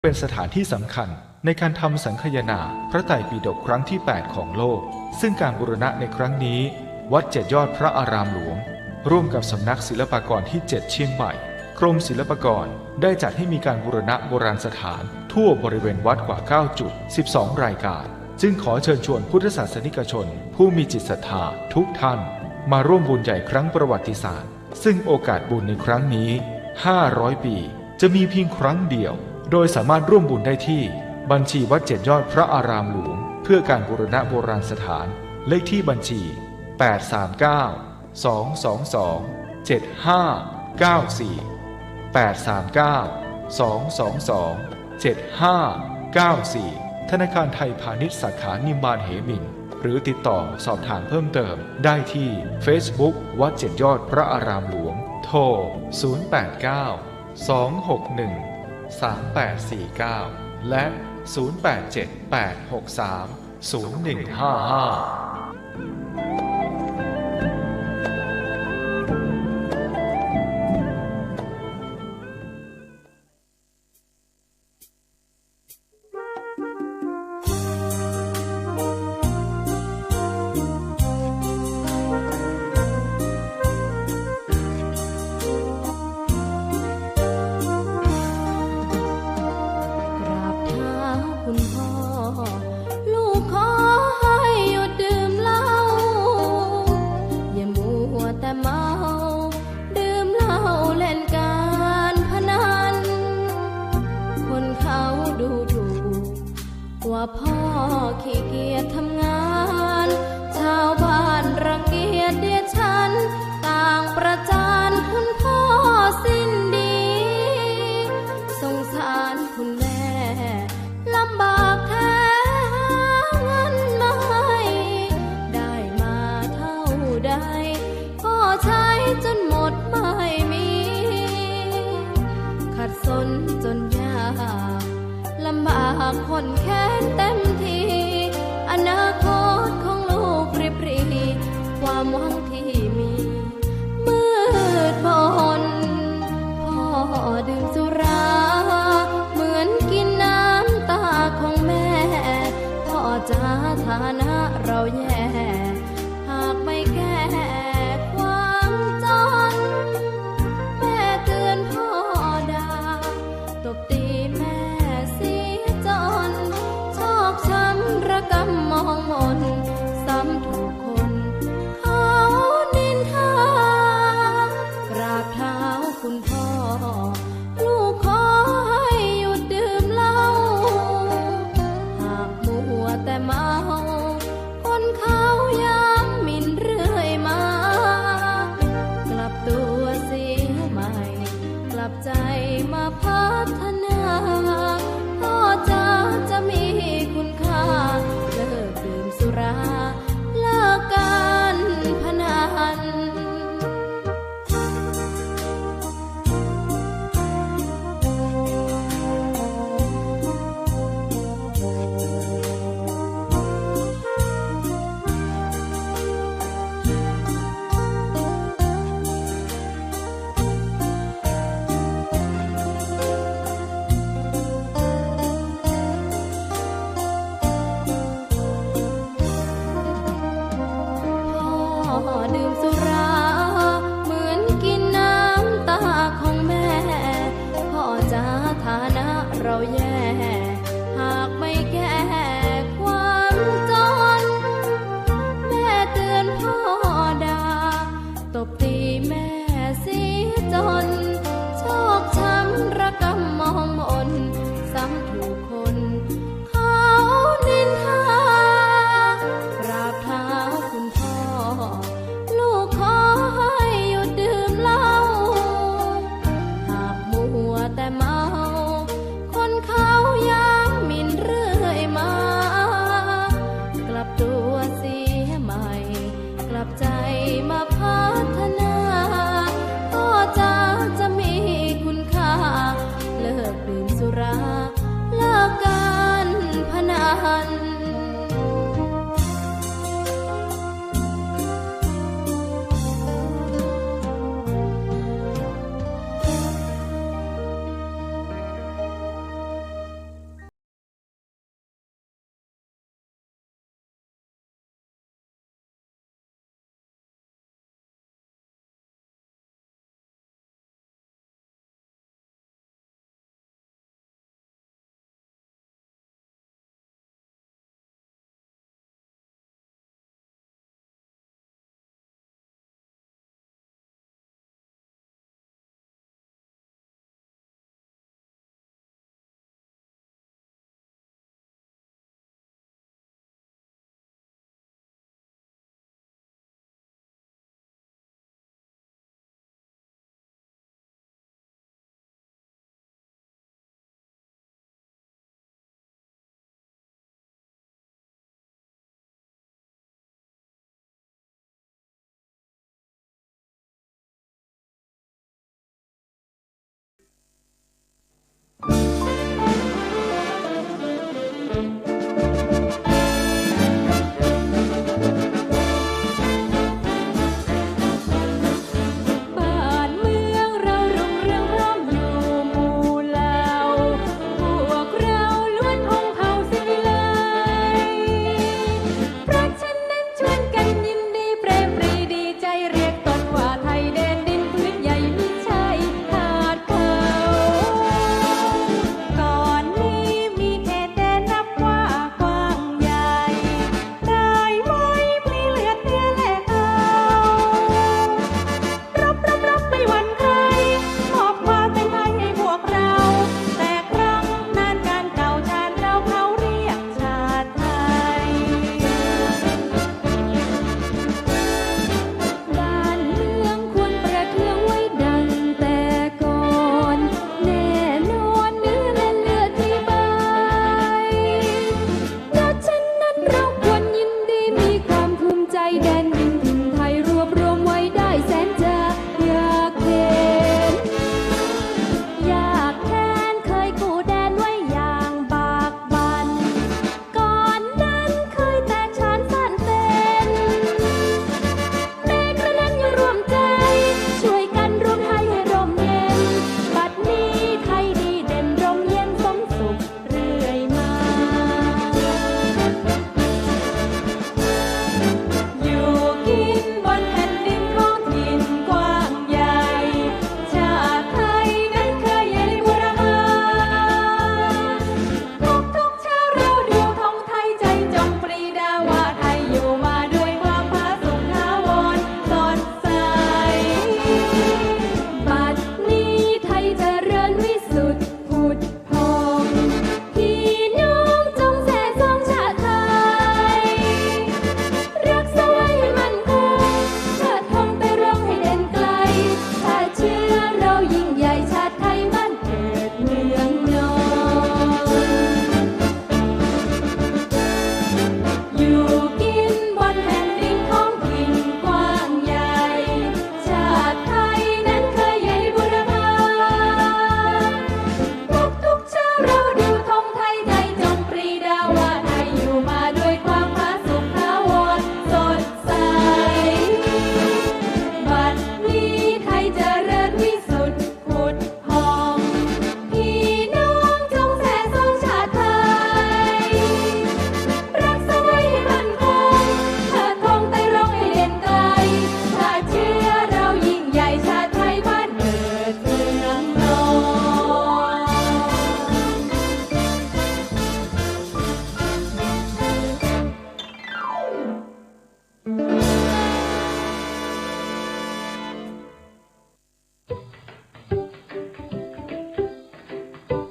เป็นสถานที่สำคัญในการทำสังคายนาพระไตรปิฎกครั้งที่ 8 ของโลกซึ่งการบูรณะในครั้งนี้วัด7 ยอดพระอารามหลวงร่วมกับสำนักศิลปากรที่ 7 เชียงใหม่กรมศิลปากรได้จัดให้มีการบูรณะโบราณสถานทั่วบริเวณวัดกว่า 9 จุด 12 รายการจึงขอเชิญชวนพุทธศาสนิกชนผู้มีจิตศรัทธาทุกท่านมาร่วมบุญใหญ่ครั้งประวัติศาสตร์ซึ่งโอกาสบุญในครั้งนี้500 ปีจะมีเพียงครั้งเดียวโดยสามารถร่วมบุญได้ที่บัญชีวัด7 ยอดพระอารามหลวงเพื่อการบูรณะโบราณสถานเลขที่บัญชี839-222-7594 ธนาคารไทยพาณิชย์สาขานิมมานเหมินหรือติดต่อสอบถามเพิ่มเติมได้ที่ Facebook วัด7 ยอดพระอารามหลวงโทร089-261-3849 และ 0878630155พ่อขี้เกียจทำงานชาวบ้านรังเกียจเดียฉันต่างประจานคุณพ่อสิ้นดีสงสารคุณแม่ลำบากแท้หาเงินมาให้ได้มาเท่าใดก็ใช้จนหมดไม่มีขัดสนจนยากลำบากคนแค้นเต็มทีอนาคตของลูกริบหรี่ความหวังที่มีมืดมนพ่อดื่มสุราเหมือนกินน้ำตาของแม่พ่อจ๋าฐานะเราแย่หากไม่แก้ความจนแม่เตือนพ่อด่าตบตีแม่ช้ำระกำมองมนซ้ำถูกคนเขานินทากราบเท้าคุณพ่อลูกขอให้หยุดดื่มเหล้าหากมัวแต่เมาคนเขาย้ำหมิ่นเรื่อยมากลับตัวเสียใหม่กลับใจมาพัฒนาพ่อจะมีคุณค่าเลิกดื่มสุราเลิกการพนันดื่มสุราเหมือนกินน้ำตาของแม่พ่อจ๋าฐานะเราแย่หากไม่แก้ความจนแม่เตือนพ่อด่าตบตีแม่เสียจนชอกช้ำระกำมองมนซ้ำถูกคนเขานินทากราบเท้าคุณพ่อลูกขอให้หยุดดื่มเหล้าหากมัวแต่เมาคนเขาย้ำหมิ่นเรื่อยมากลับตัวเสียใหม่กลับใจมาพัฒนาก็จะมีคุณค่าเลิกดื่มสุราเลิกการพนัน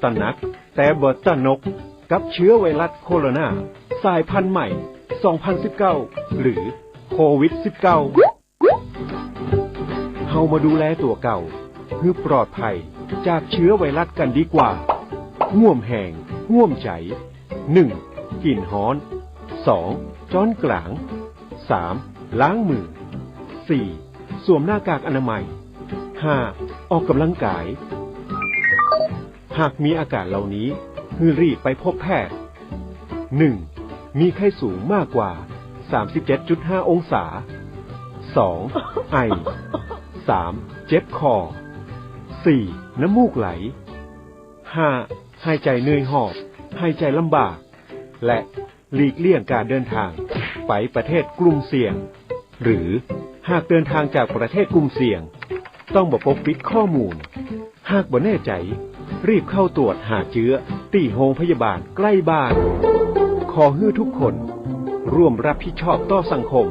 ตระหนักแต่บ่ตระหนกกับเชื้อไวรัสโคโรนาสายพันธุ์ใหม่ 2019 หรือโควิด -19 เฮามาดูแลตัวเก่าคือปลอดภัยจากเชื้อไวรัสกันดีกว่าง่วมแหงง่วมใจ 1. กลิ่นฮ้อน 2. จ้อนกลาง 3. ล้างมือ 4. สวมหน้ากากอนามัย 5. ออกกำลังกายหากมีอาการเหล่านี้ให้รีบไปพบแพทย์ 1. มีไข้สูงมากกว่า 37.5 องศา 2. ไอ 3. เจ็บคอ 4. น้ำมูกไหล 5. หายใจเหนื่อยหอบหายใจลำบากและหลีกเลี่ยงการเดินทางไปประเทศกลุ่มเสี่ยงหรือหากเดินทางจากประเทศกลุ่มเสี่ยงต้องบ่ปกปิดข้อมูลหากบ่แน่ใจรีบเข้าตรวจหาเชื้อที่โรงพยาบาลใกล้บ้านขอให้ทุกคนร่วมรับผิดชอบต่อสังคม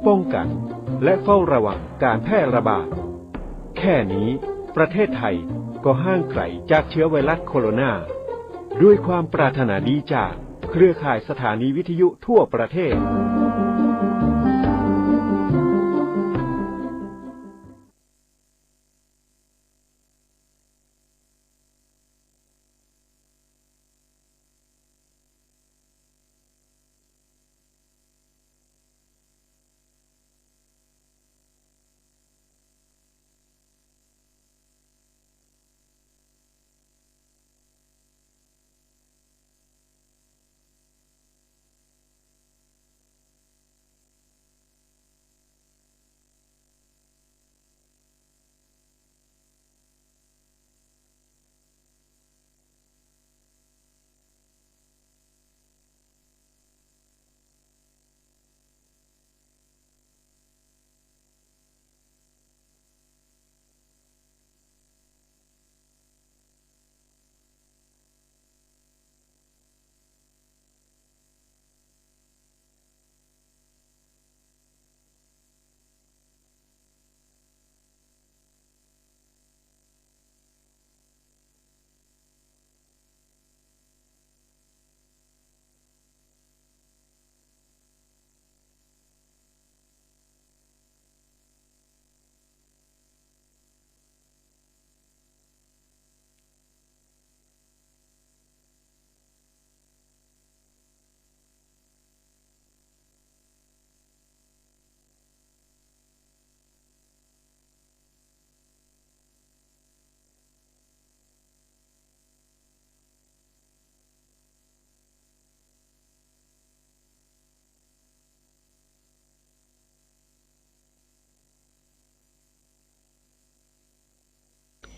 ป้องกันและเฝ้าระวังการแพร่ระบาดแค่นี้ประเทศไทยก็ห่างไกลจากเชื้อไวรัสโคโรนาด้วยความปรารถนาดีจากเครือข่ายสถานีวิทยุทั่วประเทศ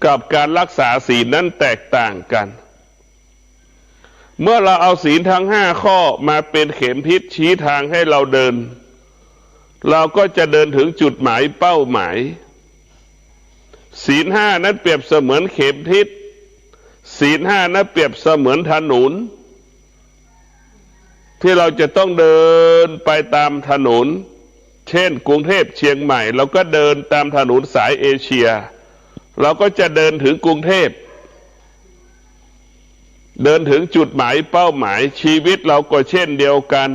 กับการรักษาศีลนั้นแตกต่างกันเมื่อเราเอาศีลทั้ง5 ข้อมาเป็นเข็มทิศชี้ทางให้เราเดินเราก็จะเดินถึงจุดหมายเป้าหมายศีล5นั้นเปรียบเสมือนเข็มทิศศีล5นั้นเปรียบเสมือนถนนที่เราจะต้องเดินไปตามถนนเช่นกรุงเทพเชียงใหม่เราก็เดินตามถนนสายเอเชียเราก็จะเดินถึงกรุงเทพเดินถึงจุดหมายเป้าหมายชีวิตเราก็เช่นเดียวกัน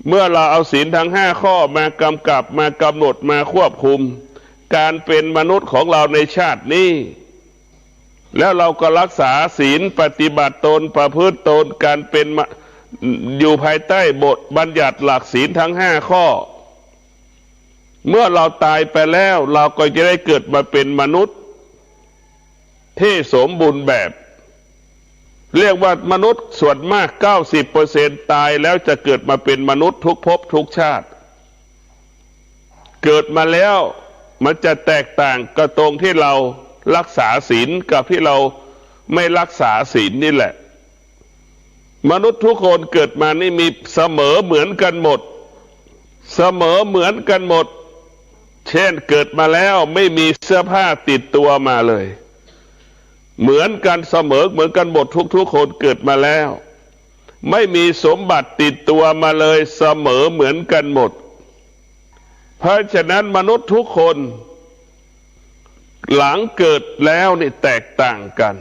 เมื่อเราเอาศีลทั้ง5 ข้อมากำกับมากำหนดมาควบคุมการเป็นมนุษย์ของเราในชาตินี้แล้วเราก็รักษาศีลปฏิบัติตนประพฤติตนการเป็นอยู่ภายใต้บทบัญญัติหลักศีลทั้ง5 ข้อเมื่อเราตายไปแล้วเราก็จะได้เกิดมาเป็นมนุษย์ที่สมบูรณ์แบบเรียกว่ามนุษย์ส่วนมาก 90% ตายแล้วจะเกิดมาเป็นมนุษย์ทุกภพทุกชาติเกิดมาแล้วมันจะแตกต่างก็ตรงที่เรารักษาศีลกับที่เราไม่รักษาศีลนี่แหละมนุษย์ทุกคนเกิดมานี่มีเสมอเหมือนกันหมดเสมอเหมือนกันหมดเช่นเกิดมาแล้วไม่มีเสื้อผ้าติดตัวมาเลยเหมือนกันเสมอเหมือนกันหมดทุกคนเกิดมาแล้วไม่มีสมบัติติดตัวมาเลยเสมอเหมือนกันหมดเพราะฉะนั้นมนุษย์ทุกคนหลังเกิดแล้วนี่แตกต่างกัน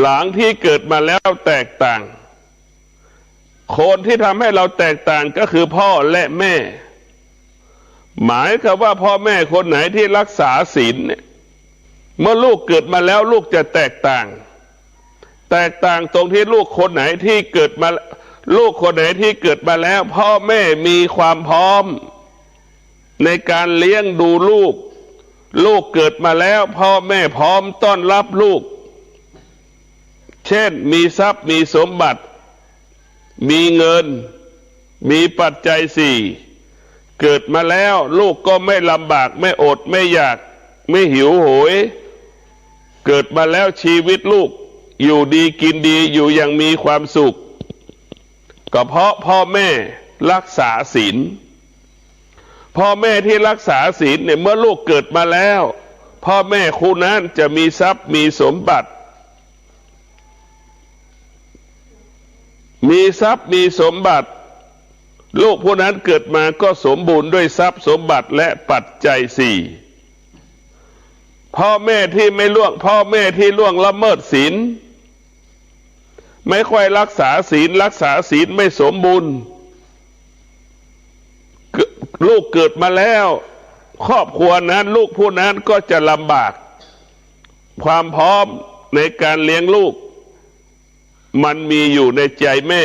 หลังที่เกิดมาแล้วแตกต่างคนที่ทำให้เราแตกต่างก็คือพ่อและแม่หมายคือว่าพ่อแม่คนไหนที่รักษาศีลเนี่ยเมื่อลูกเกิดมาแล้วลูกจะแตกต่างตรงที่ลูกคนไหนที่เกิดมาแล้วพ่อแม่มีความพร้อมในการเลี้ยงดูลูกเกิดมาแล้วพ่อแม่พร้อมต้อนรับลูกเช่นมีทรัพย์มีสมบัติมีเงินมีปัจจัยสี่เกิดมาแล้วลูกก็ไม่ลำบากไม่อดไม่อยากไม่หิวโหยเกิดมาแล้วชีวิตลูกอยู่ดีกินดีอยู่อย่างมีความสุขก็เพราะพ่อแม่รักษาศีลพ่อแม่ที่รักษาศีลเนี่ยเมื่อลูกเกิดมาแล้วพ่อแม่คู่นั้นจะมีทรัพย์มีสมบัติลูกผู้นั้นเกิดมาก็สมบูรณ์ด้วยทรัพย์สมบัติและปัจจัยสี่พ่อแม่ที่ล่วงละเมิดศีลไม่ค่อยรักษาศีลไม่สมบูรณ์ลูกเกิดมาแล้วครอบครัวนั้นลูกผู้นั้นก็จะลำบากความพร้อมในการเลี้ยงลูกมันมีอยู่ในใจแม่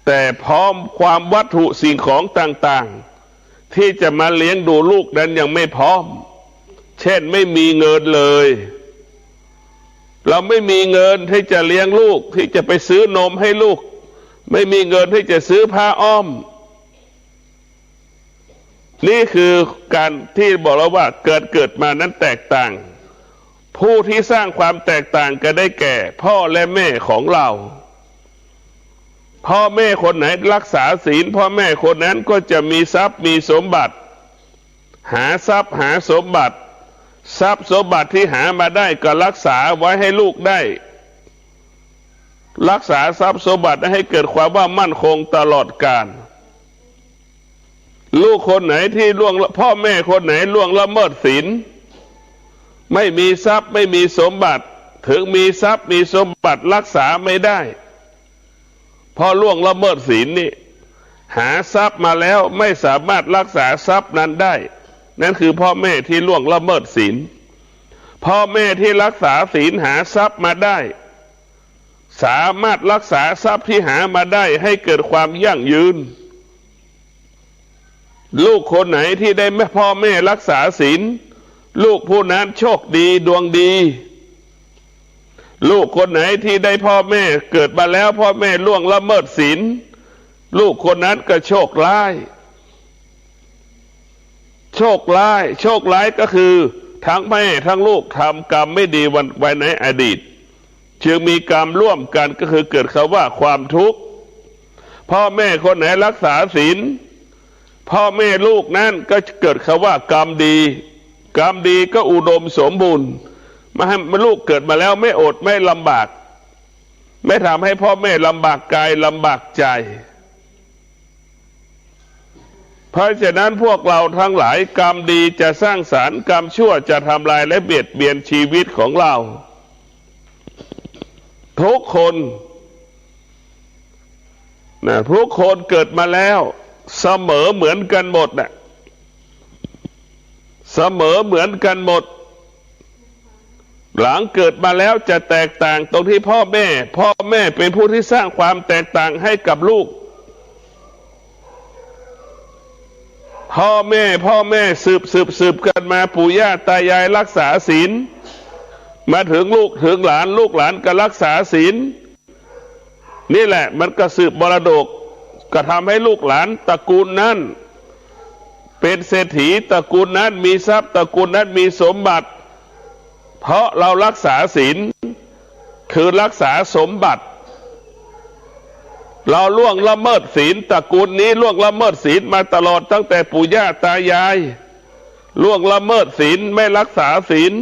แต่พร้อมความวัตถุสิ่งของต่างๆที่จะมาเลี้ยงดูลูกนั้นยังไม่พร้อมเช่นไม่มีเงินเลยเราไม่มีเงินที่จะเลี้ยงลูกที่จะไปซื้อนมให้ลูกไม่มีเงินที่จะซื้อผ้าอ้อมนี่คือการที่บอกแล้วว่าเกิดมานั้นแตกต่างผู้ที่สร้างความแตกต่างก็ได้แก่พ่อและแม่ของเราพ่อแม่คนไหนรักษาศีลพ่อแม่คนนั้นก็จะมีทรัพย์มีสมบัติหาทรัพย์หาสมบัติที่หามาได้ก็รักษาไว้ให้ลูกได้รักษาทรัพย์สมบัติให้เกิดความว่ามั่นคงตลอดกาลลูกคนไหนที่พ่อแม่คนไหนล่วงละเมิดศีลไม่มีทรัพย์ไม่มีสมบัติถึงมีทรัพย์มีสมบัติรักษาไม่ได้พอล่วงละเมิดศีลนี่หาทรัพย์มาแล้วไม่สามารถรักษาทรัพย์นั้นได้นั่นคือพ่อแม่ที่ล่วงละเมิดศีลพ่อแม่ที่รักษาศีลหาทรัพย์มาได้สามารถรักษาทรัพย์ที่หามาได้ให้เกิดความยั่งยืนลูกคนไหนที่ได้พ่อแม่รักษาศีลลูกผู้นั้นโชคดีดวงดีลูกคนไหนที่ได้พ่อแม่เกิดมาแล้วพ่อแม่ล่วงละเมิดศีลลูกคนนั้นก็โชคร้ายก็คือทั้งแม่ทั้งลูกทำกรรมไม่ดีไว้ในอดีตจึงมีกรรมร่วมกันก็คือเกิดคำว่าความทุกข์พ่อแม่คนไหนรักษาศีลพ่อแม่ลูกนั้นก็เกิดคำว่ากรรมดีก็อุดมสมบูรณ์มาให้ลูกเกิดมาแล้วไม่อดไม่ลำบากไม่ทำให้พ่อแม่ลำบากกายลำบากใจเพราะฉะนั้นพวกเราทั้งหลายกรรมดีจะสร้างสรรค์กรรมชั่วจะทำลายและเบียดเบียนชีวิตของเราทุกคนเกิดมาแล้วเสมอเหมือนกันหมดหลังเกิดมาแล้วจะแตกต่างตรงที่พ่อแม่เป็นผู้ที่สร้างความแตกต่างให้กับลูกพ่อแม่สืบกันมาปู่ย่าตายายรักษาศีลมาถึงลูกหลานก็รักษาศีลนี่แหละมันก็สืบมรดกก็ทำให้ลูกหลานตระกูลนั้นเป็นเศรษฐีตระกูลนั้นมีทรัพย์ตระกูลนั้นมีสมบัติเพราะเรารักษาศีลคือรักษาสมบัติเราล่วงละเมิดศีลตระกูลนี้ล่วงละเมิดศีลมาตลอดตั้งแต่ปู่ย่าตายายล่วงละเมิดศีลไม่รักษาศีล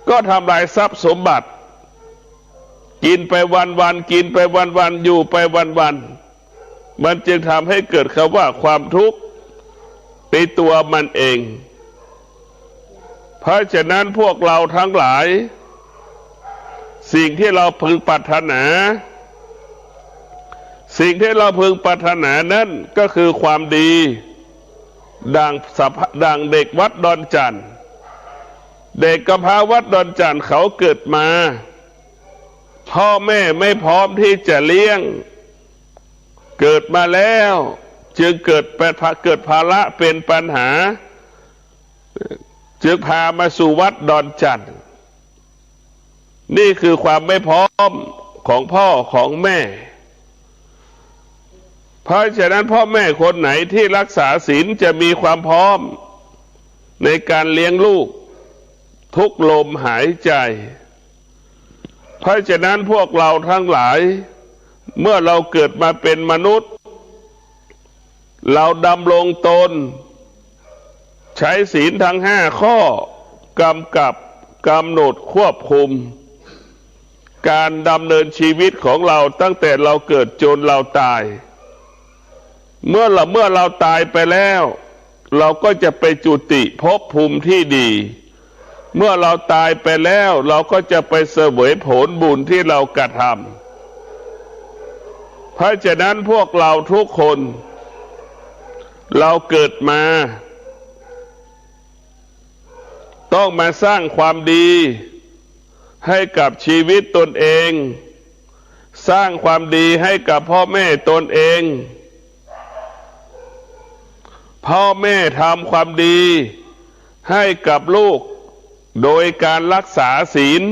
ก็ทำลายทรัพย์สมบัติกินไปวันๆอยู่ไปวันๆมันจึงทำให้เกิดคำว่าความทุกข์ในตัวมันเองเพราะฉะนั้นพวกเราทั้งหลาย สิ่งที่เราพึงปรารถนาสิ่งที่เราพึงปรารถนานั้นก็คือความดีดังเด็กวัดดอนจันทร์เด็กกำพร้าวัดดอนจันทร์เขาเกิดมาพ่อแม่ไม่พร้อมที่จะเลี้ยงเกิดมาแล้วจึงเกิดภาระเป็นปัญหาจึงพามาสู่วัดดอนจันทร์นี่คือความไม่พร้อมของพ่อของแม่เพราะฉะนั้นพ่อแม่คนไหนที่รักษาศีลจะมีความพร้อมในการเลี้ยงลูกทุกลมหายใจเพราะฉะนั้นพวกเราทั้งหลายเมื่อเราเกิดมาเป็นมนุษย์เราดำรงตนใช้ศีลทั้ง5 ข้อกำกับกำหนดควบคุมการดำเนินชีวิตของเราตั้งแต่เราเกิดจนเราตายเมื่อเราตายไปแล้วเราก็จะไปจุติภพภูมิที่ดีเมื่อเราตายไปแล้วเราก็จะไปเสวยผลบุญที่เรากระทำเพราะฉะนั้นพวกเราทุกคนเราเกิดมาต้องมาสร้างความดีให้กับชีวิตตนเองสร้างความดีให้กับพ่อแม่ตนเองพ่อแม่ทำความดีให้กับลูกโดยการรักษาศีล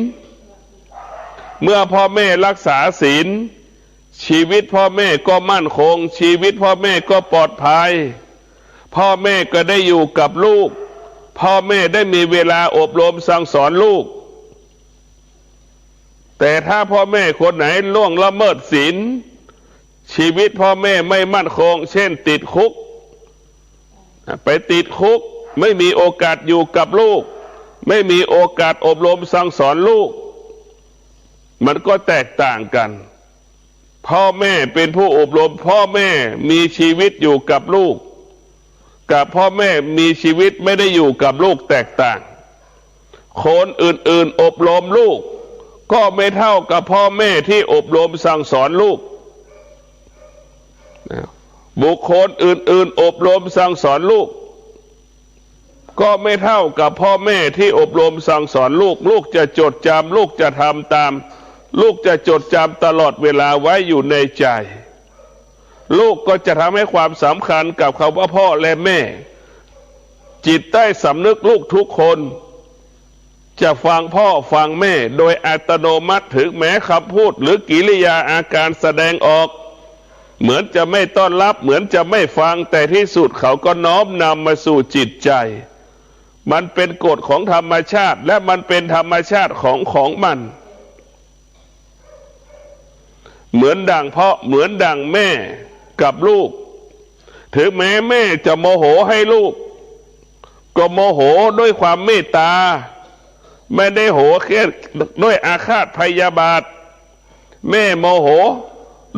เมื่อพ่อแม่รักษาศีลชีวิตพ่อแม่ก็มั่นคงชีวิตพ่อแม่ก็ปลอดภัยพ่อแม่ก็ได้อยู่กับลูกพ่อแม่ได้มีเวลาอบรมสั่งสอนลูกแต่ถ้าพ่อแม่คนไหนล่วงละเมิดศีลชีวิตพ่อแม่ไม่มั่นคงเช่นติดคุกไปติดคุกไม่มีโอกาสอยู่กับลูกไม่มีโอกาสอบรมสั่งสอนลูกมันก็แตกต่างกันพ่อแม่เป็นผู้อบรมพ่อแม่มีชีวิตอยู่กับลูกกับพ่อแม่มีชีวิตไม่ได้อยู่กับลูกแตกต่างคนอื่นๆอบรมลูกก็ไม่เท่ากับพ่อแม่ที่อบรมสั่งสอนลูกบุคคลอื่นๆอบรมสั่งสอนลูกก็ไม่เท่ากับพ่อแม่ที่อบรมสั่งสอนลูกลูกจะจดจำลูกจะทำตามลูกจะจดจำตลอดเวลาไว้อยู่ในใจลูกก็จะทำให้ความสำคัญกับคำว่าพ่อและแม่จิตใต้สำนึกลูกทุกคนจะฟังพ่อฟังแม่โดยอัตโนมัติถึงแม้คำพูดหรือกิริยาอาการแสดงออกเหมือนจะไม่ต้อนรับเหมือนจะไม่ฟังแต่ที่สุดเขาก็น้อมนำมาสู่จิตใจมันเป็นกฎของธรรมชาติและมันเป็นธรรมชาติของมันเหมือนดังพ่อเหมือนดังแม่กับลูกถึงแม้แม่จะโมโหให้ลูกก็โมโหด้วยความเมตตาไม่ได้โหแค่ด้วยอาฆาตพยาบาทแม่โมโห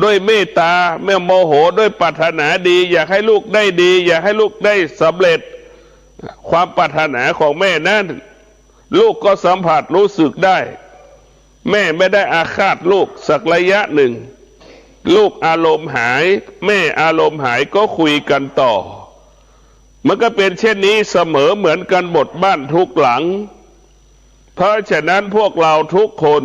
ด้วยเมตตาแม่โมโหด้วยปรารถนาดีอยากให้ลูกได้ดีอยากให้ลูกได้สำเร็จความปรารถนาของแม่นั้นลูกก็สัมผัสรู้สึกได้แม่ไม่ได้อาฆาตลูกสักระยะหนึ่งลูกอารมณ์หายแม่อารมณ์หายก็คุยกันต่อมันก็เป็นเช่นนี้เสมอเหมือนกันหมดบ้านทุกหลังเพราะฉะนั้นพวกเราทุกคน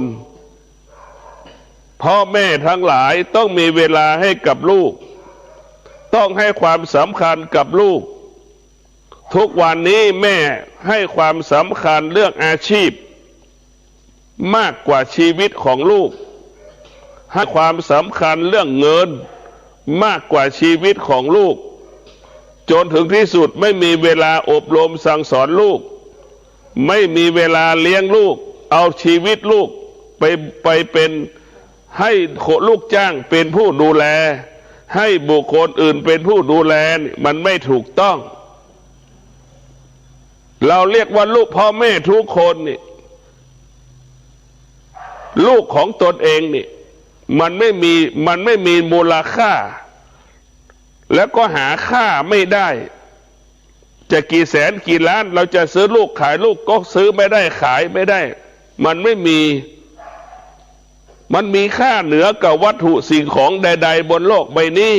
พ่อแม่ทั้งหลายต้องมีเวลาให้กับลูกต้องให้ความสำคัญกับลูกทุกวันนี้แม่ให้ความสำคัญเรื่องอาชีพมากกว่าชีวิตของลูกให้ความสำคัญเรื่องเงินมากกว่าชีวิตของลูกจนถึงที่สุดไม่มีเวลาอบรมสั่งสอนลูกไม่มีเวลาเลี้ยงลูกเอาชีวิตลูกไปเป็นให้ลูกจ้างเป็นผู้ดูแลให้บุคคลอื่นเป็นผู้ดูแลมันไม่ถูกต้องเราเรียกว่าลูกพ่อแม่ทุกคนนี่ลูกของตนเองนี่มันไม่มีมูลค่าแล้วก็หาค่าไม่ได้จะกี่แสนกี่ล้านเราจะซื้อลูกขายลูกก็ซื้อไม่ได้ขายไม่ได้มันไม่มี มันมีค่าเหนือกับวัตถุสิ่งของใดๆบนโลกใบนี้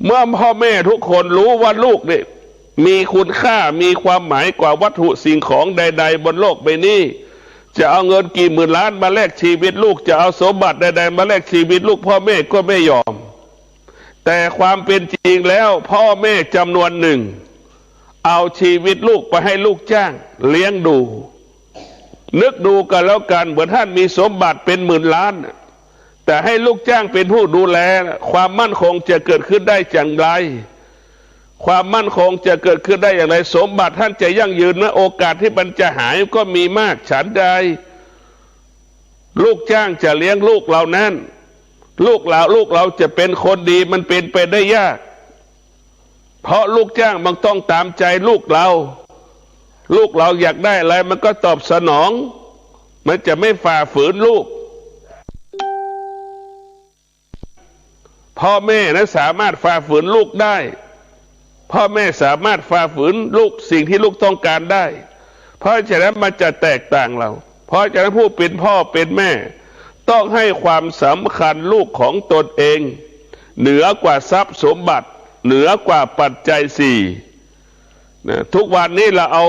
เมื่อพ่อแม่ทุกคนรู้ว่าลูกเนี่ยมีคุณค่ามีความหมายกว่าวัตถุสิ่งของใดๆบนโลกใบนี้จะเอาเงินกี่หมื่นล้านมาแลกชีวิตลูกจะเอาสมบัติใดๆมาแลกชีวิตลูกพ่อแม่ก็ไม่ยอมแต่ความเป็นจริงแล้วพ่อแม่จำนวนหนึ่งเอาชีวิตลูกไปให้ลูกจ้างเลี้ยงดูนึกดูกันแล้วกันเหมือนท่านมีสมบัติเป็นหมื่นล้านแต่ให้ลูกจ้างเป็นผู้ดูแลความมั่นคงจะเกิดขึ้นได้อย่างไรความมั่นคงจะเกิดขึ้นได้อย่างไรสมบัติท่านจะยั่งยืนนะโอกาสที่มันจะหายก็มีมากฉันใดลูกจ้างจะเลี้ยงลูกเรานั้นลูกเราจะเป็นคนดีมันเป็นไปได้ยากเพราะลูกจ้างมันต้องตามใจลูกเราอยากได้อะไรมันก็ตอบสนองมันจะไม่ฝ่าฝืนลูกพ่อแม่นะสามารถฝ่าฝืนลูกได้พ่อแม่สามารถฝ่าฝืนลูกสิ่งที่ลูกต้องการได้เพราะฉะนั้นมันจะแตกต่างเราเพราะฉะนั้นผู้เป็นพ่อเป็นแม่ต้องให้ความสำคัญลูกของตนเองเหนือกว่าทรัพย์สมบัติเหนือกว่าปัจจัยสี่นะทุกวันนี้เราเอา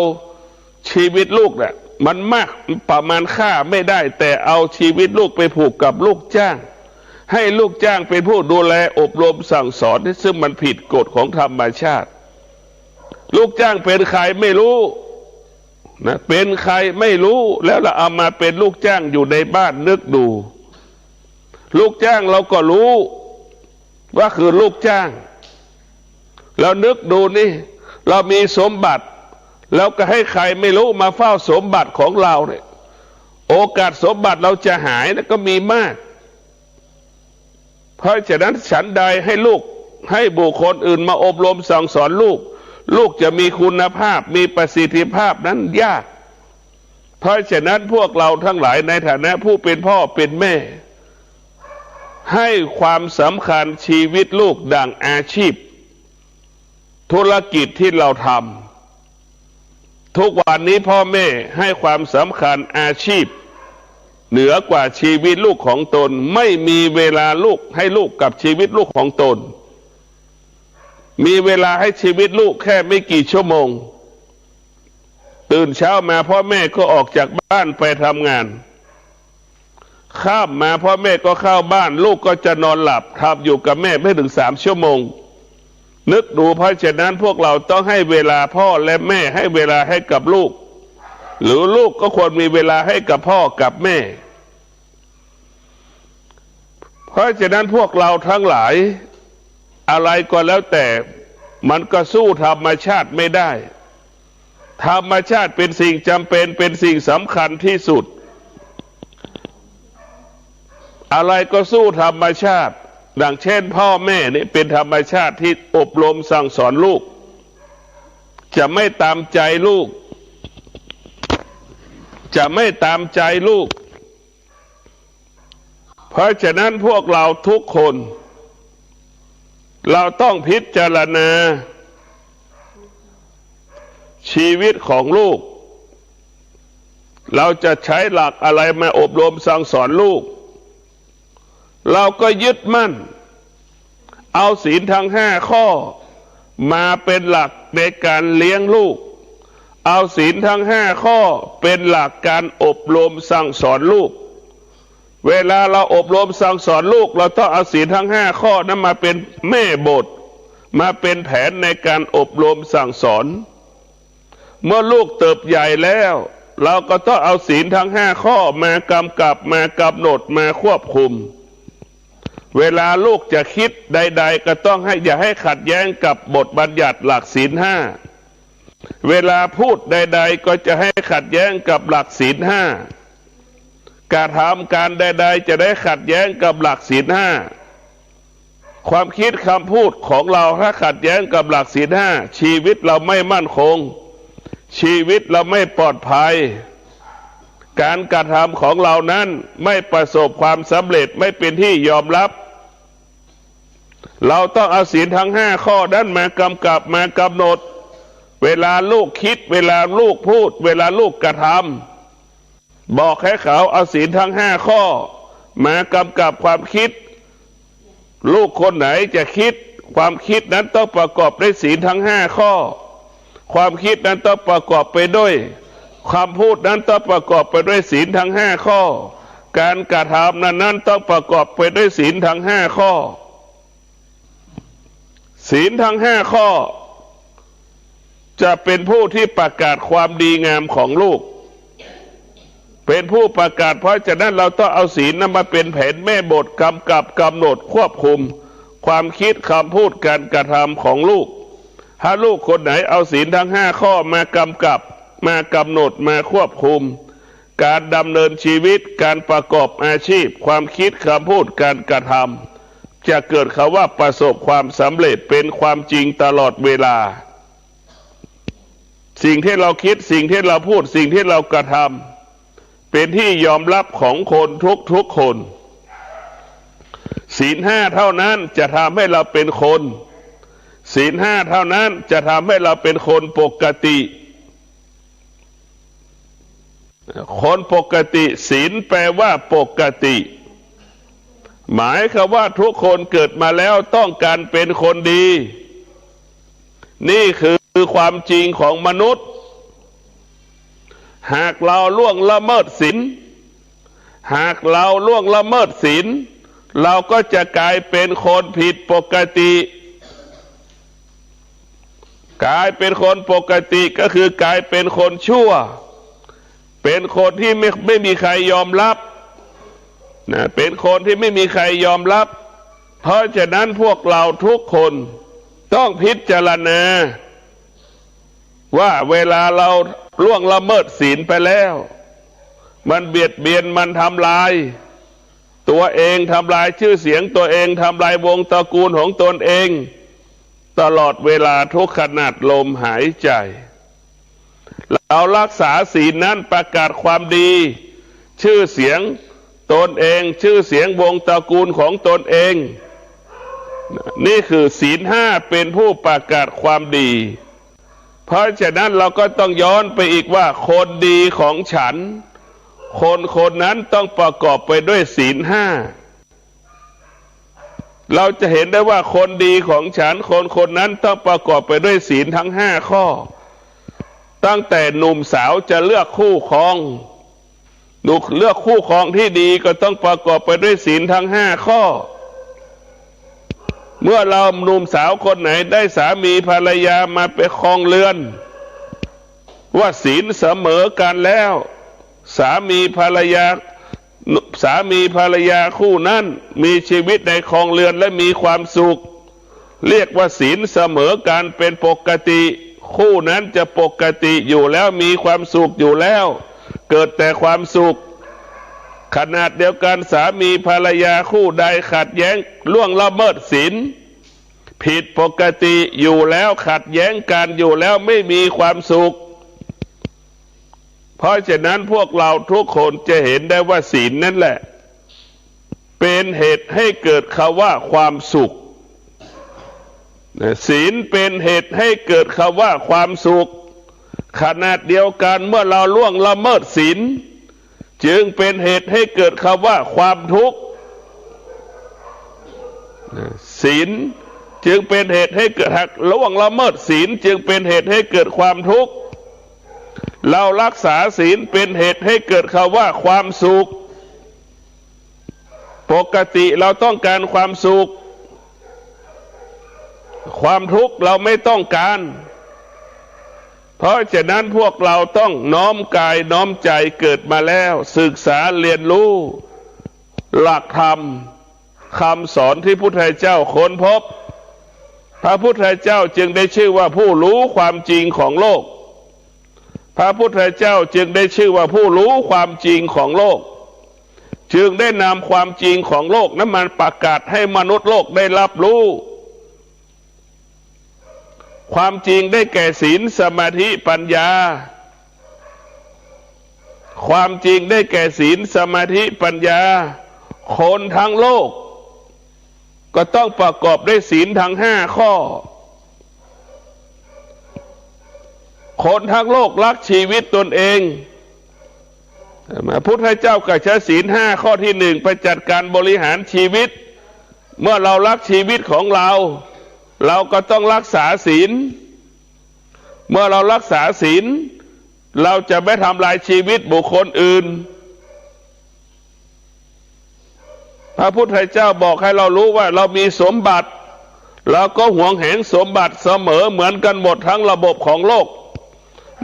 ชีวิตลูกเนี่ยมันมากประมาณค่าไม่ได้แต่เอาชีวิตลูกไปผูกกับลูกจ้างให้ลูกจ้างเป็นผู้ดูแลอบรมสั่งสอนซึ่งมันผิดกฎของธรรมชาติลูกจ้างเป็นใครไม่รู้นะเป็นใครไม่รู้แล้วเราเอามาเป็นลูกจ้างอยู่ในบ้านนึกดูลูกจ้างเราก็รู้ว่าคือลูกจ้างเรานึกดูนี่เรามีสมบัติแล้วก็ให้ใครไม่รู้มาเฝ้าสมบัติของเราเนี่ยโอกาสสมบัติเราจะหายก็มีมากเพราะฉะนั้นฉันใดให้ลูกให้บุคคลอื่นมาอบรมสั่งสอนลูกจะมีคุณภาพมีประสิทธิภาพนั้นยากเพราะฉะนั้นพวกเราทั้งหลายในฐานะผู้เป็นพ่อเป็นแม่ให้ความสำคัญชีวิตลูกดั่งอาชีพธุรกิจที่เราทำทุกวันนี้พ่อแม่ให้ความสำคัญอาชีพเหนือกว่าชีวิตลูกของตนไม่มีเวลาลูกให้ลูกกับชีวิตลูกของตนมีเวลาให้ชีวิตลูกแค่ไม่กี่ชั่วโมงตื่นเช้ามาพ่อแม่ก็ออกจากบ้านไปทำงานข้ามมาพ่อแม่ก็เข้าบ้านลูกก็จะนอนหลับทำอยู่กับแม่ไม่ถึง3 ชั่วโมงนึกดูเพราะฉะนั้นพวกเราต้องให้เวลาพ่อและแม่ให้เวลาให้กับลูกหรือลูกก็ควรมีเวลาให้กับพ่อกับแม่เพราะฉะนั้นพวกเราทั้งหลายอะไรก็แล้วแต่มันก็สู้ธรรมชาติไม่ได้ธรรมชาติเป็นสิ่งจำเป็นเป็นสิ่งสำคัญที่สุดอะไรก็สู้ธรรมชาติดังเช่นพ่อแม่นี่เป็นธรรมชาติที่อบรมสั่งสอนลูกจะไม่ตามใจลูกเพราะฉะนั้นพวกเราทุกคนเราต้องพิจารณาชีวิตของลูกเราจะใช้หลักอะไรมาอบรมสั่งสอนลูกเราก็ยึดมั่นเอาศีลทั้ง5 ข้อมาเป็นหลักในการเลี้ยงลูกเอาศีลทั้ง5 ข้อเป็นหลักการอบรมสั่งสอนลูกเวลาเราอบรมสั่งสอนลูกเราต้องเอาศีลทั้ง5 ข้อนั้นมาเป็นแม่บทมาเป็นแผนในการอบรมสั่งสอนเมื่อลูกเติบใหญ่แล้วเราก็ต้องเอาศีลทั้ง5 ข้อมากำกับมากำหนดมาควบคุมเวลาลูกจะคิดใดๆก็ต้องอย่าให้ขัดแย้งกับบทบัญญัติหลักศีล5เวลาพูดใดๆก็จะให้ขัดแย้งกับหลักศีล5การทำการใดๆจะได้ขัดแย้งกับหลักศีล5ความคิดคำพูดของเราถ้าขัดแย้งกับหลักศีล5ชีวิตเราไม่มั่นคงชีวิตเราไม่ปลอดภัยการกระทำของเรานั้นไม่ประสบความสำเร็จไม่เป็นที่ยอมรับเราต้องเอาศีลทั้ง5 ข้อนั้นมากำกับมากำหนดเวลาลูกคิดเวลาลูกพูดเวลาลูกกระท บอกให้เขาเอาศีลทั้ง5 ข้อมากำกับความคิดลูกคนไหนจะคิดความคิดนั้นต้องประกอบด้วยศีลทั้ง5 ข้อความคิดนั้นต้องประกอบไปด้วยความพูดนั้นต้องประกอบไปด้วยศีลทั้ง5 ข้อการกระทำนั้นต้องประกอบไปด้วยศีลทั้ง5 ข้อศีลทั้ง5 ข้อจะเป็นผู้ที่ประกาศความดีงามของลูกเป็นผู้ประกาศเพราะฉะนั้นเราต้องเอาศีลนั้นมาเป็นแผนแม่บทกำกับกำหนดควบคุมความคิดคำพูดการกระทำของลูกถ้าลูกคนไหนเอาศีลทั้ง5 ข้อมากำกับมากำหนดมาควบคุมการดำเนินชีวิตการประกอบอาชีพความคิดคำพูดการกระทำจะเกิดคำว่าประสบความสำเร็จเป็นความจริงตลอดเวลาสิ่งที่เราคิดสิ่งที่เราพูดสิ่งที่เรากระทำเป็นที่ยอมรับของคนทุกคนศีล5 เท่านั้นจะทำให้เราเป็นคนศีล5 เท่านั้นจะทำให้เราเป็นคนปกติคนปกติศีลแปลว่าปกติหมายคือว่าทุกคนเกิดมาแล้วต้องการเป็นคนดีนี่คือความจริงของมนุษย์หากเราล่วงละเมิดศีลหากเราล่วงละเมิดศีลเราก็จะกลายเป็นคนผิดปกติกลายเป็นคนปกติก็คือกลายเป็นคนชั่วเป็นคนที่ไม่มีใครยอมรับนะเป็นคนที่ไม่มีใครยอมรับเพราะฉะนั้นพวกเราทุกคนต้องพิจารณาว่าเวลาเราล่วงละเมิดศีลไปแล้วมันเบียดเบียนมันทำลายตัวเองทำลายชื่อเสียงตัวเองทำลายวงตระกูลของตนเองตลอดเวลาทุกขณะลมหายใจเรารักษาศีลนั้นประกาศความดีชื่อเสียงตนเองชื่อเสียงวงตระกูลของตนเองนี่คือศีล5เป็นผู้ประกาศความดีเพราะฉะนั้นเราก็ต้องย้อนไปอีกว่าคนดีของฉันคนนั้นต้องประกอบไปด้วยศีล5เราจะเห็นได้ว่าคนดีของฉันคนนั้นต้องประกอบไปด้วยศีลทั้ง5 ข้อตั้งแต่หนุ่มสาวจะเลือกคู่ครองเลือกคู่ครองที่ดีก็ต้องประกอบไปด้วยศีลทั้ง5 ข้อเมื่อเราหนุ่มสาวคนไหนได้สามีภรรยามาเป็นครองเรือนว่าศีลเสมอกันแล้วสามีภรรยาคู่นั้นมีชีวิตในครองเรือนและมีความสุขเรียกว่าศีลเสมอกันเป็นปกติคู่นั้นจะปกติอยู่แล้วมีความสุขอยู่แล้วเกิดแต่ความสุขขนาดเดียวกันสามีภรรยาคู่ใดขัดแย้งล่วงละเมิดศีลผิดปกติอยู่แล้วขัดแย้งกันอยู่แล้วไม่มีความสุขเพราะฉะนั้นพวกเราทุกคนจะเห็นได้ว่าศีลนั่นแหละเป็นเหตุให้เกิดคำว่าความสุขศีลเป็นเหตุให้เกิดคำว่าความสุขขนาดเดียวกันเมื่อเราล่วงละเมิดศีลจึงเป็นเหตุให้เกิดคำว่าความทุกข์ศีลจึงเป็นเหตุให้เกิดล่วงละเมิดศีลจึงเป็นเหตุให้เกิดความทุกข์เรารักษาศีลเป็นเหตุให้เกิดคำว่าความสุขปกติเราต้องการความสุขความทุกข์เราไม่ต้องการเพราะฉะนั้นพวกเราต้องน้อมกายน้อมใจเกิดมาแล้วศึกษาเรียนรู้หลักธรรมคำสอนที่พระพุทธเจ้าค้นพบพระพุทธเจ้าจึงได้ชื่อว่าผู้รู้ความจริงของโลกพระพุทธเจ้าจึงได้ชื่อว่าผู้รู้ความจริงของโลกจึงได้นำความจริงของโลกนั้นมาประกาศให้มนุษย์โลกได้รับรู้ความจริงได้แก่ศีลสมาธิปัญญาความจริงได้แก่ศีลสมาธิปัญญาคนทั้งโลกก็ต้องประกอบด้วยศีลทั้ง5 ข้อคนทั้งโลกรักชีวิตตนเอง พระพุทธเจ้าก็ใช้ศีลห้าข้อที่หนึ่งไปจัดการบริหารชีวิตเมื่อเรารักชีวิตของเราเราก็ต้องรักษาศีลเมื่อเรารักษาศีลเราจะไม่ทำลายชีวิตบุคคลอื่นพระพุทธเจ้าบอกให้เรารู้ว่าเรามีสมบัติเราก็หวงแหนสมบัติเสมอเหมือนกันหมดทั้งระบบของโลก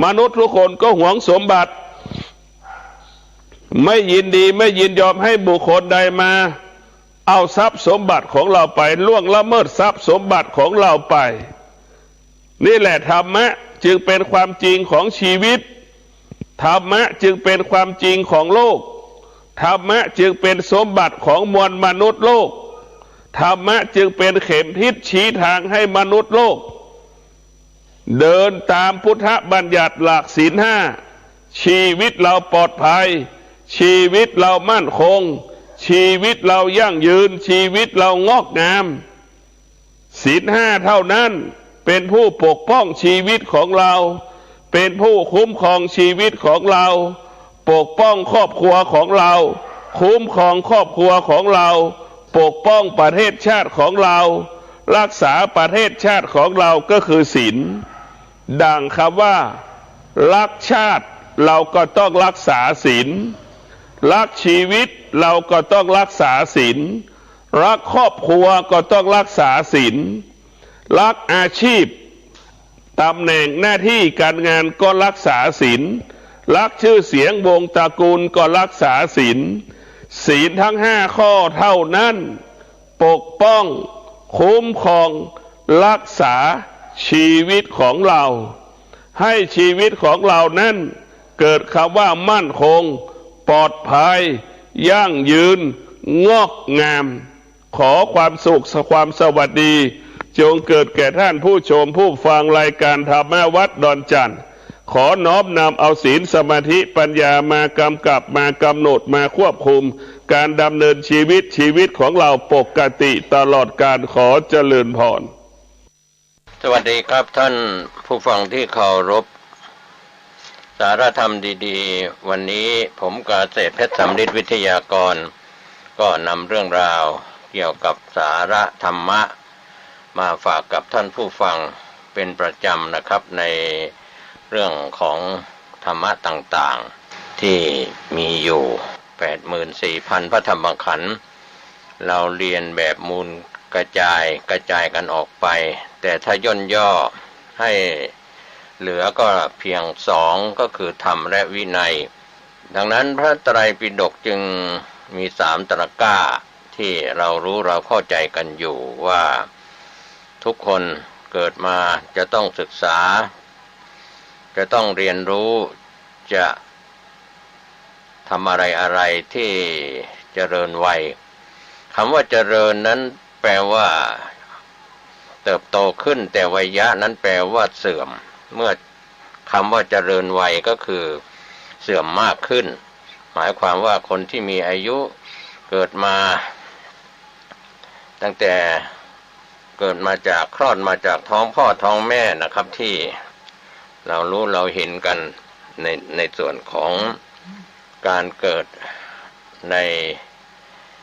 มนุษย์ทุกคนก็หวงสมบัติไม่ยินดีไม่ยินยอมให้บุคคลใดมาเอาทรัพย์สมบัติของเราไปล่วงละเมิดทรัพย์สมบัติของเราไปนี่แหละธรรมะจึงเป็นความจริงของชีวิตธรรมะจึงเป็นความจริงของโลกธรรมะจึงเป็นสมบัติของมวลมนุษย์โลกธรรมะจึงเป็นเข็มทิศชี้ทางให้มนุษย์โลกเดินตามพุทธบัญญัติหลักศีลห้าชีวิตเราปลอดภัยชีวิตเรามั่นคงชีวิตเรายั่งยืนชีวิตเรางอกงามศีลห้าเท่านั้นเป็นผู้ปกป้องชีวิตของเราเป็นผู้คุ้มครองชีวิตของเราปกป้องครอบครัวของเราคุ้มครองครอบครัวของเราปกป้องประเทศชาติของเรารักษาประเทศชาติของเราก็คือศีลดังคำว่ารักชาติเราก็ต้องรักษาศีลรักชีวิตเราก็ต้องรักษาศีลรักครอบครัวก็ต้องรักษาศีลรักอาชีพตำแหน่งหน้าที่การงานก็รักษาศีลรักชื่อเสียงวงตระกูลก็รักษาศีลศีลทั้งห้าข้อเท่านั้นปกป้องคุ้มครองรักษาชีวิตของเราให้ชีวิตของเรานั้นเกิดคำว่ามั่นคงปลอดภัยยั่งยืนงอกงามขอความสุขความสวัสดีจงเกิดแก่ท่านผู้ชมผู้ฟังรายการธรรมวัดดอนจันทร์ขอน้อมนำเอาศีลสมาธิปัญญามากำกับมากำหนดมาควบคุมการดำเนินชีวิตของเราปกติตลอดการขอเจริญพรสวัสดีครับท่านผู้ฟังที่เคารพสารธรรมดีๆวันนี้ผมกาเศรษฐ์เพชรสำริดวิทยากรก็นำเรื่องราวเกี่ยวกับสาระธรรมะมาฝากกับท่านผู้ฟังเป็นประจำนะครับในเรื่องของธรรมะต่างๆที่มีอยู่ 84,000 พระธรรมขันธ์เราเรียนแบบมูลกระจายกันออกไปแต่ถ้าย่นย่อให้เหลือก็เพียง2ก็คือธรรมและวินัยดังนั้นพระไตรปิฎกจึงมี3ตรกร้าที่เรารู้เราเข้าใจกันอยู่ว่าทุกคนเกิดมาจะต้องศึกษาจะต้องเรียนรู้จะทำอะไรที่เจริญวัยคำว่าเจริญนั้นแปลว่าเติบโตขึ้นแต่วัยยะนั้นแปลว่าเสื่อมเมื่อคำว่าเจริญวัยก็คือเสื่อมมากขึ้นหมายความว่าคนที่มีอายุเกิดมาตั้งแต่เกิดมาจากคลอดมาจากท้องพ่อท้องแม่นะครับที่เรารู้เราเห็นกันในส่วนของการเกิดใน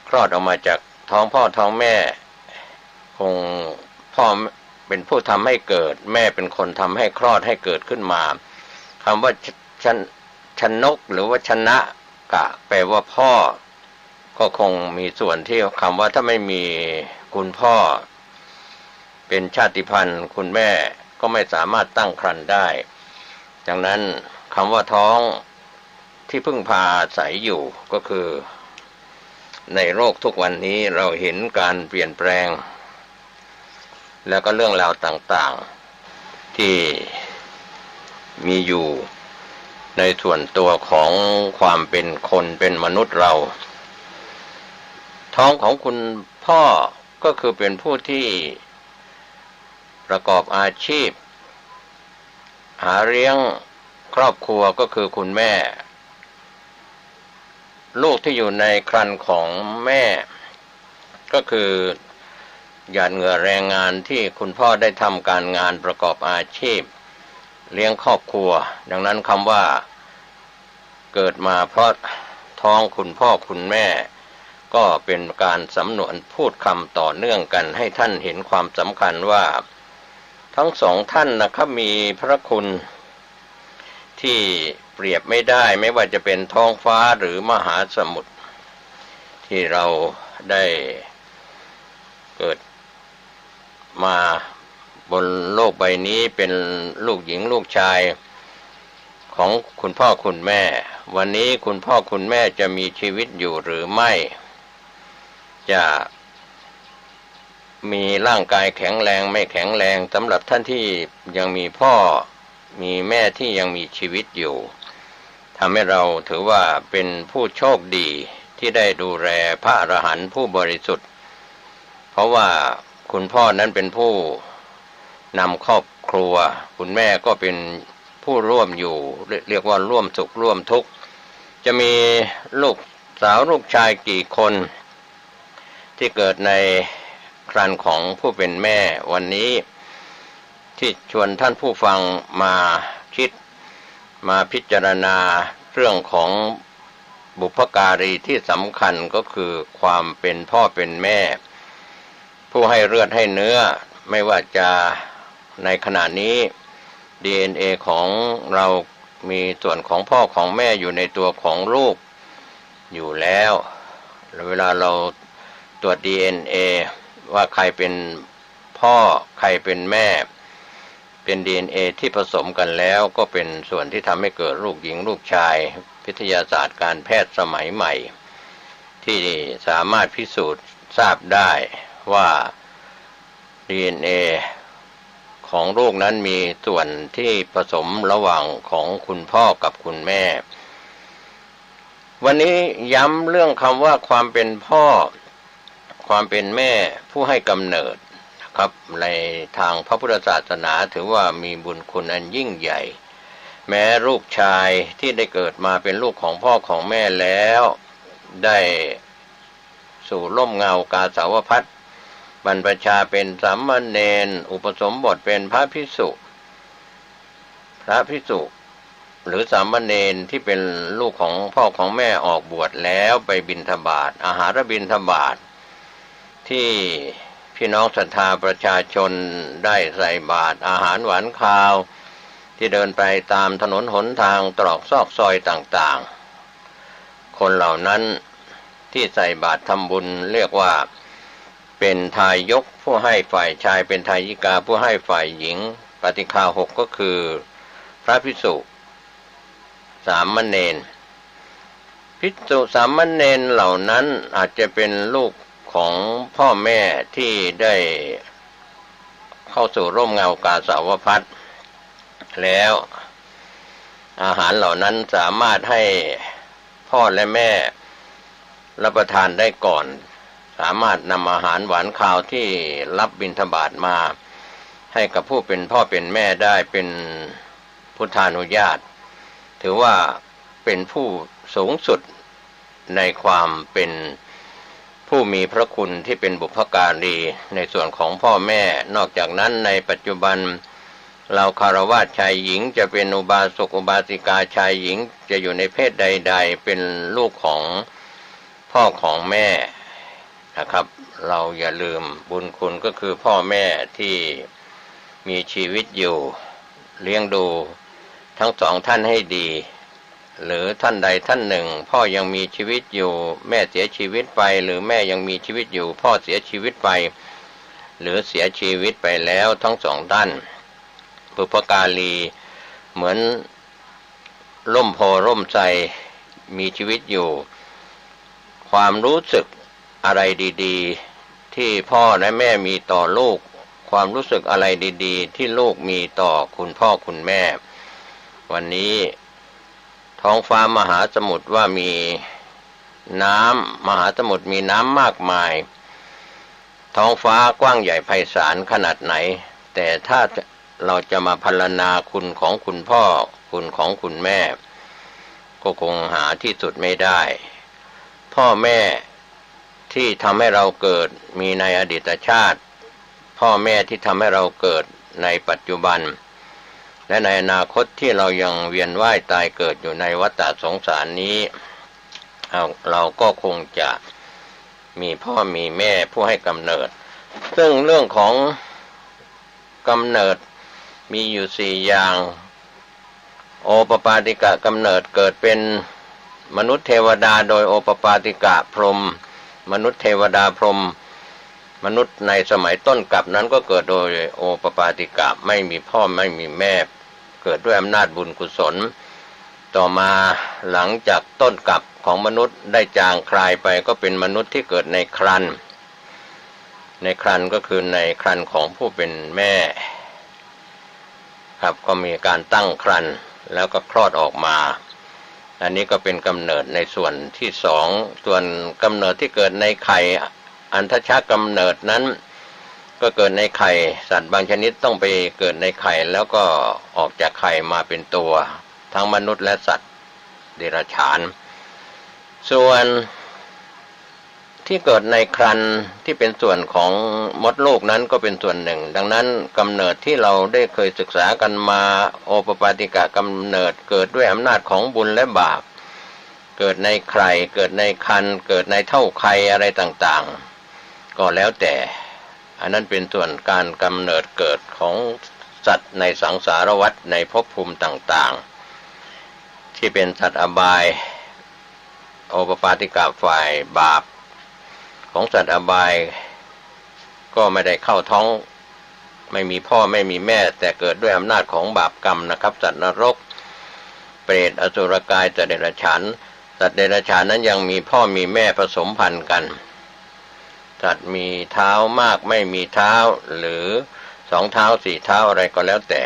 คลอดออกมาจากท้องพ่อท้องแม่คงพ่อเป็นผู้ทำให้เกิดแม่เป็นคนทำให้คลอดให้เกิดขึ้นมาคำว่าชนกหรือว่าชนะกะแปลว่าพ่อก็คงมีส่วนที่คำว่าถ้าไม่มีคุณพ่อเป็นชาติพันธุ์คุณแม่ก็ไม่สามารถตั้งครรภ์ได้ดังนั้นคำว่าท้องที่พึ่งพาอาศัยอยู่ก็คือในโลกทุกวันนี้เราเห็นการเปลี่ยนแปลงแล้วก็เรื่องราวต่างๆที่มีอยู่ในส่วนตัวของความเป็นคนเป็นมนุษย์เราท้องของคุณพ่อก็คือเป็นผู้ที่ประกอบอาชีพหาเลี้ยงครอบครัวก็คือคุณแม่ลูกที่อยู่ในครรภ์ของแม่ก็คือหยาดเหงื่อแรงงานที่คุณพ่อได้ทำการงานประกอบอาชีพเลี้ยงครอบครัวดังนั้นคำว่า เกิดมาเพราะท้องคุณพ่อคุณแม่ก็เป็นการสำนวนพูดคำต่อเนื่องกันให้ท่านเห็นความสำคัญว่าทั้งสองท่านนะครับมีพระคุณที่เปรียบไม่ได้ไม่ว่าจะเป็นท้องฟ้าหรือมหาสมุทรที่เราได้เกิดมาบนโลกใบนี้เป็นลูกหญิงลูกชายของคุณพ่อคุณแม่วันนี้คุณพ่อคุณแม่จะมีชีวิตอยู่หรือไม่จะมีร่างกายแข็งแรงไม่แข็งแรงสำหรับท่านที่ยังมีพ่อมีแม่ที่ยังมีชีวิตอยู่ทำให้เราถือว่าเป็นผู้โชคดีที่ได้ดูแลพระอรหันต์ผู้บริสุทธิ์เพราะว่าคุณพ่อนั้นเป็นผู้นำครอบครัวคุณแม่ก็เป็นผู้ร่วมอยู่เรียกว่าร่วมสุขร่วมทุกข์จะมีลูกสาวลูกชายกี่คนที่เกิดในครรภ์ของผู้เป็นแม่วันนี้ที่ชวนท่านผู้ฟังมาคิดมาพิจารณาเรื่องของบุพการีที่สำคัญก็คือความเป็นพ่อเป็นแม่ผู้ให้เลือดให้เนื้อไม่ว่าจะในขณะนี้ DNA ของเรามีส่วนของพ่อของแม่อยู่ในตัวของลูกอยู่แล้วเวลาเราตรวจ DNA ว่าใครเป็นพ่อใครเป็นแม่เป็น DNA ที่ผสมกันแล้วก็เป็นส่วนที่ทำให้เกิดลูกหญิงลูกชายวิทยาศาสตร์การแพทย์สมัยใหม่ที่สามารถพิสูจน์ทราบได้ว่า DNA ของลูกนั้นมีส่วนที่ผสมระหว่างของคุณพ่อกับคุณแม่วันนี้ย้ำเรื่องคำว่าความเป็นพ่อความเป็นแม่ผู้ให้กำเนิดนะครับในทางพระพุทธศาสนาถือว่ามีบุญคุณอันยิ่งใหญ่แม้ลูกชายที่ได้เกิดมาเป็นลูกของพ่อของแม่แล้วได้สู่ร่มเงากาสาวพัสต์บรรพชาเป็นสามเณรอุปสมบทเป็นพระภิกษุหรือสามเณรที่เป็นลูกของพ่อของแม่ออกบวชแล้วไปบิณฑบาตอาหารบิณฑบาตที่พี่น้องศรัทธาประชาชนได้ใส่บาตรอาหารหวานคาวที่เดินไปตามถนนหนทางตรอกซอกซอยต่างๆคนเหล่านั้นที่ใส่บาตรทำบุญเรียกว่าเป็นทายกผู้ให้ฝ่ายชายเป็นทายิกาผู้ให้ฝ่ายหญิงปฏิฆาหกก็คือพระภิกษุสามเณรภิกษุสามเณรเหล่านั้นอาจจะเป็นลูกของพ่อแม่ที่ได้เข้าสู่ร่มเงากาสาวพัสต์แล้วอาหารเหล่านั้นสามารถให้พ่อและแม่รับประทานได้ก่อนสามารถนำอาหารหวานคาวที่รับบิณฑบาตมาให้กับผู้เป็นพ่อเป็นแม่ได้เป็นพุทธานุญาตถือว่าเป็นผู้สูงสุดในความเป็นผู้มีพระคุณที่เป็นบุพการีในส่วนของพ่อแม่นอกจากนั้นในปัจจุบันเราคฤหัสถ์ชายหญิงจะเป็นอุบาสกอุบาสิกาชายหญิงจะอยู่ในเพศใดๆเป็นลูกของพ่อของแม่นะครับเราอย่าลืมบุญคุณก็คือพ่อแม่ที่มีชีวิตอยู่เลี้ยงดูทั้งสองท่านให้ดีหรือท่านใดท่านหนึ่งพ่อยังมีชีวิตอยู่แม่เสียชีวิตไปหรือแม่ยังมีชีวิตอยู่พ่อเสียชีวิตไปหรือเสียชีวิตไปแล้วทั้งสองท่านบุพการีเหมือนร่มโพร่มไทรมีชีวิตอยู่ความรู้สึกอะไรดีๆที่พ่อและแม่มีต่อลูกความรู้สึกอะไรดีๆที่ลูกมีต่อคุณพ่อคุณแม่วันนี้ท้องฟ้ามหาสมุทรว่ามีน้ำมหาสมุทรมีน้ำมากมายท้องฟ้ากว้างใหญ่ไพศาลขนาดไหนแต่ถ้าเราจะมาพรรณนาคุณของคุณพ่อคุณของคุณแม่ก็คงหาที่สุดไม่ได้พ่อแม่ที่ทำให้เราเกิดมีในอดีตชาติพ่อแม่ที่ทำให้เราเกิดในปัจจุบัน และในอนาคตที่เรายังเวียนว่ายตายเกิดอยู่ในวัฏสงสารนี้เราก็คงจะมีพ่อมีแม่ผู้ให้กำเนิดซึ่งเรื่องของกำเนิดมีอยู่4อย่างโอปปาติกะกำเนิดเกิดเป็นมนุษย์เทวดาโดยโอปปาติกะพรหมมนุษย์เทวดาพรหมมนุษย์ในสมัยต้นกลับนั้นก็เกิดโดยโอปปาติกะไม่มีพ่อไม่มีแม่เกิดด้วยอำนาจบุญกุศลต่อมาหลังจากต้นกลับของมนุษย์ได้จางคลายไปก็เป็นมนุษย์ที่เกิดในครรภ์ก็คือในครรภ์ของผู้เป็นแม่ครับก็มีการตั้งครรภ์แล้วก็คลอดออกมาอันนี้ก็เป็นกำเนิดในส่วนที่สองส่วนกำเนิดที่เกิดในไข่อันทชกำเนิดนั้นก็เกิดในไข่สัตว์บางชนิดต้องไปเกิดในไข่แล้วก็ออกจากไข่มาเป็นตัวทั้งมนุษย์และสัตว์เดรัจฉานส่วนที่เกิดในครรภ์ที่เป็นส่วนของมดลูกนั้นก็เป็นส่วนหนึ่งดังนั้นกำเนิดที่เราได้เคยศึกษากันมาโอปปาติกะกำเนิดเกิดด้วยอำนาจของบุญและบาปเกิดในไข่เกิดในครรภ์เกิดในเท่าไข่อะไรต่างๆก็แล้วแต่อันนั้นเป็นส่วนการกำเนิดเกิดของสัตว์ในสังสารวัฏในภพภูมิต่างๆที่เป็นสัตว์อบายโอปปาติกะฝ่ายบาปของสัตว์อบายก็ไม่ได้เข้าท้องไม่มีพ่อไม่มีแม่แต่เกิดด้วยอำนาจของบาปกรรมนะครับสัตว์นรกเปรตอสุรกายสัตว์เดรัจฉานสัตว์เดรัจฉานนั้นยังมีพ่อมีแม่ผสมพันธุ์กันสัตว์มีเท้ามากไม่มีเท้าหรือ2 เท้า4 เท้าอะไรก็แล้วแต่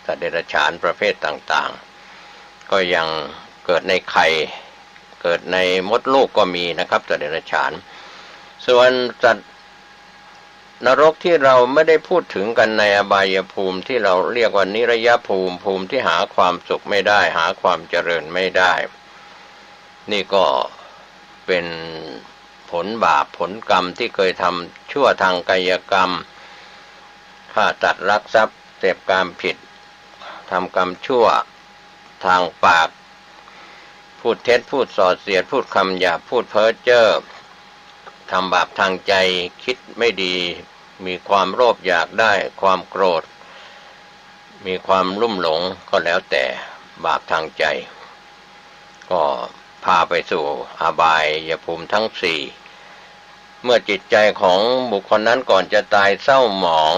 สัตว์เดรัจฉานประเภทต่างๆก็ยังเกิดในไข่เกิดในมดลูกก็มีนะครับสัตว์เดรัจฉานส่วนสัตว์นรกที่เราไม่ได้พูดถึงกันในอบายภูมิที่เราเรียกว่านิรยภูมิภูมิที่หาความสุขไม่ได้หาความเจริญไม่ได้นี่ก็เป็นผลบาปผลกรรมที่เคยทำชั่วทางกายกรรมฆ่าตัดลักทรัพย์เสพกามผิดทำกรรมชั่วทางปากพูดเท็จพูดส่อเสียดพูดคำหยาบพูดเพ้อเจ้อทำบาปทางใจคิดไม่ดีมีความโลภอยากได้ความโกรธมีความลุ่มหลงก็แล้วแต่บาปทางใจก็พาไปสู่อบายภูมิทั้ง4เมื่อจิตใจของบุคคลนั้นก่อนจะตายเศร้าหมอง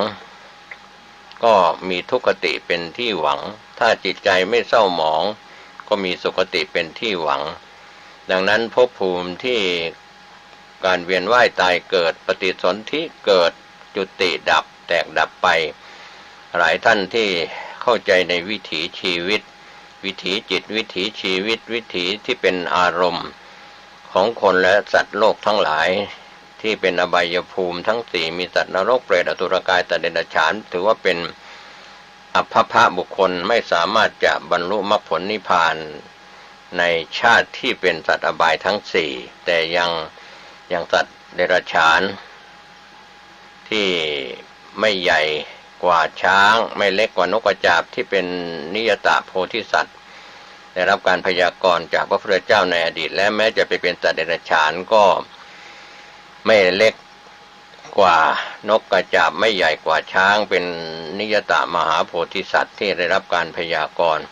ก็มีทุกขติเป็นที่หวังถ้าจิตใจไม่เศร้าหมองก็มีสุคติเป็นที่หวังดังนั้นภพภูมิที่การเวียนว่ายตายเกิดปฏิสนธิเกิดจุติดับแตกดับไปหลายท่านที่เข้าใจในวิถีชีวิตวิถีจิตวิถีชีวิตวิถีที่เป็นอารมณ์ของคนและสัตว์โลกทั้งหลายที่เป็นอบายภูมิทั้ง4มีสัตว์นรกเปรตอสุรกายสัตว์เดรัจฉานถือว่าเป็นอัปภะบุคคลไม่สามารถจะบรรลุมรรคผลนิพพานในชาติที่เป็นสัตว์อบายทั้ง4แต่ยังสัตว์เดรัจฉานที่ไม่ใหญ่กว่าช้างไม่เล็กกว่านกกระจาบที่เป็นนิยตโพธิสัตว์ได้รับการพยากรณ์จากพระพุทธเจ้าในอดีตและแม้จะไปเป็นสัตว์เดรัจฉานก็ไม่เล็กกว่านกกระจาบไม่ใหญ่กว่าช้างเป็นนิยตมหาโพธิสัตว์ที่ได้รับการพยากรณ์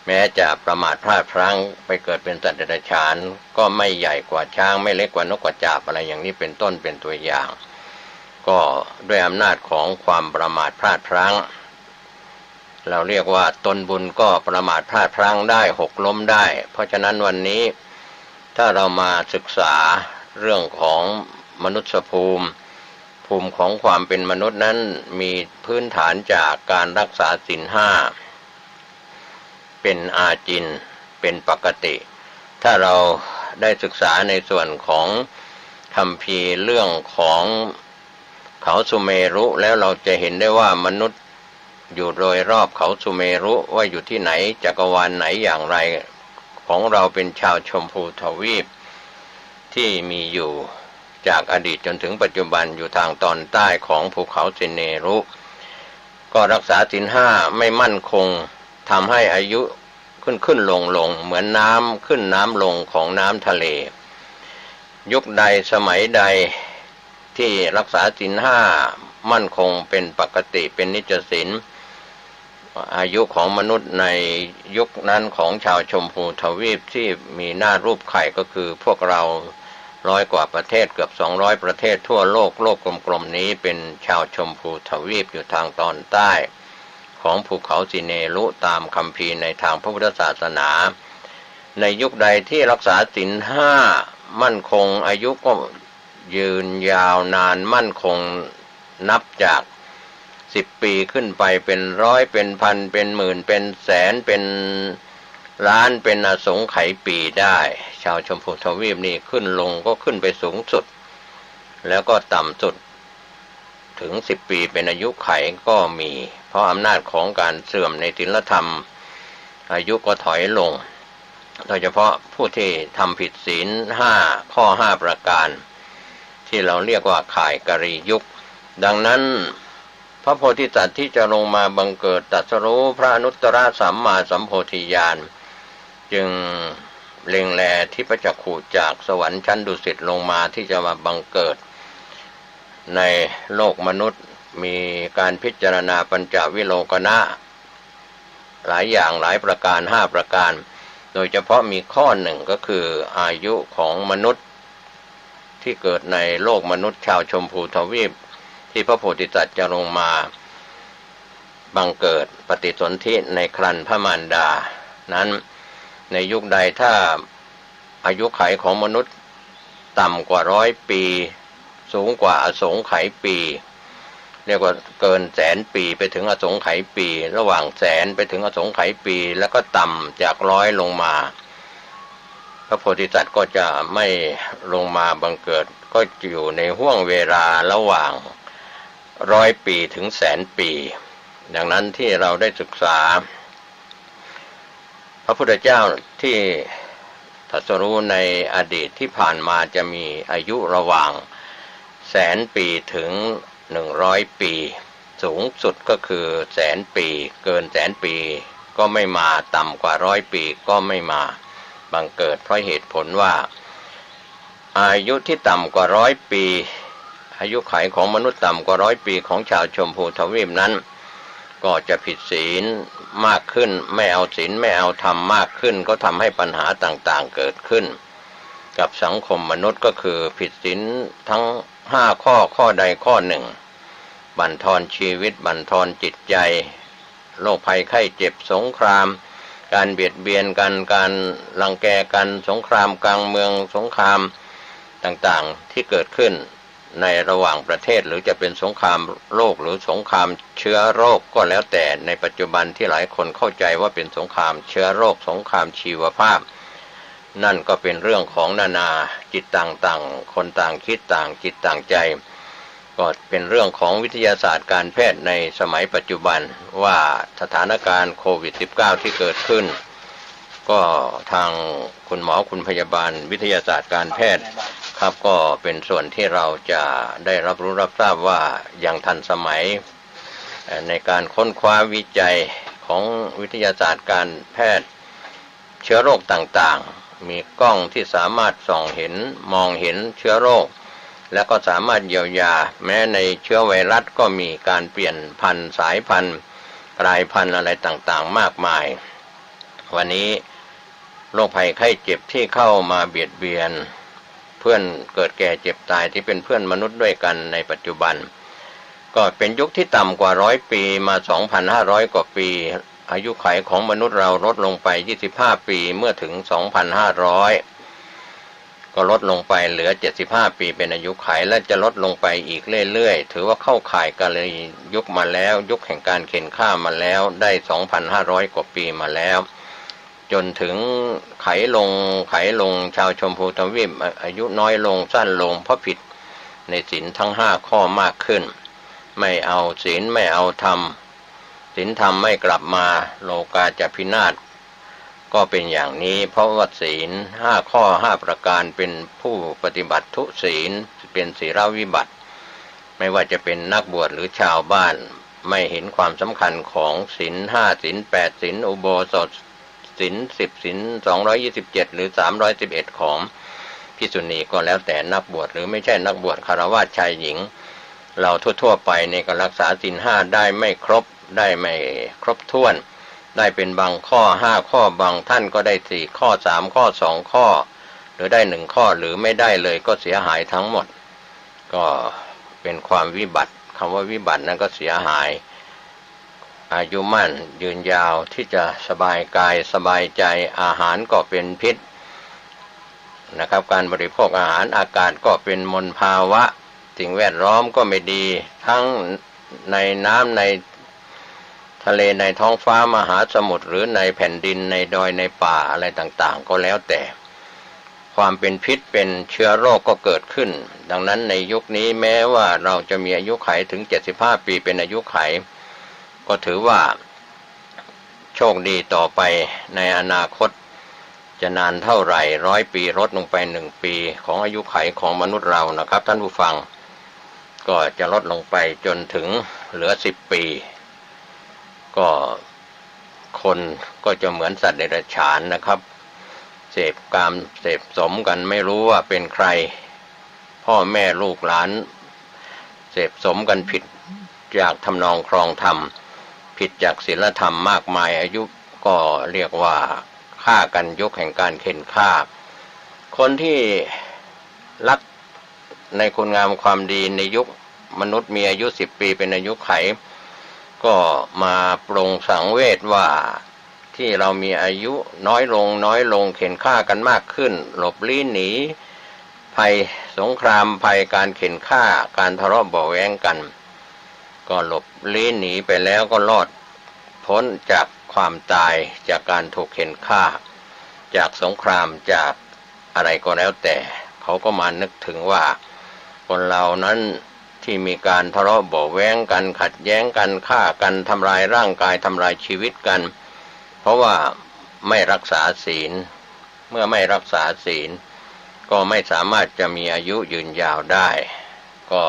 แม้จะประมาทพลาดพลั้งไปเกิดเป็นสัตว์เดรัจฉานก็ไม่ใหญ่กว่าช้างไม่เล็กกว่านกกระจาบอะไรอย่างนี้เป็นต้นเป็นตัวอย่างก็ด้วยอำนาจของความประมาทพลาดพลั้งเราเรียกว่าตนบุญก็ประมาทพลาดพลั้งได้หกล้มได้เพราะฉะนั้นวันนี้ถ้าเรามาศึกษาเรื่องของมนุษยภูมิของความเป็นมนุษย์นั้นมีพื้นฐานจากการรักษาศีล 5เป็นอาจินเป็นปกติถ้าเราได้ศึกษาในส่วนของคัมภีร์เรื่องของเขาสุเมรุแล้วเราจะเห็นได้ว่ามนุษย์อยู่โดยรอบเขาสุเมรุว่าอยู่ที่ไหนจักรวาลไหนอย่างไรของเราเป็นชาวชมพูทวีปที่มีอยู่จากอดีตจนถึงปัจจุบันอยู่ทางตอนใต้ของภูเขาสิเนรุ ก็รักษาศีลห้าไม่มั่นคงทำให้อายุขึ้นลงเหมือนน้ำขึ้นน้ำลงของน้ำทะเลยุคใดสมัยใดที่รักษาศีลห้ามั่นคงเป็นปกติเป็นนิจศีลอายุของมนุษย์ในยุคนั้นของชาวชมพูทวีปที่มีหน้ารูปไข่ก็คือพวกเรา100 กว่าประเทศเกือบ200ประเทศทั่วโลกกลมๆนี้เป็นชาวชมพูทวีปอยู่ทางตอนใต้ของภูเขาสิเนรุตามคัมภีร์ในทางพระพุทธศาสนาในยุคใดที่รักษาศีลห้ามั่นคงอายุก็ยืนยาวนานมั่นคงนับจาก10 ปีขึ้นไปเป็น100เป็นพันเป็นหมื่นเป็นแสนเป็นล้านเป็นอสงไขยปีได้ชาวชมพูทวีปนี่ขึ้นลงก็ขึ้นไปสูงสุดแล้วก็ต่ำสุดถึง10 ปีเป็นอายุไขก็มีเพราะอำนาจของการเสื่อมในศีลธรรมอายุก็ถอยลงโดยเฉพาะผู้ที่ทำผิดศีล5ข้อ5ประการที่เราเรียกว่าข่ายกรียุคดังนั้นพระโพธิสัตว์ที่จะลงมาบังเกิดตรัสรู้พระอนุตตรสัมมาสัมโพธิญาณจึงเล็งแลทิพจักขุจากสวรรค์ชั้นดุสิตลงมาที่จะมาบังเกิดในโลกมนุษย์มีการพิจารณาปัญจวิโลกนะหลายอย่างหลายประการ5ประการโดยเฉพาะมีข้อหนึ่งก็คืออายุของมนุษย์ที่เกิดในโลกมนุษย์ชาวชมพูทวีปที่พระโพธิสัตว์จะลงมาบังเกิดปฏิสนธิในครรภ์พระมารดานั้นในยุคใดถ้าอายุขัยของมนุษย์ต่ำกว่า100 ปีสูงกว่าอสงไขยปีเรียกว่าเกิน100,000 ปีไปถึงอสงไขยปีระหว่าง100,000ไปถึงอสงไขยปีแล้วก็ต่ำจาก100ลงมาพระโพธิสัตว์ก็จะไม่ลงมาบังเกิดก็อยู่ในห้วงเวลาระหว่าง100 ปีถึง100,000 ปีดังนั้นที่เราได้ศึกษาพระพุทธเจ้าที่ตรัสรู้ในอดีตที่ผ่านมาจะมีอายุระหว่าง100,000 ปีถึง100 ปีสูงสุดก็คือ100,000 ปีเกิน100,000 ปีก็ไม่มาต่ำกว่า100 ปีก็ไม่มาบังเกิดเพราะเหตุผลว่าอายุที่ต่ำกว่า100 ปีอายุขัยของมนุษย์ต่ำกว่า100 ปีของชาวชมพูทวีปนั้นก็จะผิดศีลมากขึ้นไม่เอาศีลไม่เอาธรรมมากขึ้นก็ทำให้ปัญหาต่างๆเกิดขึ้นกับสังคมมนุษย์ก็คือผิดศีลทั้ง5ข้อใดข้อหนึ่งบั่นทอนชีวิตบั่นทอนจิตใจโรคภัยไข้เจ็บสงครามการเบียดเบียนกันการรังแกกันสงครามกลางเมืองสงครามต่างๆที่เกิดขึ้นในระหว่างประเทศหรือจะเป็นสงครามโลกหรือสงครามเชื้อโรคก็แล้วแต่ในปัจจุบันที่หลายคนเข้าใจว่าเป็นสงครามเชื้อโรคสงครามชีวภาพนั่นก็เป็นเรื่องของนานาจิตต่างๆคนต่างคิดต่างจิตต่างใจก็เป็นเรื่องของวิทยาศาสตร์การแพทย์ในสมัยปัจจุบันว่าสถานการณ์โควิด -19 ที่เกิดขึ้นก็ทางคุณหมอคุณพยาบาลวิทยาศาสตร์การแพทย์ครับก็เป็นส่วนที่เราจะได้รับรู้รับทราบว่าอย่างทันสมัยในการค้นคว้าวิจัยของวิทยาศาสตร์การแพทย์เชื้อโรคต่างๆมีกล้องที่สามารถส่องเห็นมองเห็นเชื้อโรคและก็สามารถเยียวยาแม้ในเชื้อไวรัสก็มีการเปลี่ยนพันธุ์สายพันธุ์กลายพันธุ์อะไรต่างๆมากมายวันนี้โรคภัยไข้เจ็บที่เข้ามาเบียดเบียนเพื่อนเกิดแก่เจ็บตายที่เป็นเพื่อนมนุษย์ด้วยกันในปัจจุบันก็เป็นยุคที่ต่ำกว่า100 ปีมา 2,500 กว่าปีอายุขัยของมนุษย์เราลดลงไป25 ปีเมื่อถึง 2,500 ก็ลดลงไปเหลือ75 ปีเป็นอายุขัยและจะลดลงไปอีกเรื่อยๆถือว่าเข้าข่ายกาลยุคมาแล้วยุคแห่งการเข็นฆ่ามาแล้วได้ 2,500 กว่าปีมาแล้วจนถึงไขลงชาวชมพูทวีปอายุน้อยลงสั้นลงเพราะผิดในศีลทั้ง5ข้อมากขึ้นไม่เอาศีลไม่เอาธรรมศีลธรรมไม่กลับมาโลกาจะพินาศก็เป็นอย่างนี้เพราะว่าศีล5ข้อ5ประการเป็นผู้ปฏิบัติทุศีลเป็นศีลวิบัติไม่ว่าจะเป็นนักบวชหรือชาวบ้าน ไม่เห็นความสำคัญของศีลห้าศีลแปดศีลอุโบสถศีล10ศีล227หรือ311ของภิกษุณีก็แล้วแต่นักบวชหรือไม่ใช่นักบวชฆราวาสชายหญิงเราทั่วๆไปเนี่ยก็รักษาศีลห้าได้ไม่ครบได้ไม่ครบถ้วนได้เป็นบางข้อ5ข้อบางท่านก็ได้4ข้อ3ข้อ2ข้อหรือได้1ข้อหรือไม่ได้เลยก็เสียหายทั้งหมดก็เป็นความวิบัติคำว่าวิบัตินั้นก็เสียหายอายุมั่นยืนยาวที่จะสบายกายสบายใจอาหารก็เป็นพิษนะครับการบริโภคอาหารอากาศก็เป็นมลภาวะสิ่งแวดล้อมก็ไม่ดีทั้งในน้ำในทะเลในท้องฟ้ามหาสมุทรหรือในแผ่นดินในดอยในป่าอะไรต่างๆก็แล้วแต่ความเป็นพิษเป็นเชื้อโรคก็เกิดขึ้นดังนั้นในยุคนี้แม้ว่าเราจะมีอายุขัยถึง75ปีเป็นอายุขัยก็ถือว่าโชคดีต่อไปในอนาคตจะนานเท่าไหร่100 ปีลดลงไป1 ปีของอายุขัยของมนุษย์เรานะครับท่านผู้ฟังก็จะลดลงไปจนถึงเหลือ10 ปีก็คนก็จะเหมือนสัตว์เดรัจฉานนะครับเสพกามเสพสมกันไม่รู้ว่าเป็นใครพ่อแม่ลูกหลานเสพสมกันผิดจากทำนองครองธรรมผิดจากศีลธรรมมากมายอายุก็เรียกว่าฆ่ากันยกแห่งการเข็นฆ่าคนที่รักในคุณงามความดีในยุคมนุษย์มีอายุ10 ปีเป็นอายุไขก็มาปรงสังเวชว่าที่เรามีอายุน้อยลงเข็นฆ่ากันมากขึ้นหลบลี้หนีภัยสงครามภัยการเข็นฆ่าการทะเลาะเบาะแว้งกันก็หลบลี้หนีไปแล้วก็รอดพ้นจากความตายจากการถูกเข็นฆ่าจากสงครามจากอะไรก็แล้วแต่เขาก็มานึกถึงว่าคนเรานั้นที่มีการทะเลาะเบาะแว้งกันขัดแย้งกันฆ่ากันทำลายร่างกายทำลายชีวิตกันเพราะว่าไม่รักษาศีลเมื่อไม่รักษาศีลก็ไม่สามารถจะมีอายุยืนยาวได้ก็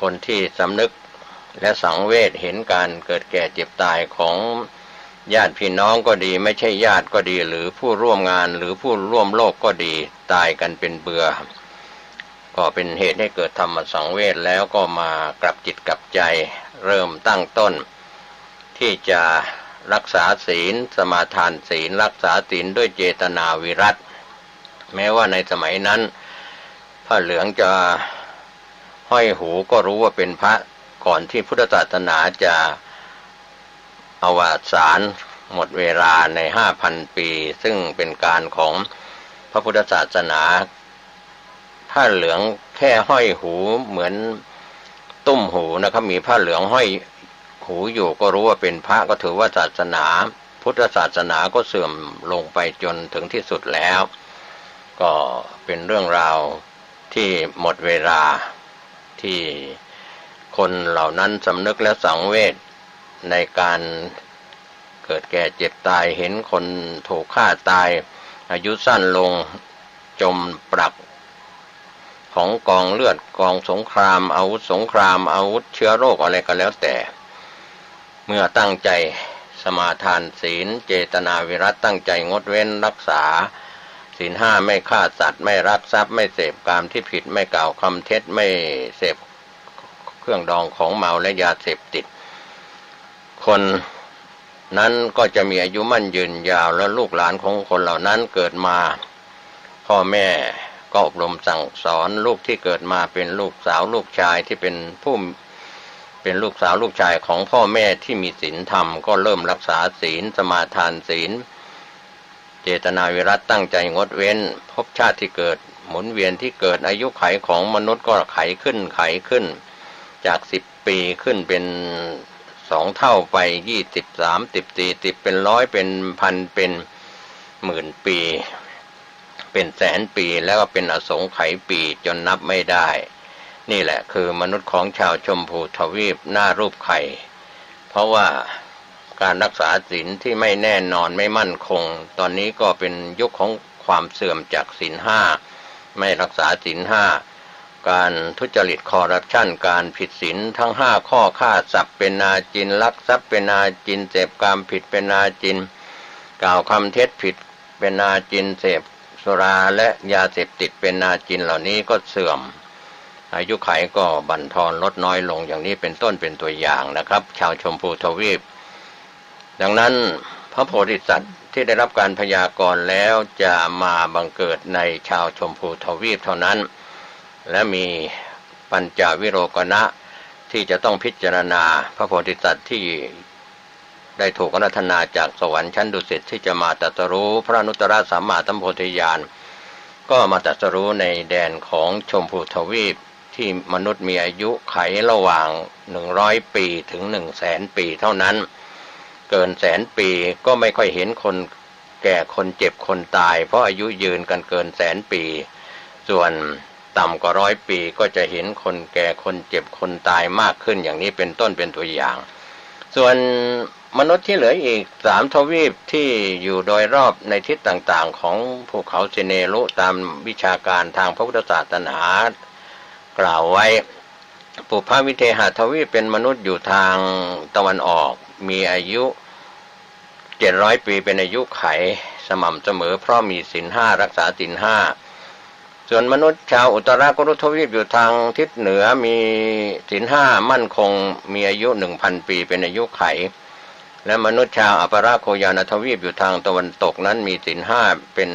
คนที่สำนึกและสังเวชเห็นการเกิดแก่เจ็บตายของญาติพี่น้องก็ดีไม่ใช่ญาติก็ดีหรือผู้ร่วมงานหรือผู้ร่วมโลกก็ดีตายกันเป็นเบื่อก็เป็นเหตุให้เกิดธรรมสังเวชแล้วก็มากลับจิตกลับใจเริ่มตั้งต้นที่จะรักษาศีลสมาทานศีลรักษาศีลด้วยเจตนาวิรัติแม้ว่าในสมัยนั้นผ้าเหลืองจะห้อยหูก็รู้ว่าเป็นพระก่อนที่พุทธศาสนาจะอวสานหมดเวลาใน 5,000 ปีซึ่งเป็นการของพระพุทธศาสนาผ้าเหลืองแค่ห้อยหูเหมือนตุ้มหูนะครับมีผ้าเหลืองห้อยหูอยู่ก็รู้ว่าเป็นพระก็ถือว่าศาสนาพุทธศาสนาก็เสื่อมลงไปจนถึงที่สุดแล้วก็เป็นเรื่องราวที่หมดเวลาที่คนเหล่านั้นสำนึกและสังเวชในการเกิดแก่เจ็บตายเห็นคนถูกฆ่าตายอายุสั้นลงจมปลักของกองเลือดกองสงครามอาวุธสงครามอาวุธเชื้อโรคอะไรก็แล้วแต่เมื่อตั้งใจสมาทานศีลเจตนาวิรัติตั้งใจงดเว้นรักษาศีล 5ไม่ฆ่าสัตว์ไม่ลักทรัพย์ไม่เสพกามที่ผิดไม่กล่าวคำเท็จไม่เสพเครื่องดองของเมาและยาเสพติดคนนั้นก็จะมีอายุมั่นยืนยาวและลูกหลานของคนเหล่านั้นเกิดมาพ่อแม่ก็อบรมสั่งสอนลูกที่เกิดมาเป็นลูกสาวลูกชายที่เป็นลูกสาวลูกชายของพ่อแม่ที่มีศีลธรรมก็เริ่มรักษาศีลสมาทานศีลเจตนาวิรัติตั้งใจงดเว้นภพชาติที่เกิดหมุนเวียนที่เกิดอายุขัยของมนุษย์ก็ไขขึ้นจาก10 ปีขึ้นเป็น2 เท่าไป20 30 40เป็น100เป็นพันเป็นหมื่นปีเป็นแสนปีแล้วก็เป็นอสงไขยปีจนนับไม่ได้นี่แหละคือมนุษย์ของชาวชมพูทวีปหน้ารูปไข่เพราะว่าการรักษาศีลที่ไม่แน่นอนไม่มั่นคงตอนนี้ก็เป็นยุคของความเสื่อมจากศีล 5ไม่รักษาศีล 5 การทุจริตคอร์รัปชันการผิดศีลทั้ง5ข้อฆ่าสัตว์เป็นอาจินลักทรัพย์เป็นอาจินเสพกามผิดเป็นอาจินกล่าวคำเท็จผิดเป็นอาจินเสพสุราและยาเสพติดเป็นอาจินเหล่านี้ก็เสื่อมอายุขัยก็บั่นทอนลดน้อยลงอย่างนี้เป็นต้นเป็นตัวอย่างนะครับ ชาวชมพูทวีปดังนั้นพระโพธิสัตว์ที่ได้รับการพยากรณ์แล้วจะมาบังเกิดในชาวชมพูทวีปเท่านั้นและมีปัญจวิโรกณะที่จะต้องพิจารณาพระโพธิสัตว์ที่ได้ถูกอาราธนาจากสวรรค์ชั้นดุสิตที่จะมาตรัสรู้พระอนุตตรสัมมาสัมโพธิญาณก็มาตรัสรู้ในแดนของชมพูทวีปที่มนุษย์มีอายุไขระหว่าง100 ปีถึง100,000 ปีเท่านั้นเกิน100,000 ปีก็ไม่ค่อยเห็นคนแก่คนเจ็บคนตายเพราะอายุยืนกันเกิน100,000 ปีส่วนต่ำกว่า100 ปีก็จะเห็นคนแก่คนเจ็บคนตายมากขึ้นอย่างนี้เป็นต้นเป็นตัวอย่างส่วนมนุษย์ที่เหลืออีก3 ทวีปที่อยู่โดยรอบในทิศต่างๆของภูเขาสิเนรุตามวิชาการทางพระพุทธศาสนากล่าวไว้ปุพพวิเทหทวีปเป็นมนุษย์อยู่ทางตะวันออกมีอายุ700 ปีเป็นอายุไขสม่ำเสมอเพราะมีศีล 5รักษาศีล 5ส่วนมนุษย์ชาวอุตรากุรุทวีปอยู่ทางทิศเหนือมีศีล 5มั่นคงมีอายุ 1,000 ปีเป็นอายุไขและมนุษย์ชาวอัปราโคยานทวีปอยู่ทางตะวันตกนั้นมีศีล 5เป็น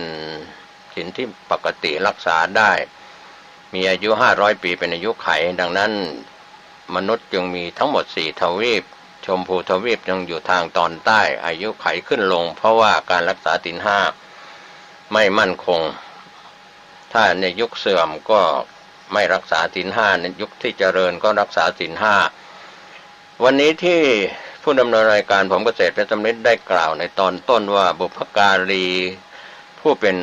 ศีลที่ปกติรักษาได้มีอายุ500 ปีเป็นอายุไขดังนั้นมนุษย์จึงมีทั้งหมด4 ทวีปชมพูทวีปยังอยู่ทางตอนใต้อายุไขขึ้นลงเพราะว่าการรักษาศีล 5ไม่มั่นคงถ้าในยุคเสื่อมก็ไม่รักษาศีล 5ในยุคที่เจริญก็รักษาศีล 5วันนี้ที่ผู้ดำเนินรายการผมเกษตรเพชรสำริดได้กล่าวในตอนต้นว่าบุพการีผู้เป็น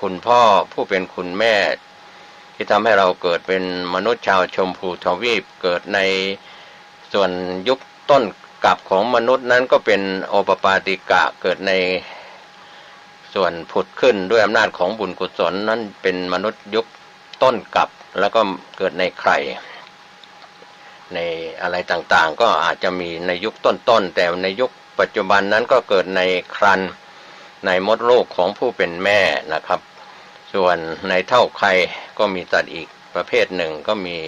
คุณพ่อผู้เป็นคุณแม่ที่ทำให้เราเกิดเป็นมนุษย์ชาวชมพูทวีปเกิดในส่วนยุคต้นกับของมนุษย์นั้นก็เป็นโอปปาติกะเกิดในส่วนผุดขึ้นด้วยอำนาจของบุญกุศลนั้นเป็นมนุษย์ยุคต้นกับแล้วก็เกิดในไข่ในอะไรต่างๆก็อาจจะมีในยุคต้นๆแต่ในยุคปัจจุบันนั้นก็เกิดในครรภ์ในมดลูกของผู้เป็นแม่นะครับส่วนในเท่าไข่ก็มีสัตว์อีกประเภทหนึ่งก็มี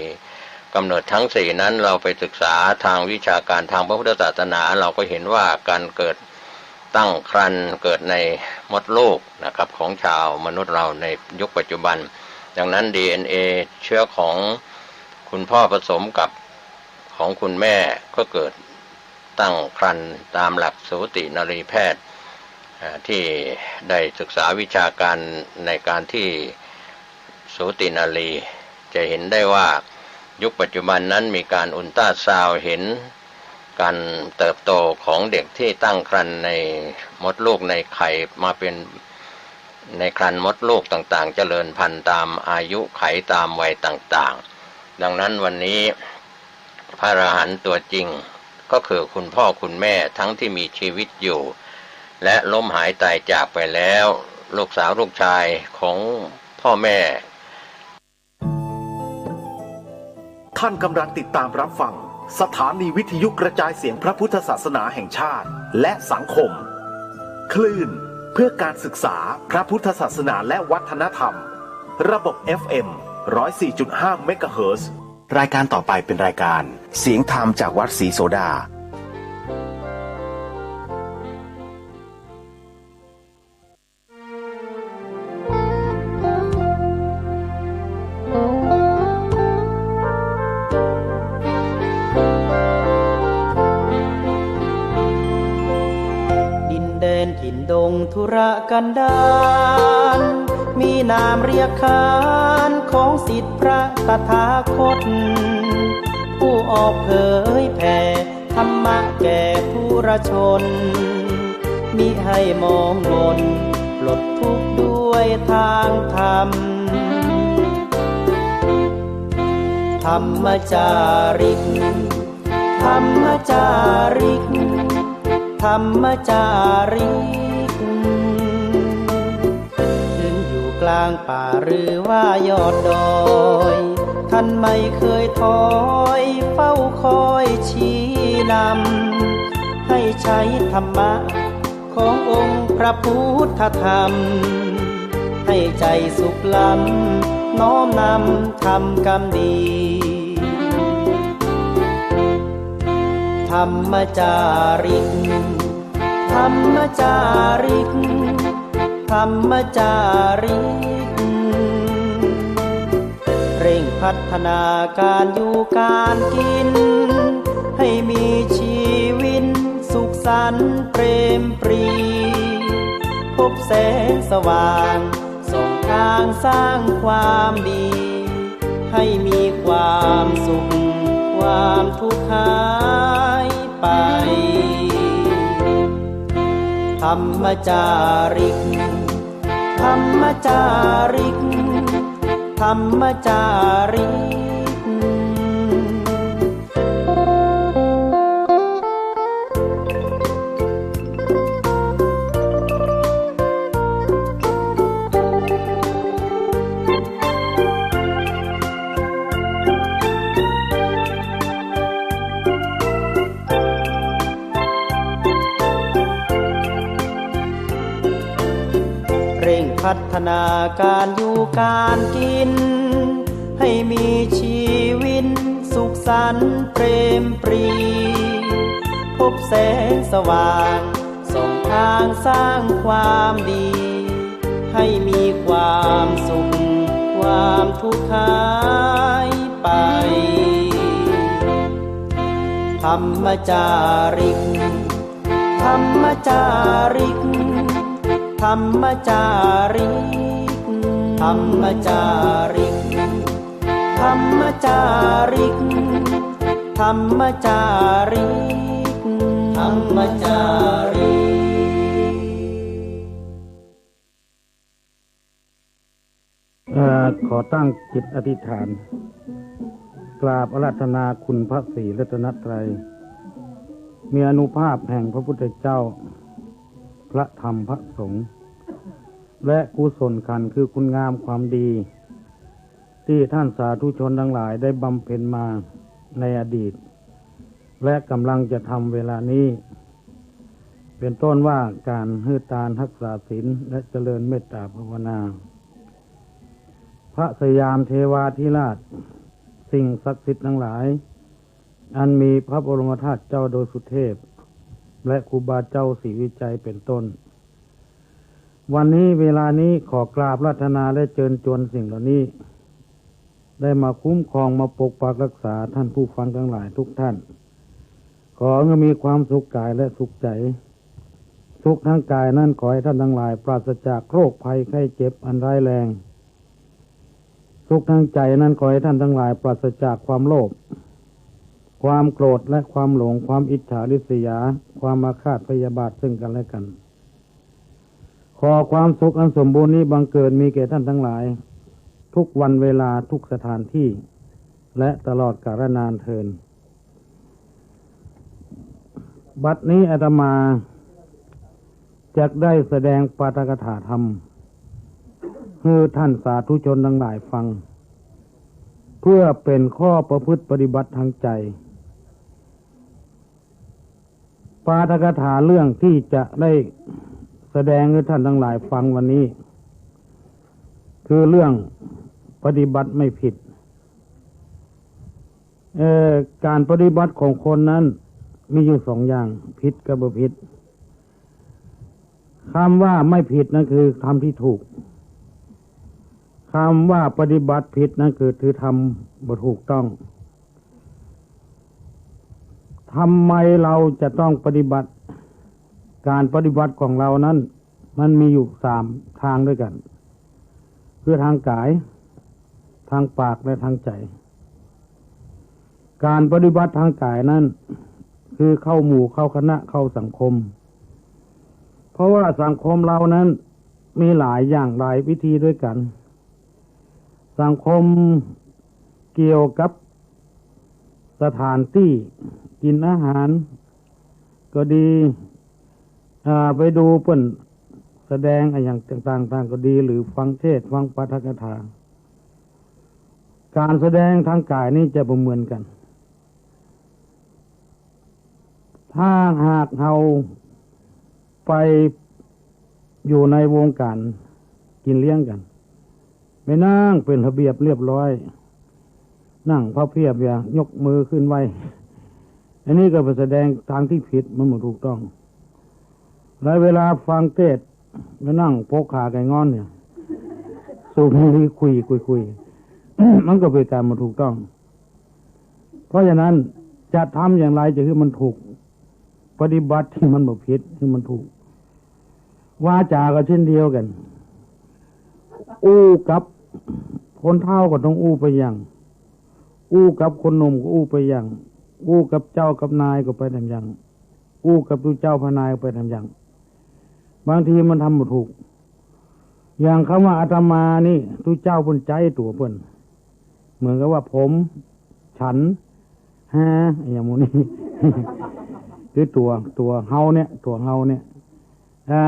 กำเนิดทั้ง4นั้นเราไปศึกษาทางวิชาการทางพระพุทธศาสนาเราก็เห็นว่าการเกิดตั้งครรภ์เกิดในมดลูกนะครับของชาวมนุษย์เราในยุคปัจจุบันดังนั้น DNA เชื้อของคุณพ่อผสมกับของคุณแม่ก็เกิดตั้งครรภ์ตามหลักสูตินรีแพทย์ที่ได้ศึกษาวิชาการในการที่สูตินรีจะเห็นได้ว่ายุคปัจจุบันนั้นมีการอุลตราซาวด์เห็นการเติบโตของเด็กที่ตั้งครรภ์ในมดลูกในไข่มาเป็นในครรภ์มดลูกต่างๆเจริญพันธุ์ตามอายุไขตามวัยต่างๆดังนั้นวันนี้พระอรหันต์ตัวจริงก็คือคุณพ่อคุณแม่ทั้งที่มีชีวิตอยู่และล้มหายตายจากไปแล้วลูกสาวลูกชายของพ่อแม่ท่านกำลังติดตามรับฟังสถานีวิทยุกระจายเสียงพระพุทธศาสนาแห่งชาติและสังคมคลื่นเพื่อการศึกษาพระพุทธศาสนาและวัฒนธรรมระบบ FM 104.5 เมกะเฮิรตซ์รายการต่อไปเป็นรายการเสียงธรรมจากวัดศรีโสดาถิ่นดงธุรกันดารมีนามเรียกขานของศิษย์พระตถาคตผู้ออกเผยแผ่ธรรมะแก่ผู้ราชนมิให้มองมนปลดทุกข์ด้วยทางธรรมธรรมจาริกธรรมจาริกธรรมจาริกถึงอยู่กลางป่าหรือว่ายอดดอย ท่านไม่เคยถอยเฝ้าคอยชี้นำให้ใช้ธรรมะขององค์พระพุทธธรรมให้ใจสุขล้ำน้อมนำทำกรรมดีธรรมจาริกธรรมจาริกธรรมจาริกเร่งพัฒนาการอยู่การกินให้มีชีวิตสุขสันต์เปรมปรีพบแสงสว่างส่องทางสร้างความดีให้มีความสุขความทุกข์หายไปธรรมจาริกธรรมจาริกธรรมจาริกเร่งพัฒนาการอยู่การกินให้มีชีวิตสุขสันต์เปรมปรีพบแสงสว่างส่องทางสร้างความดีให้มีความสุขความทุกข์หายไปธรรมจาริกธรรมจาริกธรรมจาริกธรรมจาริกธรรมจาริกธรรมจาริกธรรมจาริกขอตั้งจิตอธิษฐานกราบอาราธนาคุณพระศรีรัตนตรัยมีอานุภาพแห่งพระพุทธเจ้าพระธรรมพระสงฆ์และกุศลขันธ์คือคุณงามความดีที่ท่านสาธุชนทั้งหลายได้บำเพ็ญมาในอดีตและกำลังจะทำเวลานี้เป็นต้นว่าการให้ทานรักษาศีลและเจริญเมตตาภาวนาพระสยามเทวาธิราชสิ่งศักดิ์สิทธิ์ทั้งหลายอันมีพระบรมธาตุเจ้าโดยสุเทพและครูบาเจ้าศรีวิจัยเป็นต้นวันนี้เวลานี้ขอกราบราธนาและเชิญชวนสิ่งเหล่านี้ได้มาคุ้มครองมาปกปักรักษาท่านผู้ฟังทั้งหลายทุกท่านขอให้มีความสุขกายและสุขใจสุขทั้งกายนั้นขอให้ท่านทั้งหลายปราศจากโรคภัยไข้เจ็บอันร้ายแรงสุขทั้งใจนั้นขอให้ท่านทั้งหลายปราศจากความโลภความโกรธและความหลงความอิจฉาริษยาความอาฆาตพยาบาทซึ่งกันและกันขอความสุขอันสมบูรณ์นี้บังเกิดมีแก่ท่านทั้งหลายทุกวันเวลาทุกสถานที่และตลอดกาลนานเทอญบัดนี้อาตมาจะได้แสดงปาฐกถาธรรมให้ท่านสาธุชนทั้งหลายฟังเพื่อเป็นข้อประพฤติปฏิบัติทางใจปาฐกถาเรื่องที่จะได้แสดงให้ท่านทั้งหลายฟังวันนี้คือเรื่องปฏิบัติไม่ผิดการปฏิบัติของคนนั้นมีอยู่สองอย่างผิดกับบ่ผิดคำว่าไม่ผิดนั่นคือทำที่ถูกคำว่าปฏิบัติผิดนั่นคือทำบ่ถูกต้องทำไมเราจะต้องปฏิบัติการปฏิบัติของเรานั้นมันมีอยู่3ทางด้วยกันคือทางกายทางปากและทางใจการปฏิบัติทางกายนั้นคือเข้าหมู่เข้าคณะเข้าสังคมเพราะว่าสังคมเรานั้นมีหลายอย่างหลายวิธีด้วยกันสังคมเกี่ยวกับสถานที่กินอาหารก็ดีไปดูเพิ่นแสดงอย่างต่างๆก็ดีหรือฟังเทศน์ฟังปาฐกถา การแสดงทางกายนี่จะบ่เหมือนกันถ้าหากเราไปอยู่ในวงการกินเลี้ยงกันไปนั่งเป็นระเบียบเรียบร้อยนั่งพระเพียบอย่างยกมือขึ้นไว้อันนี้ก็เป็นแสดงทางที่ผิดมันไม่ถูกต้องแล้วเวลาฟังเทศน์ไปนั่งโพกขาไก่งอนเนี่ยสูบบุหรี่คุย มันก็ไปตามมันถูกต้องเพราะฉะนั้นจะทำอย่างไรจะให้มันถูกปฏิบัติที่มันบ่ผิดที่มันถูกวาจาก็เช่นเดียวกันอู้กับคนเฒ่าก็ต้องอู้ไปอย่างอู้กับคนหนุ่มก็อู้ไปอย่างอู้กับเจ้ากับนายก็ไปทำอย่างอู้กับตุเจ้าพนายก็ไปทำอย่างบางทีมันทำบ่ถูกอย่างคำว่าอาตมานี่ตุเจ้าเพิ่นใจตัวเพิ่นเหมือนกับว่าผมฉันฮะอย่างหมู่นี้ คือตัวเฮาเนี่ยตัวเฮาเนี่ย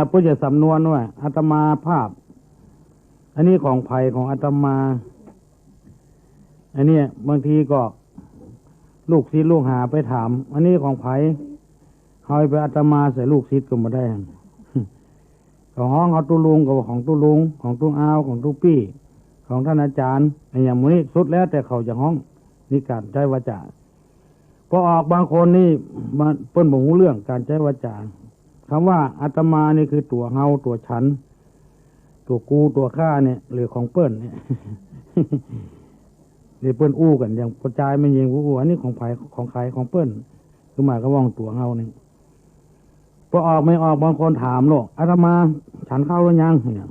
เพื่อจะสำนวนว่าอาตมาภาพอันนี้ของไผ่ของอาตมาอันนี้บางทีก็ลูกศิษย์ลูกหาไปถามอันนี้ของไผ่เขาไปอาตมาใส่ลูกศิษย์ก็มาได้ของห้องเขาตุลุงกับของตุลุงของตุอ้าวของตุปี้ของท่านอาจารย์อย่างนี้สุดแล้วแต่เขาจะห้องนี่การใช้วาจาพอออกบางคนนี่มาเปิ้นบ่ฮู้เรื่องการใช้วาจาคำว่าอาตมานี่คือตัวเฮาตัวฉันตัวกูตัวข้าเนี่ยหรือของเปิ้นเนี่ย นี่เปิ้นอู้กันอย่างกระจายไม่ยิงอู้อันนี้ของไผของใครของเปิ้นคือหมายก็ว่องตัวเฮานี่พอออกไม่ออกบางคนถามโลกอาตมาฉันข้าวหรือยังเนี่ย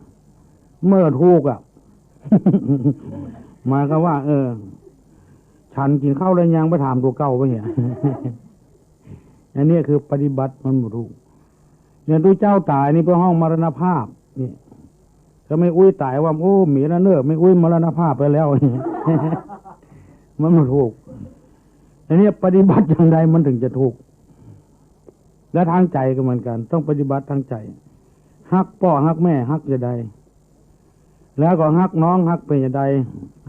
เมื่อถูกอ่ะ หมายก็ว่าฉันกินข้าวหรือยังไปถามตัวเก่าไปเนี่ย อันนี้คือปฏิบัติมันบ่ถูกเนี่ยตัวเจ้าตายนี่เป็นห้องมรณภาพนี่ก็ไม่อุ้ยตายว่าโอ้หมีแล้วเนอไม่อุ้ยมรณภาพไปแล้ว มันไม่ถูกอันนี้ปฏิบัติอย่างไรมันถึงจะถูกและทางใจก็เหมือนกันต้องปฏิบัติทางใจฮักพ่อฮักแม่ฮักจะใดแล้วก็ฮักน้องฮักเป็นจะใด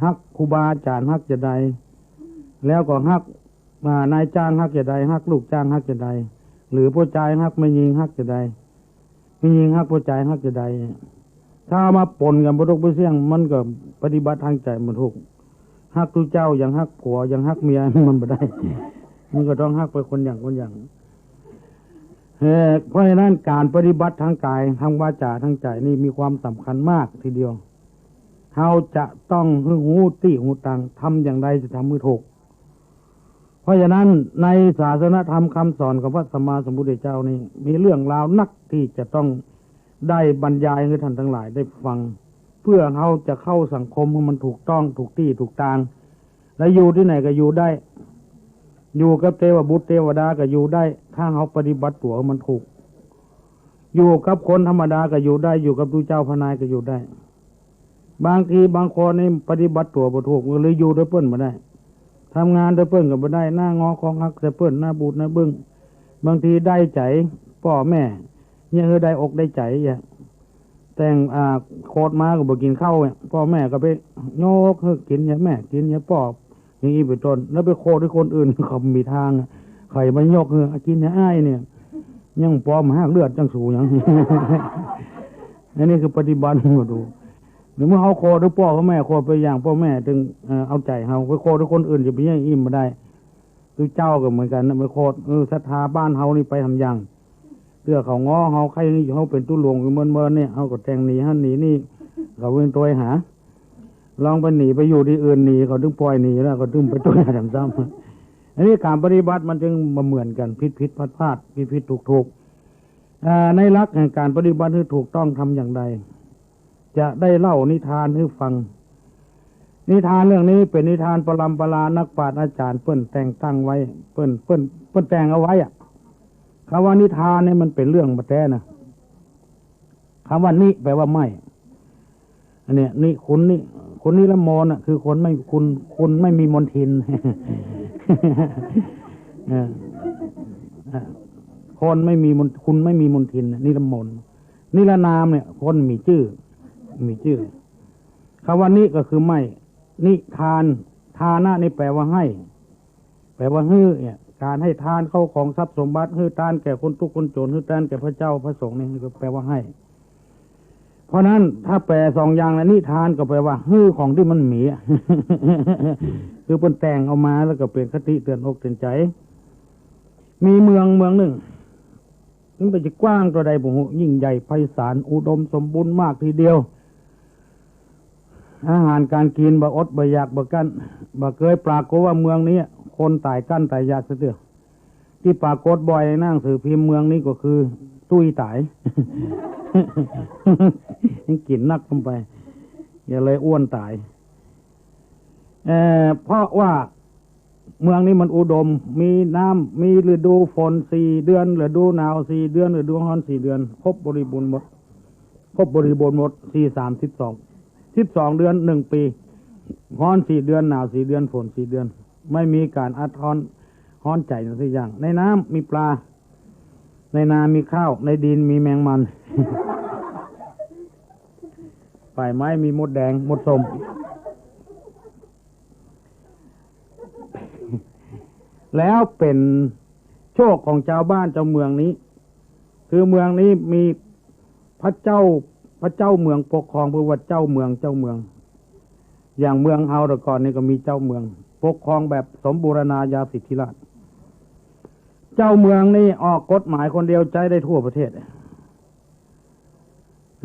ฮักครูบาอาจารย์ฮักจะใดแล้วก็ฮักนายจ้างฮักจะใดฮักลูกจ้างฮักจะใดหรือผู้ชายฮักไม่ยิงฮักจะใดไม่ยิงฮักผู้ชายฮักจะใดถ้ามาปนกันบ่ถูกบ่เสี่ยงมันก็ปฏิบัติทางใจบ่ถูกฮักตุเจ้าอย่างฮักผัวอย่างฮักเมียมันบ่ได้ มันก็ต้องฮักไปคนอย่างเพราะฉะนั้นการปฏิบัติทางกายทางวาจาทางใจนี่มีความสำคัญมากทีเดียวเราจะต้องหูติหูตังทำอย่างไรจะทำให้ถูกเพราะฉะนั้นในศาสนธรรมคำสอนของพระสัมมาสัมพุทธเจ้านี่มีเรื่องราวนักที่จะต้องได้บรรยายให้ท่านทั้งหลายได้ฟังเพื่อเขาจะเข้าสังคมให้มันถูกต้องถูกที่ถูกทางและอยู่ที่ไหนก็อยู่ได้อยู่กับเทวบุตรเทวดาก็อยู่ได้ถ้าเขาปฏิบัติตัวมันถูกอยู่กับคนธรรมดาก็อยู่ได้อยู่กับผู้เจ้าพนายก็อยู่ได้บางทีบางคนนี่ปฏิบัติตัวบ่ถูกเลยอยู่ด้วยเปิ้นมาได้ทำงานด้วยเปิ้นก็บ่ได้หน้างอของฮักแต่เปิ้นหน้าบูดหน้าบึ้งบางทีได้ใจพ่อแม่เนี่ยได้อกได้ใจอย่างแต่งโคตรมาก็บ่กินข้าวพ่อแม่ก็ไปโยกให้กินเนี่ยแม่กินเนี่ยพ่ออย่างนี้เป็นต้นแล้วไปโคตรด้วยคนอื่นเขามีทางใครมายกกินเนี่ยอ้ายเนี่ยยังปลอมหักเลือดจังสูอย่าง อันนี้คือปฏิบัติมาดูหรือเมื่อเขาโคตรด้วยพ่อแม่โคตรไปอย่างพ่อแม่จึงเอาใจเขาไปโคตรด้วยคนอื่นจะไปยังอิ่มมาได้ตัวเจ้าก็เหมือนกันนะไปโคตรศรัทธาบ้านเขานี่ไปทำอย่างเพื่อเขาง้อเขาใครเขาเป็นตู้หลวงเมื่อเนี่ยเขาก็แทงหนีหันหนีนี่เขาเป็นตัวหาลองไปหนีไปอยู่ที่อื่นหนีเขาถึงปล่อยหนีแล้วเขาถึงไปตัวทำซ้ำอันนี้การปฏิบัติมันจึงมาเหมือนกันผิดพลาดผิดถูกในหลักแห่งการปฏิบัติที่ถูกต้องทำอย่างไรจะได้เล่านิทานให้ฟังนิทานเรื่องนี้เป็นนิทานปรำปรานักปราชญ์อาจารย์เปิ้นแต่งตั้งไว้เปิ้นแต่งเอาไว้คำว่านิทานเนี่ยมันเป็นเรื่องมาแท้นะคำว่านิแปลว่าไม่อันเนี้ยนี่คุณนี่ละมนคือคนไม่คุณไม่มีมนทิน คนไม่มีคุณไม่มีมนทินนี่ละมนนี่ละนามเนี่ยคนมีชื่อคำว่านิก็คือไม่นิทาน ทานะนี่แปลว่าให้แปลว่าฮื้อเนี่ยการให้ทานเข้าของทรัพย์สมบัติฮื้อทานแก่คนทุกข์คนจนฮื้อทานแก่พระเจ้าพระสงฆ์นี่ก็แปลว่าให้เพราะนั้นถ้าแปลสองอย่างแล้วนิทานก็แปลว่าฮื้อของที่มันหมี คือเป็นแต่งเอามาแล้วก็เป็นคติเตือนอกเตือนใจมีเมืองหนึ่งมันเป็นจะกว้างตัวใดบุหุยิ่งใหญ่ไพศาลอุดมสมบูรณ์มากทีเดียวอาหารการกินบ่อดบ่อยากบ่กั้นบ่เคยปรากฏว่าเมืองนี้คนตายกั้นตายยากเสียที่ปรากฏบ่อยในหนังสือพิมพ์เมืองนี้ก็คือตุ้ยตาย กินนักลงไปอย่าเลยอ้วนตายเพราะว่าเมืองนี้มันอุดมมีน้ำมีฤดูฝน4 เดือนฤดูหนาว4 เดือนฤดูร้อน4 เดือนครบบริบูรณ์หมด12 เดือน1 ปีร้อน4 เดือนหนาว4 เดือนฝน4 เดือนไม่มีการอัดร้อนใจสักอย่างในน้ำมีปลาในนามีข้าวในดินมีแมงมัน ป่ายไม้มีมดแดงมดส้ม แล้วเป็นโชคของชาวบ้านเจ้าเมืองนี้คือเมืองนี้มีพระเจ้าเมืองปกครองผู้ว่าเจ้าเมืองอย่างเมืองเฮาแต่ก่อนนี่ก็มีเจ้าเมืองปกครองแบบสมบูรณาญาสิทธิราชย์เจ้าเมืองนี่ออกกฎหมายคนเดียวใช้ได้ทั่วประเทศ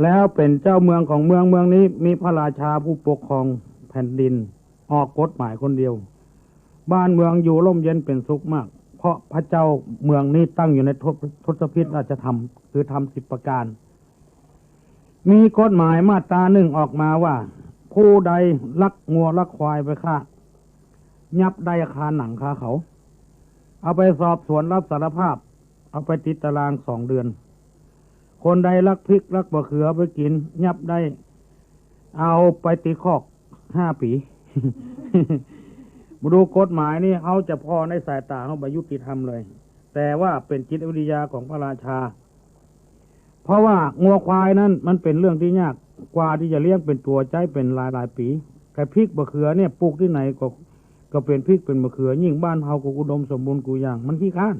แล้วเป็นเจ้าเมืองของเมืองนี้มีพระราชาผู้ปกครองแผ่นดินออกกฎหมายคนเดียวบ้านเมืองอยู่ร่มเย็นเป็นสุขมากเพราะพระเจ้าเมืองนี้ตั้งอยู่ในทศพิธราชธรรมคือธรรม10 ประการมีกฎหมายมาตรา1ออกมาว่าผู้ใดลักงัวลักควายไปฆ่ายับได้คาหนังคาเขาเอาไปสอบสวนรับสารภาพเอาไปติดตาราง2 เดือนคนใดลักพริกลักมะเขือไปกินยับได้เอาไปตีคอก5 ปี มาดูกฎหมายนี่เขาจะพอในสายตาเขาบยุติธรรมเลยแต่ว่าเป็นจิตวิทยาของพระราชาเพราะว่างัวควายนั้นมันเป็นเรื่องที่ยากกว่าที่จะเลี้ยงเป็นตัวใจเป็นหลายปีแต่พริกมะเขือเนี่ยปลูกที่ไหนก็เป็นพริกเป็นมะเขือยิ่งบ้านเฮาก็อุดมสมบูรณ์กูอย่างมันขี้ข้าน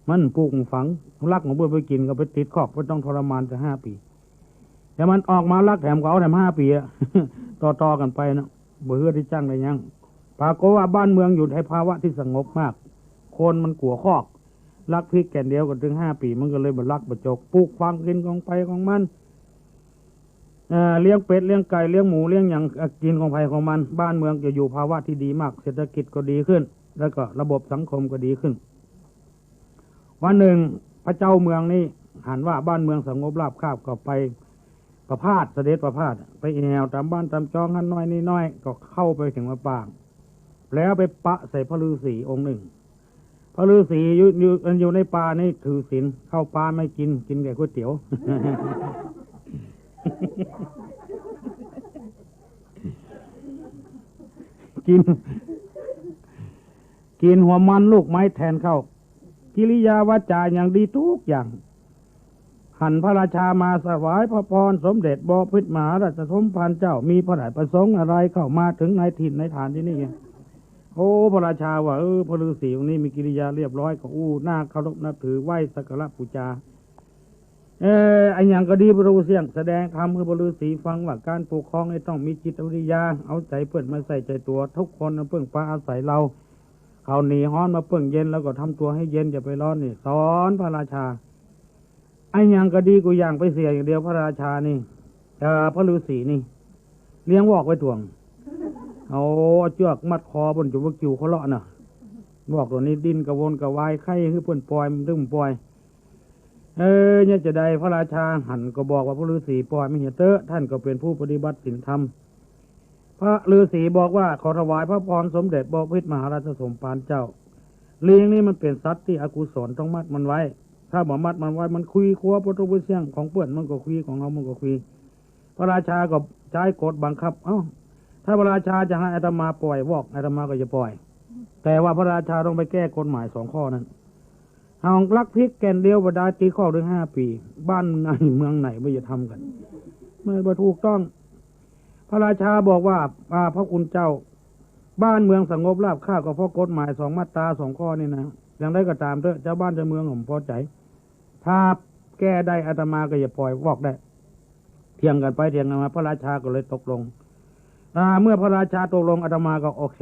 มันปลูกฝังลักของเพื่อนไปกินก็ไปติดคอกก็ต้องทรมานจะ5 ปีแต่มันออกมาลักแถมเขาแถม5 ปีอะ ต่อกันไปนะเบื่อที่จ้างได้ยังปรากฏว่าบ้านเมืองอยู่ในภาวะที่สงบมากคนมันกลัวคอกลักพริกแก่นเดียวกันถึง5 ปีมันก็เลยมาลักบะจกปลูกฟังกินของไปของมันเลี้ยงเป็ดเลี้ยงไก่เลี้ยงหมูเลี้ยงอย่างกินของไผ่ของมันบ้านเมืองจะอยู่ภาวะที่ดีมากเศรษฐกิจก็ดีขึ้นแล้วก็ระบบสังคมก็ดีขึ้นวันหนึ่งพระเจ้าเมืองนี้หันว่าบ้านเมืองสงบราบคาบก็ไปประพาสเสด็จประพาสไปแอวตามบ้านตามจองหันน้อยนี่น้อยก็เข้าไปถึงมาปางแล้วไปปะใส่พระฤาษีองค์หนึ่งพระฤาษีอยู่ในป่านี่ถือศีลเข้าป่าไม่กินแต่ก๋วยเตี๋ยว กินหัวมันลูกไม้แทนเข้ากิริยาวาจาอย่างดีทุกอย่างหันพระราชามาถวายพระพรสมเด็จบพิตรมหาราชสมภารเจ้ามีพระราชประสงค์อะไรเข้ามาถึงในถิ่นในฐานที่นี่ไงโอ้พระราชาว่าพระฤาษีองค์นี้มีกิริยาเรียบร้อยก็น่าเคารพนับถือไหว้สักการะบูชาอันอย่างก็ดีพระฤาษีแสดงธรรมให้พระฤาษีฟังว่าการปกครองต้องมีจิตวิทยาเอาใจเพื่อนมาใส่ใจตัวทุกคนเพื่อนปาอาศัยเราเขาหนีฮ้อนมาเพิ่งเย็นแล้วก็ทำตัวให้เย็นอย่าไปร้อนนี่สอนพระราชาไอ้ยังก็ดีกูอย่างไปเสียอย่างเดียวพระราชานี่พระฤาษีนี่เลี้ยงวอกไว้ถ่วงเอาเชือกมัดคอบนจุกกิ่วเขาเลาะน่ะบอกตัวนี้ดิ้นกระวนกระวายไข่คือเพิ่นปล่อยมันดึงปล่อยเนี่ยจะได้พระราชาหันก็บอกว่าพระฤาษีปล่อยไม่เหี้ยเตอะท่านก็เป็นผู้ปฏิบัติศีลธรรมพระฤาษีบอกว่าขอถวายพระพรสมเด็จบพิตรมหาราชสมภารเจ้าลิงนี่มันเป็นสัตว์ที่อกุศลต้องมัดมันไว้ถ้าบ่มัดมันไว้มันคุยคัวพุทธบุญเสียงของเปื่อนมันก็คุยของเรามันก็คุยพระราชาก็ใช้กฎบังคับถ้าพระราชาจะให้อาตมาปล่อยวอกอาตมาก็จะปล่อยแต่ว่าพระราชาต้องไปแก้กฎหมาย2 ข้อนั้นเอาลักพริกแก่นเดียวบ่ได้ตีข้อถึง5 ปีบ้านไหนเมืองไหนไม่จะทำกันไม่ถูกต้องพระราชาบอกว่าพระคุณเจ้า บ้านเมืองสงบราบคาบก็เพราะกฎหมาย2 มาตรา 2 ข้อนี่นะอย่างไรก็ตามเถอะเจ้าบ้านเจ้าเมืองผมพอใจถ้าแก้ได้อาตมาก็อย่าปล่อยวอกได้เถียงกันไปเถียงกันมาพระราชาก็เลยตกลงเมื่อพระราชาตกลงอาตมาก็โอเค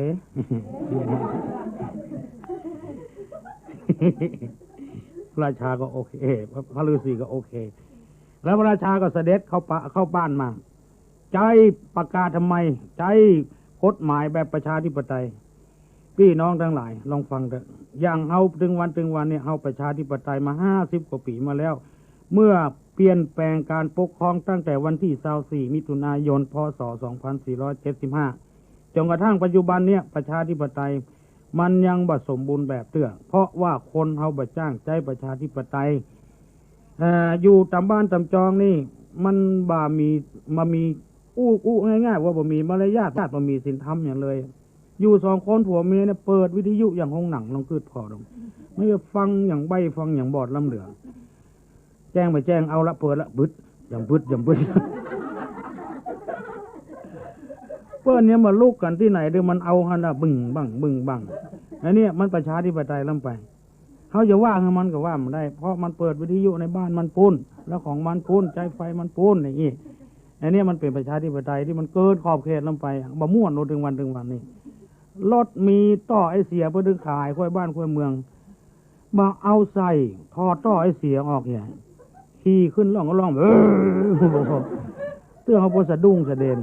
พระราชาก็โอเคพระฤาษีก็โอเคแล้วพระราชาก็เสด็จเข้าบ้านมาใจประกาศทำไมใจกฎหมายแบบประชาธิปไตยพี่น้องทั้งหลายลองฟังเถอะอย่างเฮาถึงวันเนี่ยเฮาประชาธิปไตยมา50 กว่าปีมาแล้วเมื่อเปลี่ยนแปลงการปกครองตั้งแต่วันที่24 มิถุนายน พ.ศ. 2475จนกระทั่งปัจจุบันเนี่ยประชาธิปไตยมันยังบ่สมบูรณ์แบบเตื้อเพราะว่าคนเฮาบ่จ้างใจประชาธิปไตยอยู่ตามบ้านตามจองนี่มันบ่มีอู้ง่ายๆว่าบ่มีมารยาทบ่มีศีลธรรมอย่างเลยอยู่2 คนผัวเมียเนี่ยเปิดวิทยุอย่างห้องหนังลองคืดพอลงไม่ฟังอย่างใบฟังอย่างบอดลำเหลืองแจ้งไปแจ้งเอาละเปิดละบึดอย่างบึดเปิ้นเนี่ยมาลูกกันที่ไหนเดี๋ยวมันเอาหันน่ะบึ้งบังอันนี้มันประชาธิปไตยลำไปเขาจะว่าให้มันก็ว่ามันได้เพราะมันเปิดวิทยุในบ้านมันปุ้นแล้วของมันปุ้นใจไฟมันปุ้นอย่างนี้อันนี้มันเป็นประชาธิปไตยที่มันเกินขอบเขตลงไปบ่ม่วนโนถึงวันนี่รถมีต่อไอเสียเพื่อดึงขายค่อยบ้านค่อยเมืองมาเอาใส่ทอดต่อไอเสียออกเนี่ยขี่ขึ้นล่องเตื้อเขาพอสะดุ้งสะเด็น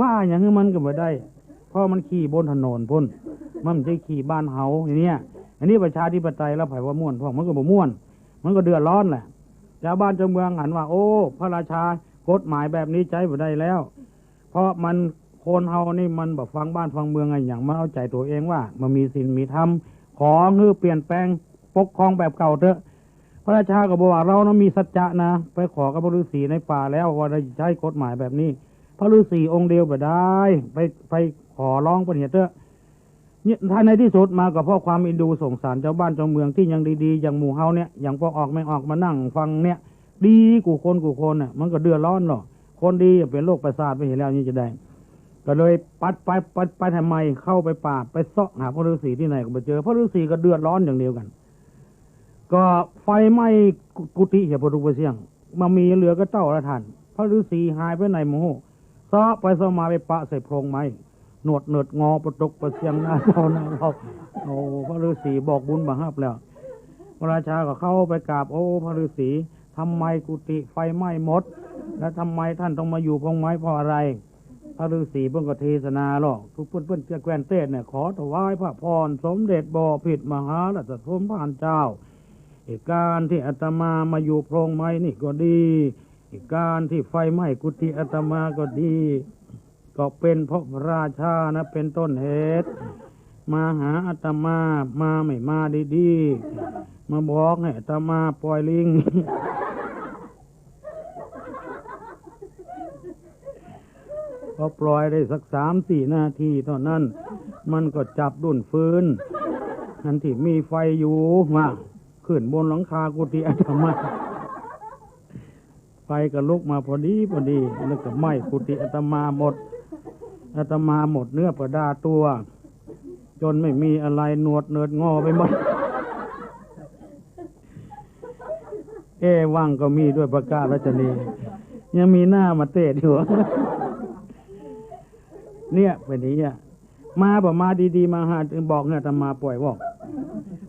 ว่าอย่างนี้มันก็ไม่ได้เพราะมันขี่บนถนนพุ่นมันไม่ใช่ขี่บ้านเฮาอย่างเนี้ยอันนี้ประชาธิปไตยแล้วไผว่าม่วนพวกมันก็บ่ม่วนมันก็เดือดร้อนแหละชาวบ้านชาวเมืองหันว่าโอ้พระราชากฎหมายแบบนี้ใจบ่ได้แล้วเพราะมันคนเฮานี่มันบ่ฟังบ้านฟังเมืองอะไรอย่างมันเอาใจตัวเองว่ามันมีศีลมีธรรมขอฮือเปลี่ยนแปลงปกครองแบบเก่าเถอะพระราชาก็บอกว่าเรานะมีสัจจะนะไปขอกับพระฤาษีในป่าแล้วว่าจะใช้กฎหมายแบบนี้พระฤาษีองค์เดียวบ่ได้ไปขอร้องประเทศเถอะเนี่ยถ้าในที่สุดมาก็เพราะความอินดูสงสารชาวบ้านชาวเมืองที่ยังดีๆอย่างหมู่เฮาเนี่ยอย่างพวกออกไม่ออกมานั่งฟังเนี่ยดีกูคนน่ะมันก็เดือดร้อนหรอกคนดีเป็นโรคประสาทไปเห็นแล้วนี่จะได้ก็เลยปัดไปทำไมเข้าไปป่าไปเสาะหาพระฤาษีที่ไหนก็ไปเจอพระฤาษีก็เดือดร้อนอย่างเดียวกันก็ไฟไหม้กุฏิเหี่ยพระทุกเสียงมามีเหลือก็เจ้าละท่านพระฤาษีหายไปไหนโมโหเสาะไปเสาะมาไปปะใส่โพรงไม้หนวดเนิดงอประตุกประเสียงหน้าเราโอ้พระฤาษีบอกบุญบังคับแล้วพระราชาก็เข้าไปกราบโอ้พระฤาษีทำไมกุฏิไฟไหม้หมดและทำไมท่านต้องมาอยู่โพรงไม้เพราะอะไรพระฤาษีเพิ่งก็เทศนาหรอกทุกเพื่อนเจ้าแคว้นเต้นเนี่ยขอถวายพระพรสมเด็จบ่อพิตรมหาราชสมภารเจ้าการที่อาตมาอยู่โพรงไม้นี่ก็ดีการที่ไฟไหม้กุฏิอาตมาก็ดีก็เป็นเพราะพระราชานะเป็นต้นเหตุมาหาอาตมาไม่มาดีๆมาบอกให้อาตมาปล่อยลิง พอปล่อยได้สัก3-4 นาทีเท่านั้นมันก็จับดุนฟืนอันที่มีไฟอยู่มาขึ้นบนหลังคากุฏิอาตมาไฟก็ลุกมาพอดีแล้วก็ไหม้กุฏิอาตมาหมดเนื้อประดาตัวจนไม่มีอะไรหนวดเนิดงอไปหมดว่างก็มีด้วยประกาศรัชนียังมีหน้ามาเตะอยู่ เนี่ยเป็นนี้อ่ะมาดีๆมาหาบอกเนี่ยอาตมาปล่อยวอก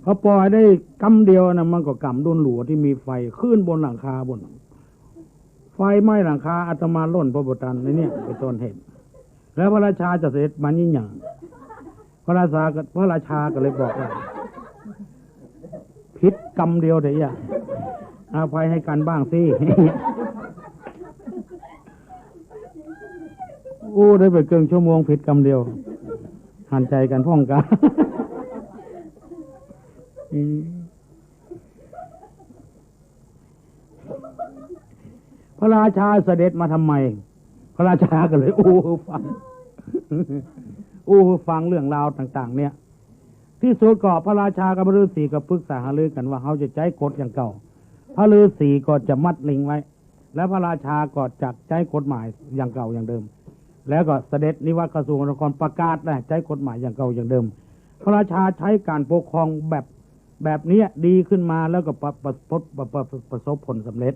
พอปล่อยได้กำเดียวนะมันก็กำดุนหลัวที่มีไฟขึ้นบนหลังคาบนไฟไหม้หลังคาอาตมาล่นพระบุตรในเนี่ยเป็นต้นเหตุแล้วพระราชาจะเสด็จมันยิ่งใหญ่พระราชาก็เลยบอกว่าผิดกรรมเดียวเดี๋ยวอภัยให้กันบ้างสิได้ไปเกินชั่วโมงผิดกรรมเดียวหันใจกันพ่องกันพระราชาเสด็จมาทำไมพระราชาก็เลยฟังเรื่องราวต่างๆเนี่ยที่สุดก็พระราชากับพระฤาษีก็ปรึกษาหารือกันว่าเขาจะใช้กฎอย่างเก่าพระฤาษีก็จะมัดลิงไว้และพระราชาก็จัดใช้กฎหมายอย่างเก่าอย่างเดิม แล้วก็เสด็จนิวัตรกระทรวงนครประกาศนะใช้กฎหมายอย่างเก่าอย่างเดิมพระราชาใช้การปกครองแบบนี้ดีขึ้นมาแล้วก็ประสบผลสำเร็จ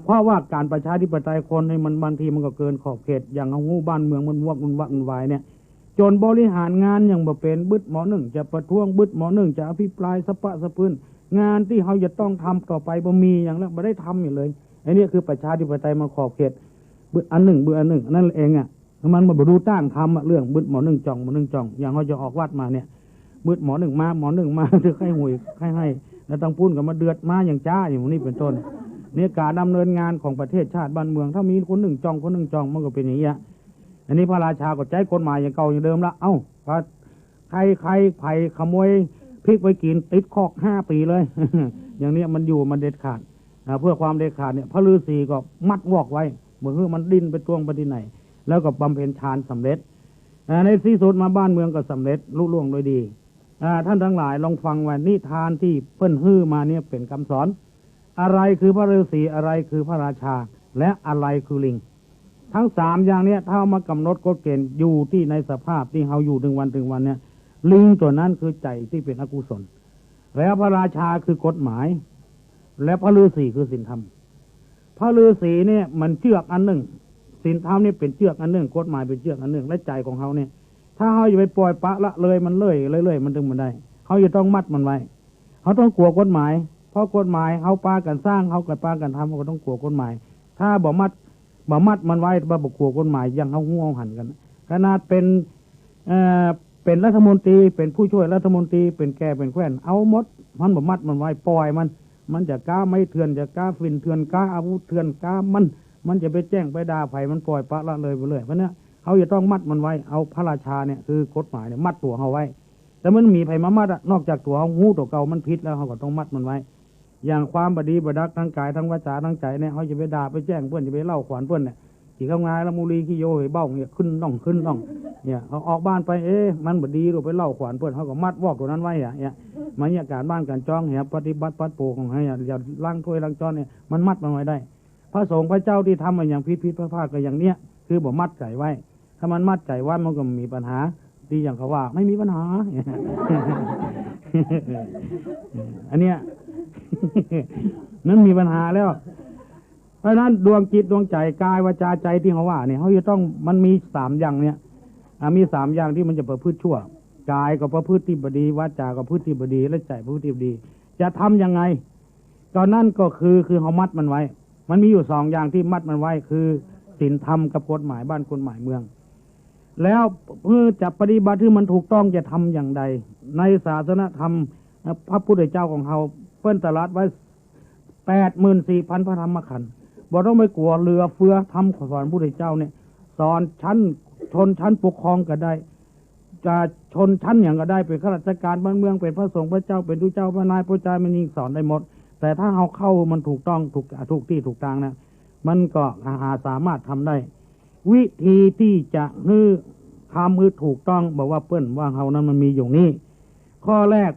เพราะว่าการประชาธิปไตยคนในมันบางทีมันก็เกินขอบเขตอย่างเอางูบ้านเมืองมันวุ่นวายเนี่ยจนบริหารงานอย่างบ่เป็นบึดหมอหนึ่งจะประท้วงบึดหมอหนึ่งจะอภิปรายสะปะสะพื้นงานที่เขาจะต้องทำต่อไปบ่มีอย่างแล้วไม่ได้ทำอยู่เลยไอ้นี่คือประชาธิปไตยมันขอบเขตบึดอันหนึ่งนั่นเองมันมาดูตั้งทำเรื่องบึดหมอหนึ่งจ่องอย่างเขาจะออกวัดมาเนี่ยบึดหมอหนึ่งมาถือไข้หุยให้แล้วต้องพูดกับมาเดือดมาอย่างจ้าอย่างนี้เป็นต้นเนี่ยการดำเนินงานของประเทศชาติบ้านเมืองถ้ามีคนหนึ่งจองมันก็เป็นอย่างนี้อันนี้พระราชาก็ใช้กฎหมายอย่างเก่าอย่างเดิมละพระใครไผ่ขโมยพริกไปกินติดคอก5 ปีเลย อย่างนี้มันอยู่มันเด็ดขาดเพื่อความเด็ดขาดเนี่ยพระฤาษีก็มัดวอกไว้เหมือนมันดิ้นไปตวงไปที่ไหนแล้วก็บำเพ็ญฌานสำเร็จในที่สุดมาบ้านเมืองก็สำเร็จลุล่วงโดยดีท่านทั้งหลายลองฟังว่านิทานที่เพิ่นฮื้อมาเนี่ยเป็นคำสอนอะไรคือพระฤาษีอะไรคือพระราชาและอะไรคือลิงทั้ง3อย่างเนี้ยถ้าเอามากำหนดกฎเกณฑ์อยู่ที่ในสภาพที่เราอยู่ถึงวันเนี่ยลิงตัวนั้นคือใจที่เป็นอกุศลแล้วพระราชาคือกฎหมายและพระฤาษีคือศีลธรรมพระฤาษีเนี่ยมันเชือกอันหนึ่งศีลธรรมนี่เป็นเชือกอันหนึ่งกฎหมายเป็นเชือกอันหนึ่งและใจของเขาเนี่ยถ้าเขาอย่าไปปล่อยปะละเลยมันเลื่อยมันถึงมันได้เขาจะต้องมัดมันไว้เขาต้องกลัวกฎหมายเพราะกฎหมายเขาปากันสร้างเขากับปากันทำเขาก็ต้องกลัวกฎหมายถ้าบ่มัดมันไว้บ่กลัวกฎหมายยังเขางูหันกันขนาดเป็นรัฐมนตรีเป็นผู้ช่วยรัฐมนตรีเป็นแก่เป็นแคว้นเอาหมดมันบ่มัดมันไว้ปล่อยมันจะกล้าไม่เถื่อนจะกล้าฟินเถื่อนกล้าอาวุธเถื่อนกล้ามันจะไปแจ้งไปด่าไผ่มันปล่อยปะละเลยไปเลยเพราะเนี่ยเขาจะต้องมัดมันไว้เอาพระราชาเนี่ยคือกฎหมายเนี่ยมัดตัวเขาไว้แต่มันมีไผ่มามัดนอกจากตัวเขางูตัวเก่ามันพิษแล้วเขาก็ต้องมัดมันไว้อย่างความบดีบดักทั้งกายทั้งวาจาทั้งใจเนี่ยเขาจะไปด่าไปแจ้งเพื่อนจะไปเล่าขวัญเพื่อนเนี่ยขี่เข้างานแล้วมูลีขี้โยเหยเบ้าเนี่ยขึ้นต้องเนี่ยเขาออกบ้านไปมันบดีเราไปเล่าขวัญเพื่อนเขาก็มัดวอกตัวนั้นไว้เนี่ยมันเนี่ยการบ้านการจ้องเนี่ยปฏิบัติปัดโปของให้อย่าล้างถ้วยล้างจานเนี่ยมันมัดมันไว้ได้พระสงฆ์พระเจ้าที่ทำมาอย่างพิษพระภาคก็อย่างเนี้ยคือบ่มัดใจไว้ถ้ามันมัดใจไว้มันก็มีปัญหาดีอย่างเขาว่าไม่มีปัญหา อันเนี้ย นั้นมีปัญหาแล้วเพราะนั้นดวงจิตดวงใจกายวาจาใจที่เขาว่าเนี่ยเขาจะต้องมันมี3อย่างเนี่ยมี3อย่างที่มันจะประพฤติชั่วกายก็ประพฤติที่บดีวาจาก็ประพฤติที่บดีและใจประพฤติที่บดีจะทำยังไงตอนนั้นก็คือเขามัดมันไว้มันมีอยู่2อย่างที่มัดมันไว้คือศีลธรรมกับกฎหมายบ้านกฎหมายเมืองแล้วเพื่อจะปฏิบัติที่มันถูกต้องจะทำอย่างใดในศาสนธรรมพระพุทธเจ้าของเราเปิ้นตรัสไว้ 84,000 พระธรรมขันธ์บ่ต้องไปกลัวเรือเฟือทำสอนพระพุทธเจ้าเนี่ยสอนชนชั้นปกครองก็ได้จะชนชั้นอย่างก็ได้เป็นข้าราชการบ้านเมืองเป็นพระสงฆ์พระเจ้าเป็นทุเจ้าพระนายพระจามันยิ่งสอนได้หมดแต่ถ้าเราเข้ามันถูกต้องถูกที่ถูกทางนะมันก็สามารถทำได้วิธีที่จะทำถูกต้องบอกว่าเปิ้นว่าเรานั้นมันมีอยู่นี้ข้อแรก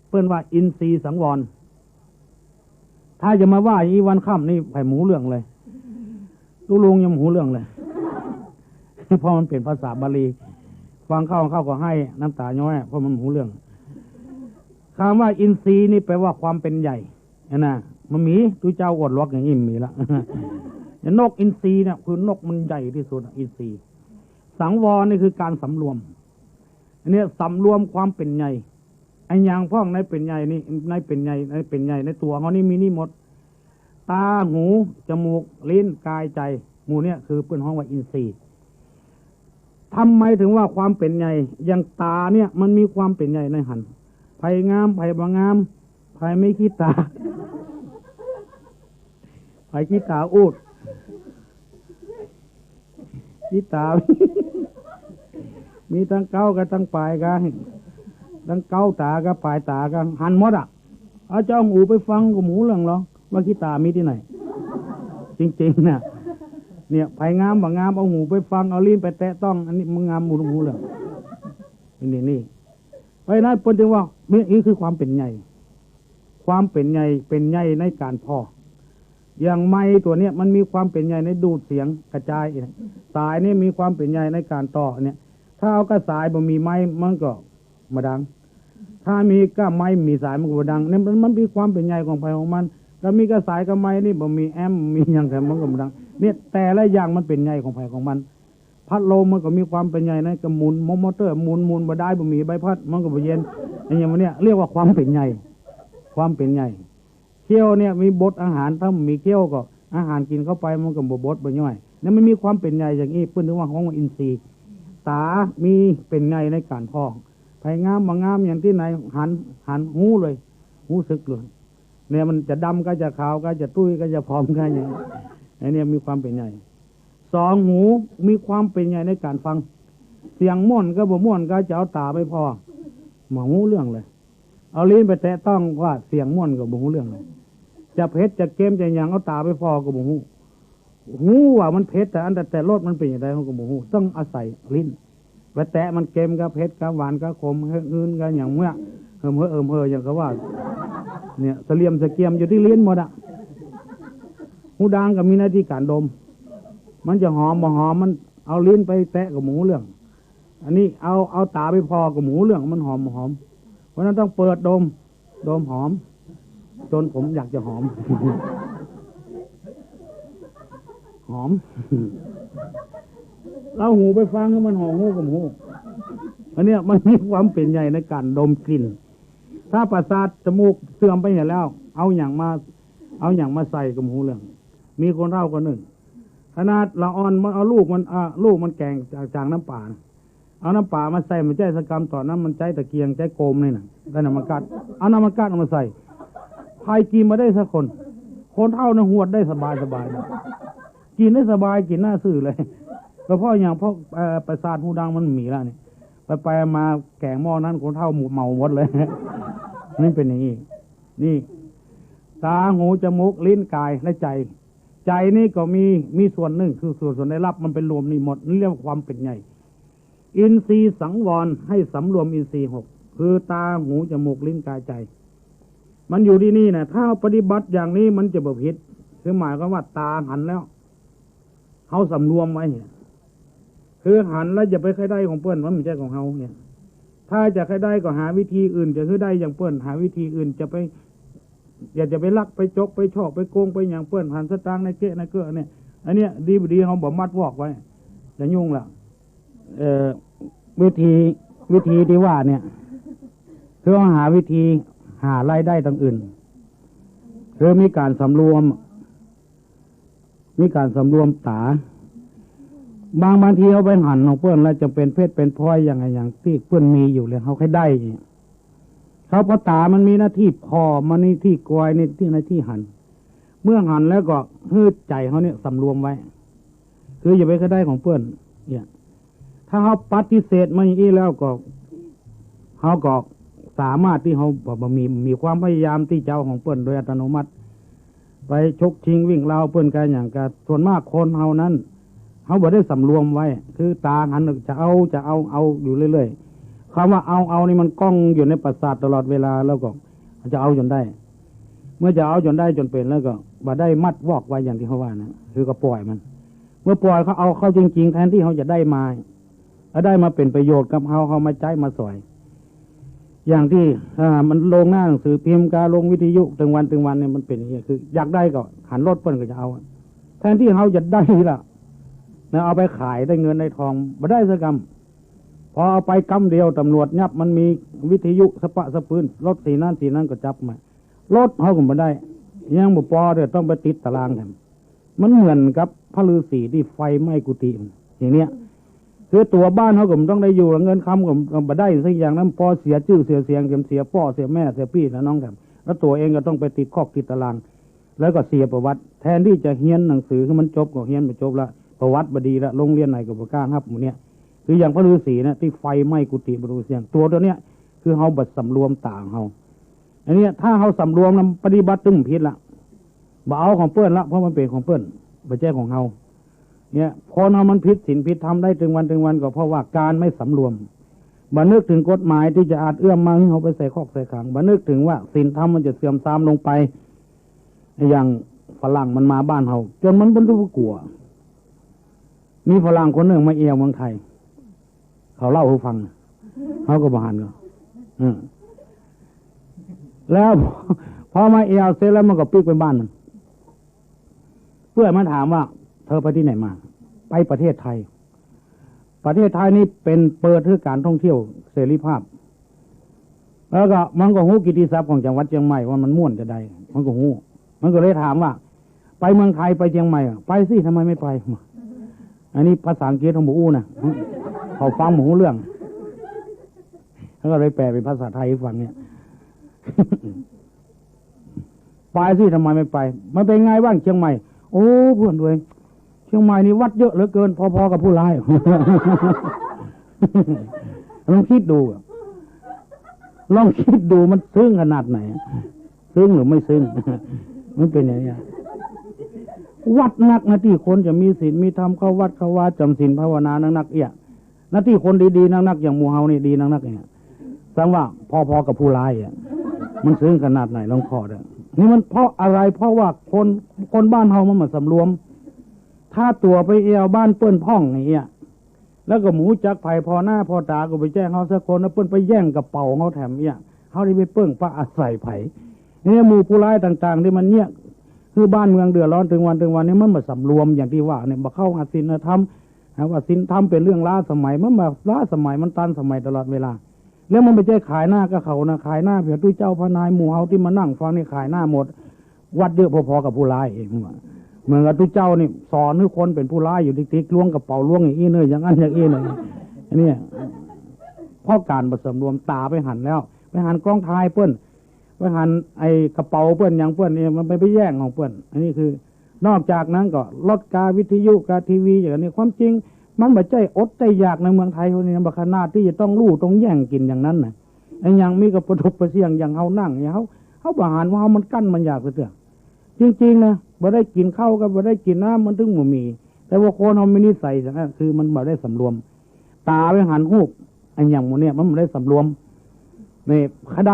เปิ้นว่าอินทรีย์สังวรถ้าจะมาว่าอีวันค่ำนี่ไผ่หมูเรื่องเลยลูกลุงยังหมูเรื่องเลยเพราะมันเป็นภาษาบาลีฟังเข้าก็ให้น้ำตาย้อยเพราะมันหมูเรื่องคำว่าอินทรีย์นี่แปลว่าความเป็นใหญ่นะมันมีตุเจ้าอดล็อกอย่างนี้มีละนกอินทรีเนี่ยคือนกมันใหญ่ที่สุดอินทรีย์สังวรนี่คือการสำรวมอันนี้สำรวมความเป็นใหญ่ไอ้อย่างพ่องในเป็นใหญ่นี่ในเป็นใหญ่ในตัวเขานี่มีนี่หมดตาหูจมูกลิ้นกายใจหมู่เนี่ยคือเป็นห้องว่าอินทรีย์ทำไมถึงว่าความเป็นใหญ่อย่างตาเนี่ยมันมีความเป็นใหญ่ในหันไผ่งามไผ่บางงามไผ่ไม่ขี้ตาไผ่ขี้ตาอูดขี้ตา มีทั้งเก้ากับทั้งปลายกันทั้งเก้าตากับปลายตากันหันหมดเอาเจ้าหูไปฟังกับหมูเรื่องหรอว่าขี้ตามีที่ไหน จริงๆเนี่ยไผ่งามบางงามเอาหูไปฟังเอาลิ้นไปแตะต้องอันนี้มึงงามหมูเรื่องนี่เพราะนั้นเป็นถึงว่านี่คือความเป็นใหญ่ความเป็นใหญ่ในการพอ อย่างไม้ตัวเนี้ยมันมีความเป็นใหญ่ในดูดเสียงกระจายสายนี่มีความเป็นใหญ่ในการต่อเนี่ยถ้าเอากระสายบ่มีไม้มันก็มาดังถ้ามีก้าไม้มีสายมันก็บ่ดังเนี่ยมันมีความเป็นใหญ่ของไผของมันถ้ามีกระสายกับไม้นี่บ่มีแอมมีอย่างแต่มันก็บ่ดังเนี่ยแต่ละอย่างมันเป็นใหญ่ของไผของมันพัดลมมันก็มีความเป็นใหญ่ในกระหมุนมอเตอร์หมุนบ่ได้บ่มีใบพัดมันก็บ่เย็นอย่างมันเนี่ยเรียกว่าความเป็นใหญ่ความเป็นใหญ่เคี้ยวเนี่ยมีบดอาหารถ้ามีเคี้ยวก็อาหารกินเข้าไปมันก็บ่บดบ่ย่อยนั่นมันมีความเป็นใหญ่อย่างนี้เพิ่นถึงว่าของอินทรีย์ตามีเป็นใหญ่ในการพองไผงามบ่งามอย่างที่ไหนหันหูเลยหูสึกเลยเนี่ยมันจะดำก็จะขาวก็จะตุ้ยก็จะผอมก็อย่างไอ้เนี่ยมีความเป็นใหญ่สองหูมีความเป็นใหญ่ในการฟังเสียงม่วนก็บ่ม่วนก็จะเอาตาไปพอหมอหูเรื่องเลยเอาลิ้นไปแตะต้องว่าเสียงม่วนก็บ่หูเรื่องเลยจะเผ็ดจะเค็มจะหยังเอาตาไปพอก็บ่หูหูว่ามันเผ็ดแต่รสมันเป็นอย่างไรเขาก็บ่หูต้องอาศัยลิ้นไปแตะมันเค็มก็เผ็ดก็หวานก็ขมอื่นก็อย่างเมื่อเฮิมอย่างก็ว่าเนี่ยเสลียมสะเกียมอยู่ที่ลิ้นหมดอ่ะหูดังก็มีหน้าที่การดมมันจะหอมบ่หอมมันเอาลิ้นไปแตะกับหมูเรื่องอันนี้เอาตาไปพอกับหมูเรื่องมันหอมเพราะนั้นต้องเปิดดมหอมจนผมอยากจะหอม หอม เราหูไปฟังให้มันหอมหูกับหูอันเนี้ยมันมีความเป็นใหญ่ในการดมกลิ่นถ้าประสาทจมูกเสื่อมไปอย่างแล้วเอาอย่างมาใส่กับหูเรื่องมีคนเล่าคนหนึ่งขนาดละอ่อนมันเอาลูกมันแกงจากน้ำป่าเอาน้ำป่ามาใส่มันใจสกรรมต่อนั้นมันใจตะเกียงใจโกมนี่น่ะได้น้ำมันกัดเอาน้ำมันกัดเอามาใส่ใครกินมาได้สักคนเท่านั้นหวดได้สบายกินได้สบายกินหน้าซื่อเลยเพราะอย่างพวกประสาทหูดังมันมีแล้วนี่ไปมาแกงหม้อนั้นคนเท่าเมาหมดเลยนี่เป็นอย่างนี้นี่ตาหูจมูกลิ้นกายและใจนี่ก็มีส่วนหนึ่งคือส่วนได้รับมันเป็นรวมนี่หมดนี่เรียกว่าความเป็นใหญ่อินทรีย์สังวรให้สำรวมอินทรีย์6คือตาหูจมูกลิ้นกายใจมันอยู่ที่นี่นะถ้าปฏิบัติอย่างนี้มันจะบ่ผิดคือหมายความว่าตาหันแล้วเขาสำรวมไว้เนี่ยคือหันแล้วอย่าไปใครได้ของเปิ้นว่ามันใช่ของเขาเนี่ยถ้าจะใครได้ก็หาวิธีอื่นจะคือได้อย่างเปิ้นหาวิธีอื่นจะไปอย่าจะไปลักไปจกไปชอบไปโกงไปอย่างเปิ้นหันสตางค์ในเกะในเกลือเนี่ยอันเนี้ยดีเขาบอกมัดวอกไว้จะยุ่งละวิธีที่ว่าเนี่ยคือหาวิธีหารายได้ต่างอื่นคือมีการสำรวมตาบางทีเขาไปหันของเพื่อนแล้วจะเป็นเพศเป็นพลอยอย่างที่เพื่อนมีอยู่เลยเขาให้ได้เขาเพราะตามันมีหน้าที่พอมันนี่ที่กอยนี่ที่หน้าที่หันเมื่อหันแล้วก็ฮืดใจเขาเนี่ยสำรวมไว้คืออย่าไปก็ได้ของเพื่อนเนี่ยถ้าเขาปฏิเสธมาอย่างนี้แล้วก็เขาก็สามารถที่เขามีความพยายามที่เจ้าของเพื่อนโดยอัตโนมัติไปชกชิงวิ่งเล่าเพื่อนกันอย่างกันส่วนมากคนเฮานั้นเขาบอกได้สำรวมไว้คือตาหันจะเอาอยู่เรื่อยๆคำว่าเอานี่มันก้องอยู่ในประสาทตลอดเวลาแล้วก็จะเอาจนได้เมื่อจะเอาจนได้จนเป็นแล้วก็บ่ได้มัดวอกไว้อย่างที่เขาว่านะคือก็ปล่อยมันเมื่อปล่อยเขาเอาเข้าจริงๆแทนที่เขาจะได้มาเป็นประโยชน์กับเขามาใจมาสอยอย่างที่มันลงหน้าหนังสือพิมพ์การลงวิทยุถึงวันเนี่ยมันเป็นอย่างนี้คืออยากได้ก็หันรถเปิ้นก็จะเอาแทนที่เขาจะได้ล่ะนะเอาไปขายได้เงินได้ทองมาได้สักกำพอเอาไปกำเดียวตำรวจยับมันมีวิทยุสปะสปืนรถสีนั้นก็จับมารถเขาก็มาได้ยังบุปอเดี๋ยวต้องไปติดตารางแถมมันเหมือนกับพระฤาษีที่ไฟไหม้กุฏิอย่างเนี้ยคือตัวบ้านเขาก็ต้องได้อยู่เงินคำก็มาได้สักอย่างนั้นพอเสียชื่อเสียเสียงเสียพ่อเสียแม่เสียพี่นะน้องแถมแล้วตัวเองก็ต้องไปติดคอกติดตารางแล้วก็เสียประวัติแทนที่จะเฮียนหนังสือคือมันจบก็เฮียนไปจบละประวัติบดีละโรงเรียนไหนก็บ่กล้าครับหมู่เนี้ยคืออย่างพระฤาษีนะที่ไฟไหม้กุฏิบรูเสียงตัวเนี้ยคือเฮาบัดสำรวมต่างเฮาอันนี้ถ้าเฮาสำรวมนำปฏิบัติตึงผิดละบ่เอาของเปิ้นละเพราะมันเป็นของเปิ้นบ่ใช่ของเฮาเนี่ยพอเฮามันผิดศีลผิดธรรมได้ถึงวันก็เพราะว่าการไม่สำรวมบ่นึกถึงกฎหมายที่จะอาจเอื้อมมาให้เฮาไปใส่คอกใส่ขังบ่นึกถึงว่าศีลธรรมมันจะเสื่อมทรามลงไปอย่าง ฝรั่งมันมาบ้านเราจนมันบรรลุกลัวมีฝรั่งคนหนึ่งมาเอวเมืองไทยเขาเล่าให้ฟังเขาก็บาหันก็แล้วพอมาเอวเสร็จแล้วมันก็ปิกไปบ้านมันเพื่อมาถามว่าเธอไปที่ไหนมาไปประเทศไทยประเทศไทยนี่เป็นเปิดให้การท่องเที่ยวเสรีภาพแล้วก็มันก็หู้กิตติศัพท์ของจังหวัดเชียงใหม่ว่ามันม่วนจะได้มันก็หู้มันก็เลยถามว่าไปเมืองไทยไปเชียงใหม่ไปสิทำไมไม่ไปอันนี้ภาษาอังกฤษของหมูนะเขาฟังหมูเรื่องแล้วก็เลยแปลเป็นภาษาไทยให้ฟังเนี่ยไปสิทำไมไม่ไปมันเป็นไงบ้างเชียงใหม่โอ้เพื่อนด้วยเชียงใหม่นี่วัดเยอะเหลือเกินพอๆกับผู้ร้ายลองคิดดูมันซึ้งขนาดไหนซึ้งหรือไม่ซึ้งมันเป็นอย่างนี้วัดนักนะที่คนจะมีศีลมีธรรมเข้าวัดเข้าวาจำศีลภาวนานักเอี่ยหน้าที่คนดีๆนักอย่างหมู่เฮานี่ดีนักเนี่ยสังว่าพอๆกับผู้ร้ายมันซึ้งขนาดไหนลองขอเด้อนี่มันเพราะอะไรเพราะว่าคนบ้านเฮามันมาสำรวมถ้าตัวไปเอวบ้านเปิ้นพ่องอย่างเงี้ยแล้วก็หมูจักไผ่พอหน้าพอตาก็ไปแจ้งเขาสักคนแล้วเปิ้นไปแย่งกระเป๋าเขาแถมเนี่ยเขาได้ไปเปิ้งปะอาศัยไผ่เนี่ยหมู่ผู้ร้ายต่างๆที่มันเนี่ยคือบ้านเมืองเดือดร้อนถึงวันนี้มันมาสำรวมอย่างที่ว่าเนี่ยมาเข้าหาศีลธรรมว่าศีลธรรมเป็นเรื่องล้าสมัยมันมาล้าสมัยมันตันสมัยตลอดเวลาแล้วมันไม่ใช่ขายหน้ากับเขานะขายหน้าเผื่อตู้เจ้าพนายหมู่เฮาที่มานั่งฟังนี่ขายหน้าหมดวัดเยอะพอๆกับผู้ร้ายเองเหมือนกับตู้เจ้านี่สอนให้คนเป็นผู้ร้ายอยู่ติ๊กๆล้วงกระเป๋าล้วงอย่างนี้เนยอย่างนั้นอย่างนี้เลยอันนี้เพราะการผสมรวมตาไปหันแล้วไปหันกล้องถ่ายเปิ้นไปหันไอกระเป๋าเปิ้นอย่างเปิ้นเนี่ยมันไปแย่งของเปิ้นอันนี้คือนอกจากนั้นก็ลดการวิทยุการทีวีอย่างนี้ความจริงมันไม่ใช่อดใจอยากในเมืองไทยคนนี้บักขนาดที่จะต้องลู่ต้องแย่งกินอย่างนั้นนะไอ้ยังมีกับประทบประเสียงอย่างเขานั่งอย่างเขาบาหารว่าเขามันกั้นมันอยากเสือจริงๆนะบ่ได้กินข้าวกับบ่ได้กินน้ำมันถึงบ่มีแต่ว่าคนเขาไม่นิสัยอย่างนั้นคือมันบ่ได้สำรวมตาไปหันหูกไอ้อย่างหมดเนี่ยมันบ่ได้สำรวมนี่ขไ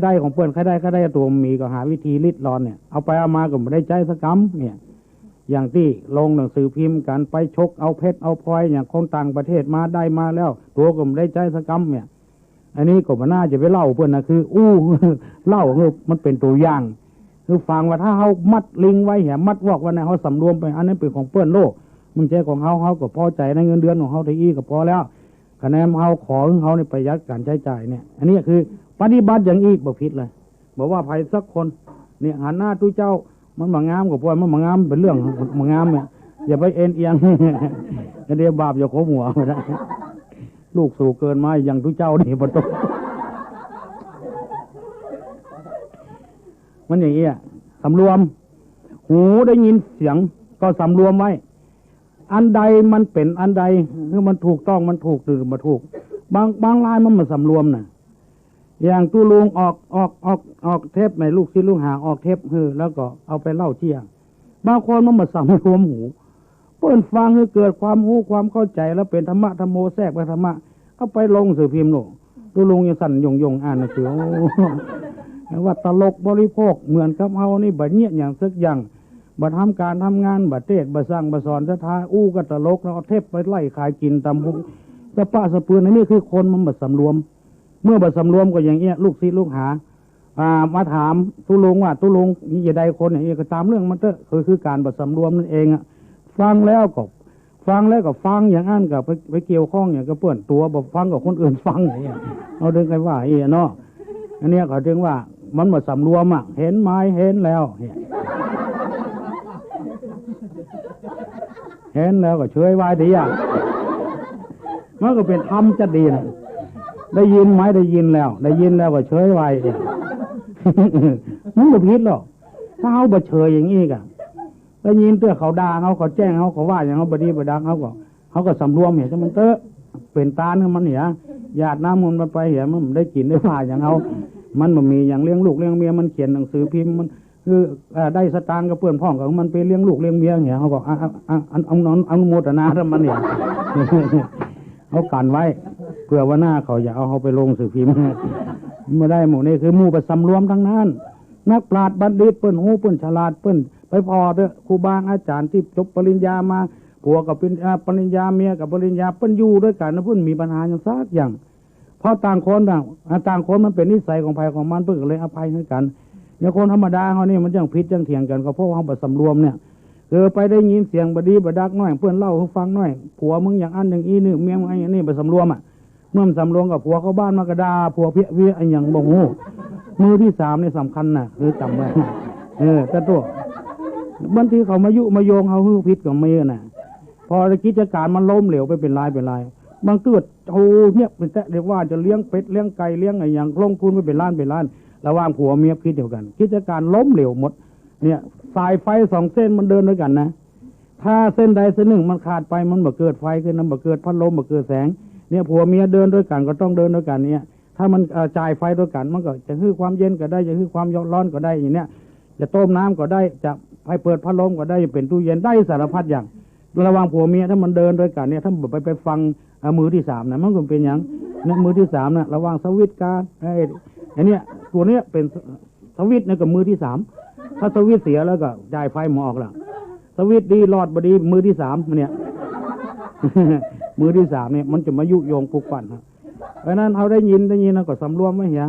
ด้ของเพื่อนขได้ตัวมีก็หาวิธีริดรอนเนี่ยเอาไปเอามาก็บ่ได้ใจสักคำเนี่ยอย่างที่ลงหนังสือพิมพ์กันไปชกเอาเพชรเอาพลอยอย่างคนต่างประเทศมาได้มาแล้วตัวก็ไม่ได้ใจสักคำเนี่ยอันนี้ก็มันน่าจะไปเล่าเพื่อนนะคือเล่ามันเป็นตัวอย่างคือฟังว่าถ้าเขามัดลิงไว้แหมัดวอกไว้เนี่ยเขาสำรวมไปอันนั้นเป็นของเพื่อนโลกมันใช่ของเขาก็พอใจในเงินเดือนของเขาที่ก็พอแล้วคะแนนเขาขอของเขาในประหยัดการใช้จ่ายเนี่ยอันนี้คือปฏิบัติอย่างอีกบ่ผิดเลยบอกว่าใครสักคนเนี่ยหันหน้าตู้เจ้ามันบางงามกับพวกมันบางงามเป็นเรื่องบางงามเนี่ยอย่าไปเอ็นเอียงเดี๋ยวบาปอย่าโขมหัวนะลูกสู่เกินมาอย่างตู้เจ้านี่ประตูมันอย่างนี้สำรวมหูได้ยินเสียงก็สำรวมไว้อันใดมันเป็นอันใดคือมันถูกต้องมันถูกหรือมันถูกบางรายมันมาสำรวมน่ะอย่างตู้ลุงออกเทปในลูกศิษย์ลูกหาออกเทปแล้วก็เอาไปเล่าเที่ยงบางคนมันมาสำรวมหูเปิดฟังให้เกิดความรู้ความเข้าใจแล้วเป็นธรรมะธรรมโมแทรกไปธรรมะเอาไปลงสื่อพิมพ์โลตู้ลุงยังสั่นยงอ่านหนังสือว่าตลกบริโภคเหมือนกับเฮานี่บัดเนี้ยอย่างสักอย่างบัดทำการทำงานบัดเทศบัดสร้างบัดสอนจะทาก็ตลกแล้วเอาเทปไปไล่ขายกินตำพุงจะป้าสะปืนนี่คือคนมันบัดสำรวมเมื่อบัดสำรวมก็อย่างเงี้ยลูกศิษย์ลูกหามาถามตุลุงว่าตุลุงนี่จะได้คนอย่างเงี้ยก็ตามเรื่องมันเถอะคือการบัดสำรวมนั่นเองอ่ะฟังแล้วก็ฟังอย่างนั้นกับไปเกี่ยวข้องอย่างก็เปื่อนตัวบอกฟังกับคนอื่นฟังอย่างเงี้ยเอาดึงกันว่าเนาะอันเนี้ยเขาถึงว่ามันบัดสำรวมอ่ะเห็นไม้เห็นแล้วเห็นแล้วก็เฉยไว้ดีอ่ะมันก็เป็นธรรมจะดีนะได้ยินไหมได้ยินแล้วก็เฉยไว้มันไม่ผิดหรอกถ้าเขาบ่เฉยอย่างนี้กันได้ยินเตื้อเขาด่าเขาแจ้งเขาว่าอย่างเขาบดีบดังเขาก็สำรวมเห็นมันเตอะเป็นตาเนื้อมันเหี่ยหยาดน้ำมันไปเหี่ยมันได้กินได้ว่าอย่างเขามันบ่มีอย่างเลี้ยงลูกเลี้ยงเมียมันเขียนหนังสือพิมพ์มันคือได้สตางค์กับเพื่อนพ้องกับมันไปเลี้ยงลูกเลี้ยงเมียเนี่ยเขาบอกเอาโมทนาทำมันเนี่ยเขากันไว้เพื่อว่าหน้าเขาอย่าเอาเขาไปลงสื่อพิมพ์ไม่ได้หมู่นี่คือหมู่ประสำรวมทั้งนั้นนักปราชญ์บัณฑิตเปิ้นหูเปิ้นฉลาดเปิ้นป พอเด้อครูบาอาจารย์ที่จบปริญญามาผัวกับเป็นปริญญาเมียกับปริญญาเปิ้นอยู่ด้วยกันนะเพิ่นมีปัญหาอย่างซักอย่างเพราะต่างคนมันเป็นนิสัยของภัยของมันเพิ่นก็เลยอภัยให้กันอย่างคนธรรมดาเขานี่มันจังผิดจังเถียงกันก็เพราะว่าเขาบ่สำรวมเนี่ยไปได้ยินเสียงบดีบดักน้อยเพื่อนเล่าให้ฟังน้อยผัวมึงอย่างอันอย่างอีนี่เมียมึงอย่างนี้บ่สำรวมอ่ะเมื่อมันสำรวมกับผัวเข้าบ้านมากระดาผัวเพี้ยเวียอย่างบ่ฮู้มือที่สามนี่สำคัญน่ะจำไว้แต่ตัวบางทีเขามายุมาโยงเขาฮื้อพิษกับเมียน่ะพอกิจการมันล้มเหลวไปเป็นลายบางตัวโอ้เนี่ยเป็นแต่เรียกว่าจะเลี้ยงเป็ดเลี้ยงไก่เลี้ยงอะไรอย่างลงทุนไปเป็นล้านระหว่างผัวเมียพิษเดียวกันกิจการล้มเหลวหมดเนี่ยสายไฟสองเส้นมันเดินด้วยกันนะถ้าเส้นใดเส้นหนึ่งมันขาดไปมันบ่เกิดไฟขึ้นมันบ่เกิดพัดลมบ่เกิดแสงเนี่ยผัวเมียเดินด้วยกันก็ต้องเดินด้วยกันเนี่ยถ้ามันจ่ายไฟด้วยกันมันก็จะฮื้อความเย็นก็ได้จะฮื้อความร้อนก็ได้อย่างเนี้ยจะต้มน้ำก็ได้จะให้เปิดพัดลมก็ได้เป็นตู้เย็นได้สารพัดอย่างระหว่างผัวเมียถ้ามันเดินด้วยกันเนี่ยถ้าไปฟังมือที่สามนะมันก็เป็นอย่างเนี่ยมือที่สามนะระหว่างสวิตช์การไอ้เนี่ยตัวเนี้ยเป็นสวิตช์เนี่ยกับมือที่สามถ้าสวิตช์เสียแล้วก็จ่ายไฟหมอออกละสวิตช์ดีรอดบดีมือที่สามเนี่ย มือที่สามเนี่ยมันจะมายุโยงปลุกปั่นครับเพราะนั้นเขาได้ยินนะก็สำรวมไม่เหี้ย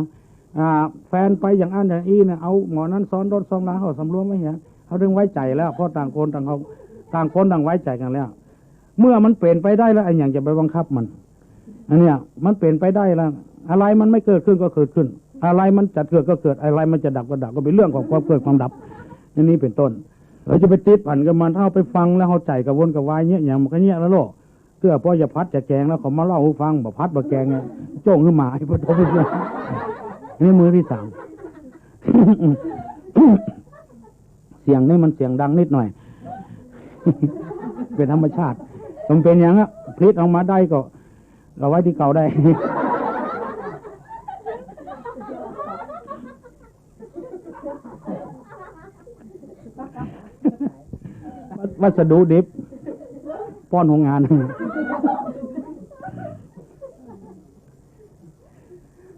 แฟนไปอย่างอันอย่างอีเนี่ยเอาหมอนั้นซ้อนรถซ้อนล้างเขาสำรวมไม่เหี้ยเขาดึงไว้ใจแล้วเพราะต่างคนต่างไว้ใจกันแล้วเมื่อมันเปลี่ยนไปได้แล้วไอ้อย่างจะไปบังคับมันอันเนี้ยมันเปลี่ยนไปได้แล้วอะไรมันไม่เกิดขึ้นก็เกิดขึ้นอะไรมันจะเกิดก็เกิดอะไรมันจะดับก็ดับก็เป็นเรื่องของความเกิดความดับนี่เป็นต้นเราจะไปติดผันกับมันถ้าไปฟังแล้วเข้าใจกับวนกับวายเนี้ยอย่างมันก็เนี้ยแล้วโลกเพื่อพอจะพัดจะแกงแล้วเขามาเล่าให้ฟังบ่พัดบ่แกงไงโจ้งขึ้นมาไอ้พวกนี่มือที่สาม เสียงนี่มันเสียงดังนิดหน่อย เป็นธรรมชาติมันเป็นอย่างนี้พลิกออกมาได้ก็เอาไว้ที่เก่าได้ วัสดุดิบป้อนโรงงาน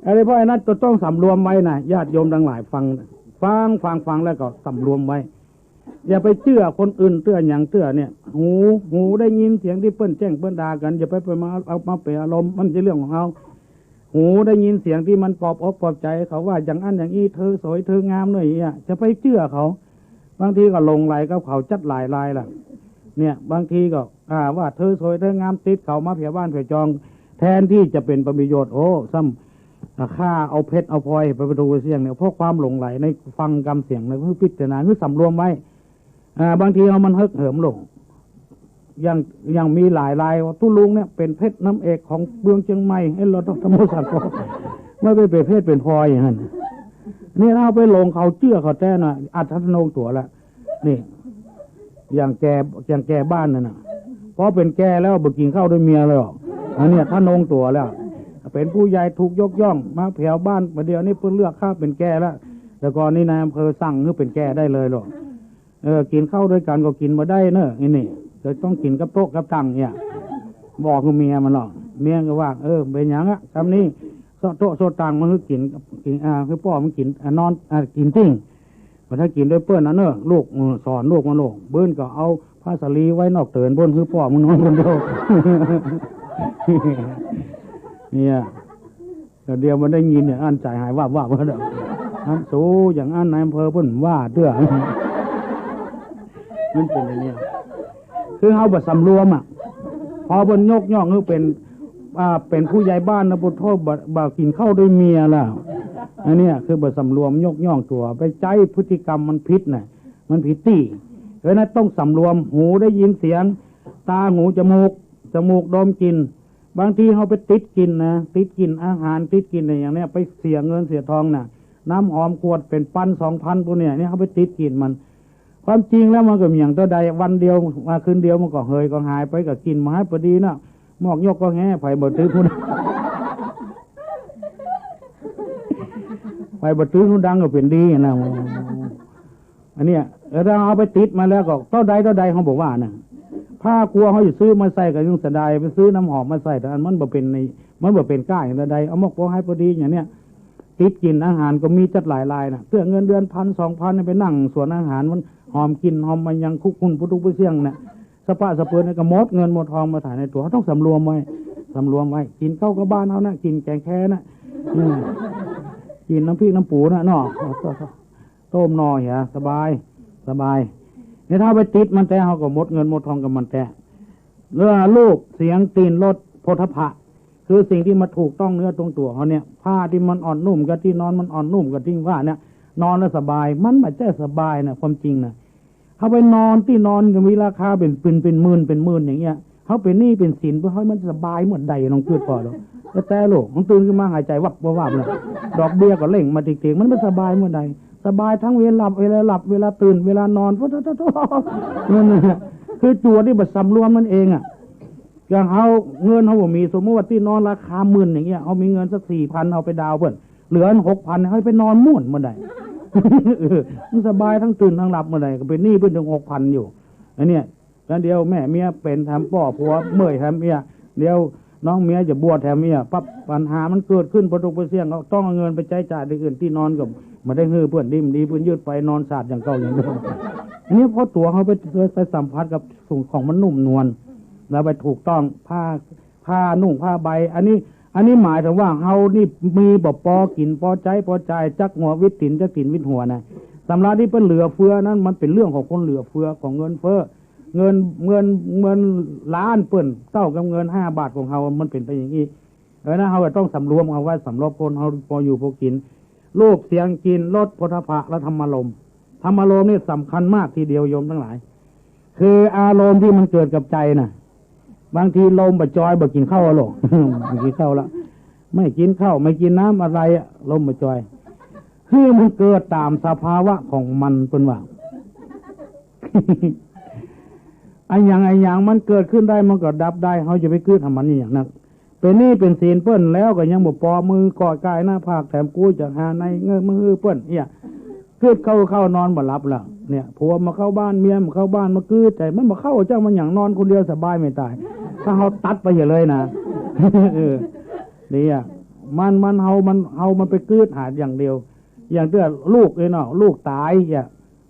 อะไรเพราะไอ้นั้นก็ต้องสำรวมไว้นะญาติโยมทั้งหลายฟังแล้วก็สำรวมไว้อย่าไปเชื่อคนอื่นเชื่ออย่างเชื่อเนี่ยหูได้ยินเสียงที่เปิ้นแจ้งเปิ้นด่ากันอย่าไปมาเอามาเปลี่ยนอารมณ์มันเป็นเรื่องของเขาหูได้ยินเสียงที่มันปลอบอกปลอบใจเขาว่าอย่างอันอย่างนี้เธอสวยเธองามเลยอ่ะจะไปเชื่อเขาบางทีก็ลงไหลกับเขาจัดหลายลายล่ะเนี่ยบางทีก็ว่าเธอสวยเธองามติดเขามาเผียบ้านเผียจองแทนที่จะเป็นประโยชน์โอ้ซ้ำค่าเอาเพชรเอาพลอยไปดูเสียงเนี่ยเพราะความหลงไหลในฟังกรรมเสียงในผู้พิจารณาคือสำรวมไว้บางทีเอามันเหิมหลงยังมีหลายลายว่าตุ้ลุงเนี่ยเป็นเพชรน้ำเอกของเมืองเชียงใหม่ให้เราต้องสมุทรสาครไม่ไปเป็นเพชรเป็นพลอยอย่างนั้นนี่เราไปลงเขาเชื่อเขาแท้น่ะอัศนงตัวละนี่อย่างแกบ้านนั่นน่ะเพราะเป็นแกแล้วบ่กินข้าวด้วยเมียเลยหรอกอันนี้ท่านงตัวแล้วเป็นผู้ใหญ่ถูกยกย่องมาแถวบ้านมาเดียวนี้เพิ่งเลือกข้าเป็นแกแล้วแต่ก่อนนี้นายอำเภอสั่งให้เป็นแกได้เลยหรอกกินข้าวด้วยกันก็กินมาได้เนอะนี่จะต้องกินกับโต๊ะกับตังเนี่ยบอกกับเมียมันหรอกเมียก็ว่าเป็นอย่างอ่ะคำนี้โต๊ะโซตังมันคือกินคือพ่อมันกินนอนกินจริงพอถ้ากินด้วยเพื่อนนะเนอะลูกสอนลูกมันโลกเบิ้นก็เอาผ้าสลีไว้นอกเตือนบนคือพ่อมันนอนคนเดียว เนี่ยแต่เดียวมันได้ยินเนี่ยอันใจหายว่าเด้ออันสูอย่างอันนายอำเภอเพิ่นว่าเด้อมันเป็นอย่างนี้คือเฮาบ่สำรวมอ่ะพอเพิ่นยกย่องคือเป็นผู้ใหญ่บ้านนะบ่โทษบ่กินข้าวด้วยเมียแล้วอันเนี้ยคือบ่สำรวมยกย่องตัวไปใจพฤติกรรมมันผิดน่ะมันผิดตี้เพราะนั้นต้องสำรวมหูได้ยินเสียงตาหูจมูกดมกลิ่นบางทีเขาไปติดกินนะติดกินอาหารติดกินอะไรอย่างเนี้ยไปเสียเงินเสียทองน่ะน้ำหอมขวดเป็น1,000-2,000พวกเนี้ยเขาไปติดกินมันความจริงแล้วมันก็มีอย่างตัวใดวันเดียวมาคืนเดียวมันก็เฮยก็หายไปก็กินมาให้พอดีนะหมอกยกก็แง่ไฟบ่ตื้อทุนไฟบ่ตื้อทุนดังก็เป็นดีนะอันเนี้ยเราเอาไปติดมาแล้วก็เท่าใดเขาบอกว่าน่ะผ้ากลัวเขาอยู่ซื้อมาใส่กับยุ่งเสียดายไปซื้อน้ำหอมมาใส่แต่มันบ่เป็นก้าอย่างใดเอาหมกพอให้พอดีอย่างเนี้ยติดกินอาหารก็มีจัดหลายลายนะเพื่อเงินเดือน1,000-2,000ไปนั่งสวนอาหารมัน หอมกินหอมมันยังคุกคุณพุทุกผู้เสี่ยงเนี่ยสปะสะเปื้อนก็หมดเงินหมดทองมาถ่ายในตัวเขาต้องสำรวมไว้กินข้าวกับบ้านเขานะกินแกงแค่นะกินน้ำพริกน้ำปูนะเนาะต้มนอเหี่ยสบายเนี่ยถ้าไปติดมันแต่เขาก็หมดเงินหมดทองกับมันแต่เรื่องลูกเสียงตีนรถโพธพะคือสิ่งที่มาถูกต้องเนื้อตรงตัวเขาเนี่ยผ้าที่มันอ่อนนุ่มกับที่นอนมันอ่อนนุ่มกับที่ว่าเนี่ยนอนแล้วสบายมันไม่ใช่สบายนะความจริงนะเขาไปนอนที่นอนก็มีราคาเป็นหมื่นอย่างเงี้ยเขาเป็นหนี้เป็นสินเพื่อให้มันสบายเหมือนใดน้องเกิดพอแล้วแต่ลูกมันตื่นขึ้นมาหายใจวับเลยดอกเบี้ยก็เล่งมาติ่งๆมันไม่สบายเหมือนใดสบายทั้งเวลาหลับเวลาตื่นเวลานอนนั่นคือจั่วที่บัดสำรวมมันเองอ่ะอย่างเขาเงินเขาบ่มีสมมติว่าที่นอนราคา10,000อย่างเงี้ยเขามีเงินสัก 4,000 เอาไปดาวเพิ่นเหลือ 6,000 ให้ไปนอนม่วนเมื่อใดมันสบายทั้งตื่นทั้งหลับเมื่อใดก็เป็นหนี้เพิ่นถึง 6,000 อยู่อันเนี้ยแล้วเดียวแม่เมียเป็นทำพ่อผัวเมื่อยแถมเมียเดียวน้องเมียจะบวชแถมเมียปั๊บปัญหามันเกิดขึ้นประตูประเสียงเขาต้องเอาเงินไปใช้จ่ายที่อื่นที่นอนกับมาได้เฮือเพื่อนดีเพื่อนยืดไปนอนสาดอย่างเก่าอย่างเดิมอันนี้เพราะตัวเขาไปสัมผัสกับส่งของมันนุ่มนวลแล้วไปถูกต้องผ้านุ่งผ้าใบอันนี้หมายถึงว่าเฮานี่มีบ่ปอกินพอใจจักหัววิตตินจักตินวิตหัวนะสำหรับที่เป็นเหลือเฟือนั้นมันเป็นเรื่องของคนเหลือเฟือของเงินเฟ้อเงินล้านเปิ้นเท่ากับเงิน5 บาทของเฮามันเป็นไปอย่างนี้นะเฮาต้องสำรวมเอาไว้สำรวมคนเฮาพออยู่พอกินรูปเสียงกินรสโผฏฐัพพะและธรรมารมณ์นี่สำคัญมากทีเดียวโยมทั้งหลายคืออารมณ์ที่มันเกิดกับใจน่ะบางทีลมบ่จอยบ่กินข้าวหรอกไม่กินข้าวละไม่กินข้าวไม่กินน้ำอะไรลมบ่จอยคือมันเกิดตามสภาวะของมันเป็นว่าไอ้อย่างมันเกิดขึ้นได้มันก็ดับได้เขาจะไปคืดทำมันอย่างนั้นเป็นนี่เป็นศีลเปิ้นแล้วก็ยังบ่ปอมือกอดกายหน้าผากแถมกูจะหาในเงื้อมือเปิ้นเนี่ยคืดเข้านอนบ่หลับแล้วเนี่ยผัวมาเข้าบ้านเมียมาเข้าบ้านมาคืดแต่มันบ่เข้าเจ้ามันอย่างนอนคนเดียวสบายไม่ตายถ้าเขาตัดไปอย่าเลยนะเนี่ยมันเฮามันไปคืดหาอย่างเดียวอย่างเตื้อลูกเนาะลูกตายอย่า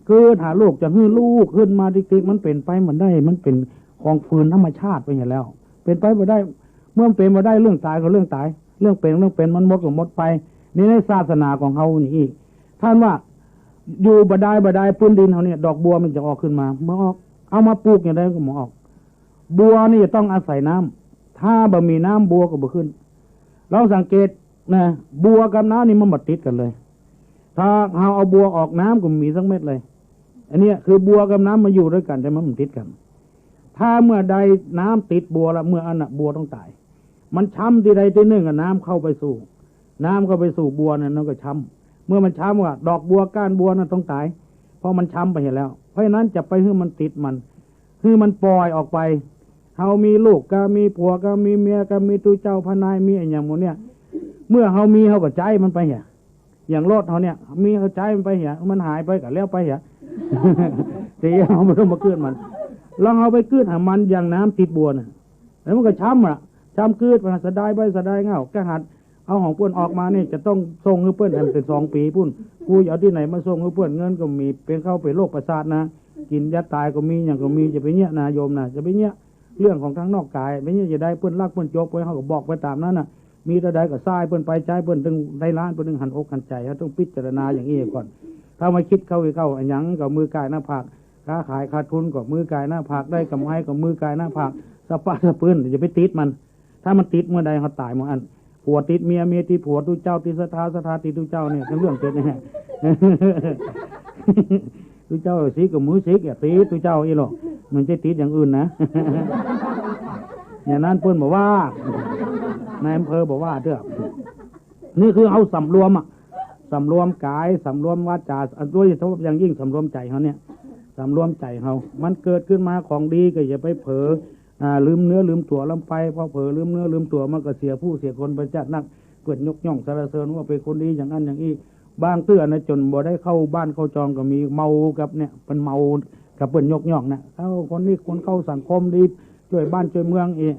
คือหาลูกจะฮื้อลูกขึ้นมาติ๊กๆมันเป็นไปมันได้มันเป็นของฝืนธรรมชาติไปอย่างแล้วเป็นไปบ่ได้เมื่อเป็นบ่ได้เรื่องตายก็เรื่องตายเรื่องเป็นมันหมดก็หมดไปนี่ในศาสนาของเฮานี่อีกท่านว่าอยู่บ่ได้พื้นดินเฮาเนี่ยดอกบัวมันจะออกขึ้นมาเมื่อออกเอามาปลูกอย่างไรก็บ่ออกบัวนี่ต้องอาศัยน้ำถ้าบ่มีน้ำบัวก็บ่ขึ้นเราสังเกตนะบัวกับน้ำนี่มันบ่ติดกันเลยถ้าเราเอาบัวออกน้ำก็มีสักเม็ดเลยอันนี้คือบัวกับน้ำมาอยู่ด้วยกันแต่มันติดกันถ้าเมื่อใดน้ำติดบัวแล้วเมื่ออันน่ะบัวต้องตายมันช้ำที่ใดที่หนึ่งกับน้ำเข้าไปสู่บัวนั่นก็ช้ำเมื่อมันช้ำว่าดอกบัวก้านบัวนั่นต้องตายเพราะมันช้ำไปเห็นแล้วเพราะฉะนั้นจะไปให้มันติดมันคือมันปล่อยออกไปเฮามีลูกก็มีผัวก็มีเมียก็มีตู้เจ้าพนายมีอย่างหมดเนี่ยเมื่อเฮามีเฮาก็ใจมันไปเหี้ยอย่างรถเฮาเนี่ยมีเฮาใจมันไปเหี้ยมันหายไปก็แล้วไปเหี้ยทีเอาไม่ต้องมาเกิดมันลองเอาไปเกิดหามันอย่างน้ำติดบัวน่ะแล้วมันก็ช้ำเกิดมันสะได้เงาก็หัดเอาของเพื่อนออกมานี่จะต้องส่งให้เพื่อนทำเป็น2 ปีพุ่นกูจะเอาที่ไหนมาส่งให้เพื่อนเงินก็มีเป็นเข้าไปโรคประสาทนะกินยาตายก็มีอย่างก็มีจะไปเนี้ยนะโยมนะจะไปเนี้ยเรื่องของทางนอกกายไม่เนี้ยจะได้เพื่อนรักเพื่อนโจกไปเขาก็บอกไปตามนั้นน่ะมีแต่ใดก็ทรายเพื่อนไปใจเพื่อนถึงได้ล้านเพื่อนถึงหันอกหันใจเขาต้องพิจารณาอย่างนี้ก่อนถ้ามาคิดเข้าอันยังก็มือกายหน้าผากค้าขายขาดทุนก็มือกายหน้าผากได้กำไรก็มือกายหน้าผากสะปะสะปืนจะไปติดมันถ้ามันติดเมื่อใดเขาตายเมื่ออันผัวติดเมียติดผัวตู้เจ้าติดสถาติดตู้เจ้าเนี่ยเป็นเรื่องเกิดแน่ตู้เจ้าสีกับมือสีกับตีตู้เจ้าอีหรอกมันจะติดอย่างอื่นนะอย่างนั้นเพิ่นบอกว่านายอำเภอบอกว่าเถอะนี่คือเอาสำรวมกายสำรวมวาจาด้วยเฉพาะอย่างยิ่งสำรวมใจเขาเนี่ยสำรวมใจเขามันเกิดขึ้นมาของดีก็อย่าไปเผลอลืมเนื้อลืมตัวลำไปพอเผลอลืมเนื้อลืมตัวมันก็เสียผู้เสียคนไปจัดนักเกิดยกย่องสรรเสริญว่าเป็นคนดีอย่างนั้นอย่างนี้บางเตื้อนะจนบ่ได้เข้าบ้านเข้าจองก็มีเมากับเนี่ยเป็นเมากับเปิ้นยกย่องนะเขาคนนี้คนเข้าสังคมดีช่วยบ้านช่วยเมืองอีก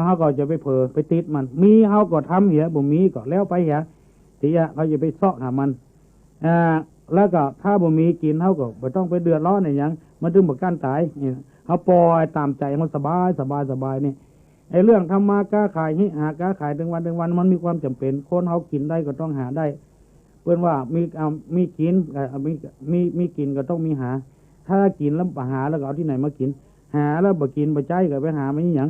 เขาก็จะไปเผลอไปติดมันมีเขาก็ทำเหี้ยบ่มีก็แล้วไปเหี้ยทีเขาจะไปเสาะหามัน แล้วก็ถ้าบ่มีกินเฮาก็บ่ต้องไปเดือดร้อนอย่างมันถึงบ่กั้นตายนี่เฮาปล่อยตามใจมันสบายนี่ไอ้เรื่องทำมาค้าขายหาค้าขายถึงวันมันมีความจำเป็นคนเฮากินได้ก็ต้องหาได้เพิ่นว่ามีกินมีกินก็ต้องมีหาถ้ากินแล้วหาแล้วก็เอาที่ไหนมากินหาแล้วบ่กินบ่ใจก็ไปหาไม่หยัง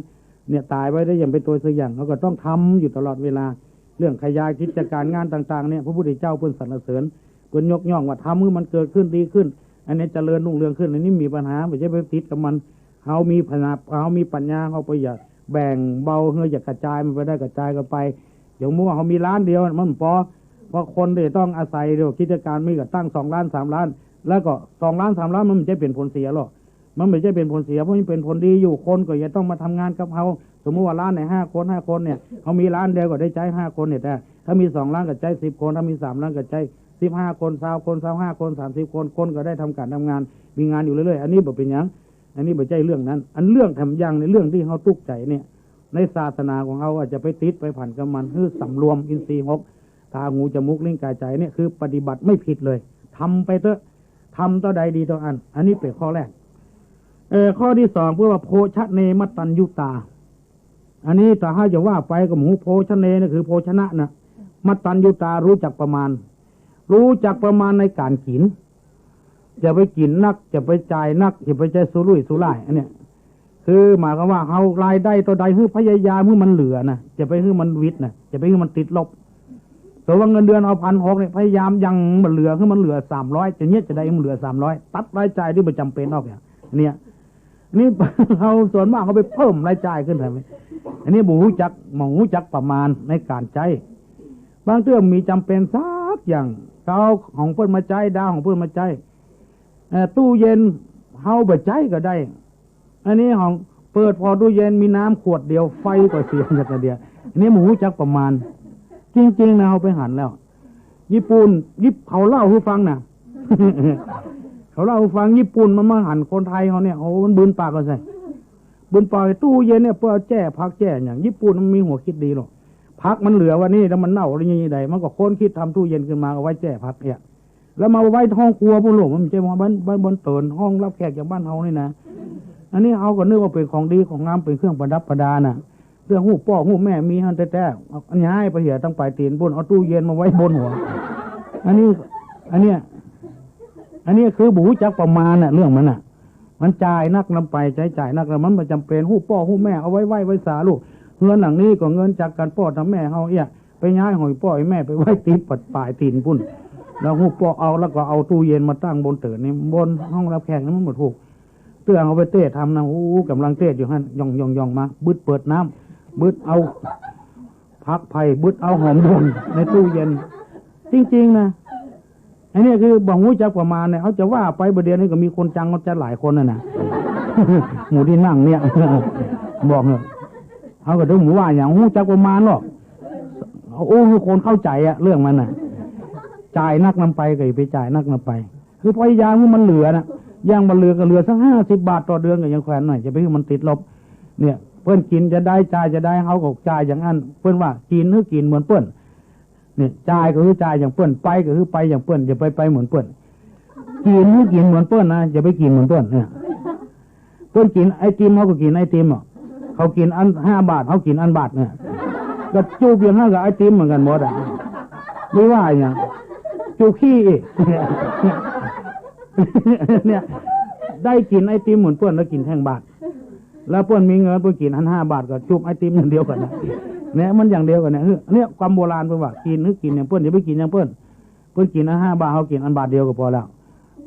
เนี่ยตายไปได้อย่างเป็นตัวตัวอย่างเขาก็ต้องทำอยู่ตลอดเวลาเรื่องขยายกิจการงานต่างๆเนี่ยพระพุทธเจ้าเพิ่นสรรเสริญเพิ่นยกย่องว่าทำให้มันเกิดขึ้นดีขึ้นอันนี้เจริญรุ่งเรืองขึ้นอันนี้มีปัญหาไม่ใช่ไปติดกับมันเขามีปัญญาเขาไปอย่าแบ่งเบาเฮืออย่ากระจายมันไปได้กระจายกันไปอย่างมั่วเขามีร้านเดียวมันพอคนเดี๋ยวต้องอาศัยเดี๋ยวกิจการมีก็ตั้ง2 ล้าน 3 ล้านแล้วก็2 ล้าน 3 ล้านมันไม่ใช่เป็นผลเสียหรอกมันไม่ใช่เป็นผลเสียเพราะมันเป็นผลดีอยู่คนก็อย่าต้องมาทำงานกับเขาสมมติว่าร้านไหน5 คน5 คนเนี่ยเขามีร้านเดียวก็ได้ใจ5 คนเนี่ยแต่ถ้ามี2 ล้านก็ใจ10 คนถ้ามี3 ล้านก็ใจ15 คน20 คน25 คน30 คนก็ได้ทำการทำงานมีงานอยู่เรื่อยๆอันนี้บ่เป็นอย่างอันนี้บ่ใช่เรื่องนั้นอันเรื่องทำอย่างในเรื่องที่เขาทุกข์ใจเนี่ยในศาสนาของเขาว่าจะไปติดไปผ่านกับมันคือสำรวมอินทรีย์6ตาหูจมูกลิ้นกายใจเนี่ยคือปฏิบัติไม่ผิดเลยทำไปเถอะทำต่อใดดีต่ออันนี้เป็นข้อแรกข้อที่2เพื่อว่าโภชเนมัตตัญญูตาอันนี้ถ้าให้จะว่าไปกับหมูโภชเนนี่คือโภชนะนะมัตตัญญูตารู้จักประมาณในการกินจะไปกินนักจะไปจ่ายนักจะไปใจสุรุ่ยสุร่ายอันเนี้ยคือหมายความว่าเฮารายได้ตัวใดคือพยายามให้มันเหลือนะจะไปให้มันวิทย์นะจะไปให้มันติดลบแต่ว่าเงินเดือนเอา1,600เนี่ยพยายามยังมันเหลือให้มันเหลือ300จะเนี้ยจะได้มันเหลือ300ตัดรายจ่ายที่มันจำเป็นออกเนี่ยนี่เขาส่วนมากเขาไปเพิ่มรายจ่ายขึ้นทำไมอันนี้หมูจักประมาณในการใจบางเรื่องมีจำเป็นสักอย่างเขาของเพิ่นมาใจดาวของเพิ่นมาใจตู้เย็นเฮาบ่ใจก็ได้อันนี้ของเปิดพอตู้เย็นมีน้ำขวดเดียวไฟก็เสียอย่างเดียวอันนี้หมูจักประมาณจริงๆนะเฮาไปหันแล้วญี่ปุ่นเขาเล่าให้ฟังนะ เขาเล่าให้ฟังญี่ปุ่นมันมาหันคนไทยเขาเนี่ยโอ้มันบืนปากก็ใส่บืนปากตู้เย็นเนี่ยเพื่อแจ้พักแจ้อย่างญี่ปุ่นมันมีหัวคิดดีหรอกพักมันเหลือวันนี้แล้วมันเน่าอะไรอย่างนี้ใดมันก็ค้นคิดทำตู้เย็นขึ้นมาเอาไว้แจ้พักเนี่ยแล้วมาไว้ห้องครัวพวกลูกมันไม่ใช่บ้านบนเตินห้องรับแขกอย่างบ้านเฮานี่นะอันนี้เขาก็นึกว่าเป็นของดีของงามเป็นเครื่องประดับประดาน่ะเรื่องหูพ่อหูแม่มีฮันแต่อันย้ายไปเหี่ยตั้งปลายตีนบนเอาตู้เย็นมาไว้บนหัวอันนี้คือบูจักประมาณน่ะเรื่องมันน่ะมันจ่ายนักนำไปจ่ายนักแล้วมันจำเป็นหูพ่อหูแม่เอาไว้สาลูกเงินหลังนี้ก็เงินจากการพ่อทำแม่เฮาไปย้ายหอยพ่อแม่ไปไว้ตีนปัดปลายตีนพุ่นแล้วหูพ่อเอาแล้วก็เอาตู้เย็นมาตั้งบนเตินนี่บนห้องรับแขกนั้นมันหมดถูกเตื้องเอาไปเตะทำนะกำลังเตะอยู่ฮะย่องมาบึดเปิดน้ำบึดเอาพักไผ่บึดเอาหอมดงในตู้เย็นจริงๆนะอันนี้คือบอกหูจักประมาณเนี่ยเขาจะว่าไปประเดี๋ยวนี้ก็มีคนจังเขาจะหลายคนน่ะนะ หมูที่นั่งเนี่ย บอกเถอะเขาก็ถึงหมูว่าอย่างหูจักประมาณหรอกโอ้คือคนเข้าใจอะเรื่องมันน่ะจ่ายนักนำไปก็ไปจ่ายนักนำไปคือพยายามให้มันเหลือนะย่างมันเหลือก็เหลือสัก50 บาทต่อเดือนก็ยังแขวนหน่อยจะไปให้มันติดลบเนี่ยเพื่อนกินจะได้จ่ายจะได้เขาก็จ่ายอย่างนั้นเพื่อนว่ากินหรือกินเหมือนเพื่อนเนี่ยจ่ายก็คือจ่ายอย่างเพื่อนไปก็คือไปอย่างเพื่อนอย่าไปเหมือนเพื่อนกินหรือกินเหมือนเพื่อนนะอย่าไปกินเหมือนเพื่อนเนี่ยเพื่อนกินไอติมเขาก็กินไอติมอ่ะเขากินอัน5 บาทเขากินอันบาทเนี่ยก็จูบอย่างนั้นกับไอติมเหมือนกันหมดอ่ะไม่ว่าอย่างจูขี้เนี่ยได้กินไอติมเหมือนเพื่อนแล้วกินแท่งบาทแล้วเพื่อนมีเงินเพื่อนกินอัน5 บาทก็จูบไอติมอย่างเดียวกันนะเนี่ยมันอย่างเดียวกันเนี่ยความโบราณเพื่อนว่ากินหรือกินอย่างเพื่อนอย่าไปกินอย่างเพื่อนกินอัน5 บาทเขากินอันบาทเดียวก็พอแล้ว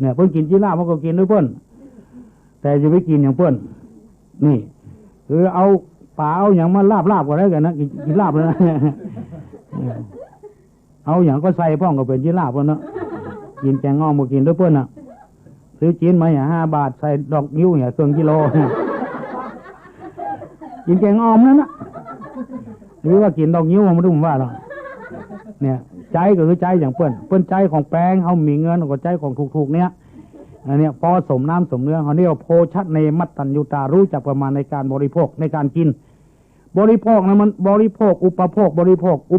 เนี่ยเพื่อนกินจีราเขาก็กินด้วยเพื่อนแต่อย่าไปกินอย่างเพื่อนนี่คือเอาป่าเอาอย่างมาลาบก็ได้กันนะกินลาบเลยนะเอาอย่างก็ใส่พ่องก็เป็นจีราเนาะกินแกงงอมก็กินด้วยเพื่อนน่ะซื้อจีนมาอย่าง5 บาทใส่ดอกนิ้วอย่าง1 กิโลกินแกงออมนั่นนะหรือว่ากินดอกนิ้วมันรู้ว่าหรอเนี่ยใจก็คือใจอย่างเปิ้นใจของแปลงเขามีเงินก็ใจของถูกๆเนี้ยอันเนี้ยพอสมน้ำสมเนื้อเขาเรียกว่าโภชเนมัตตัญญูตารู้จักประมาณในการบริโภคในการกินบริโภคนะมันบริโภคอุปโภคบริโภคอุ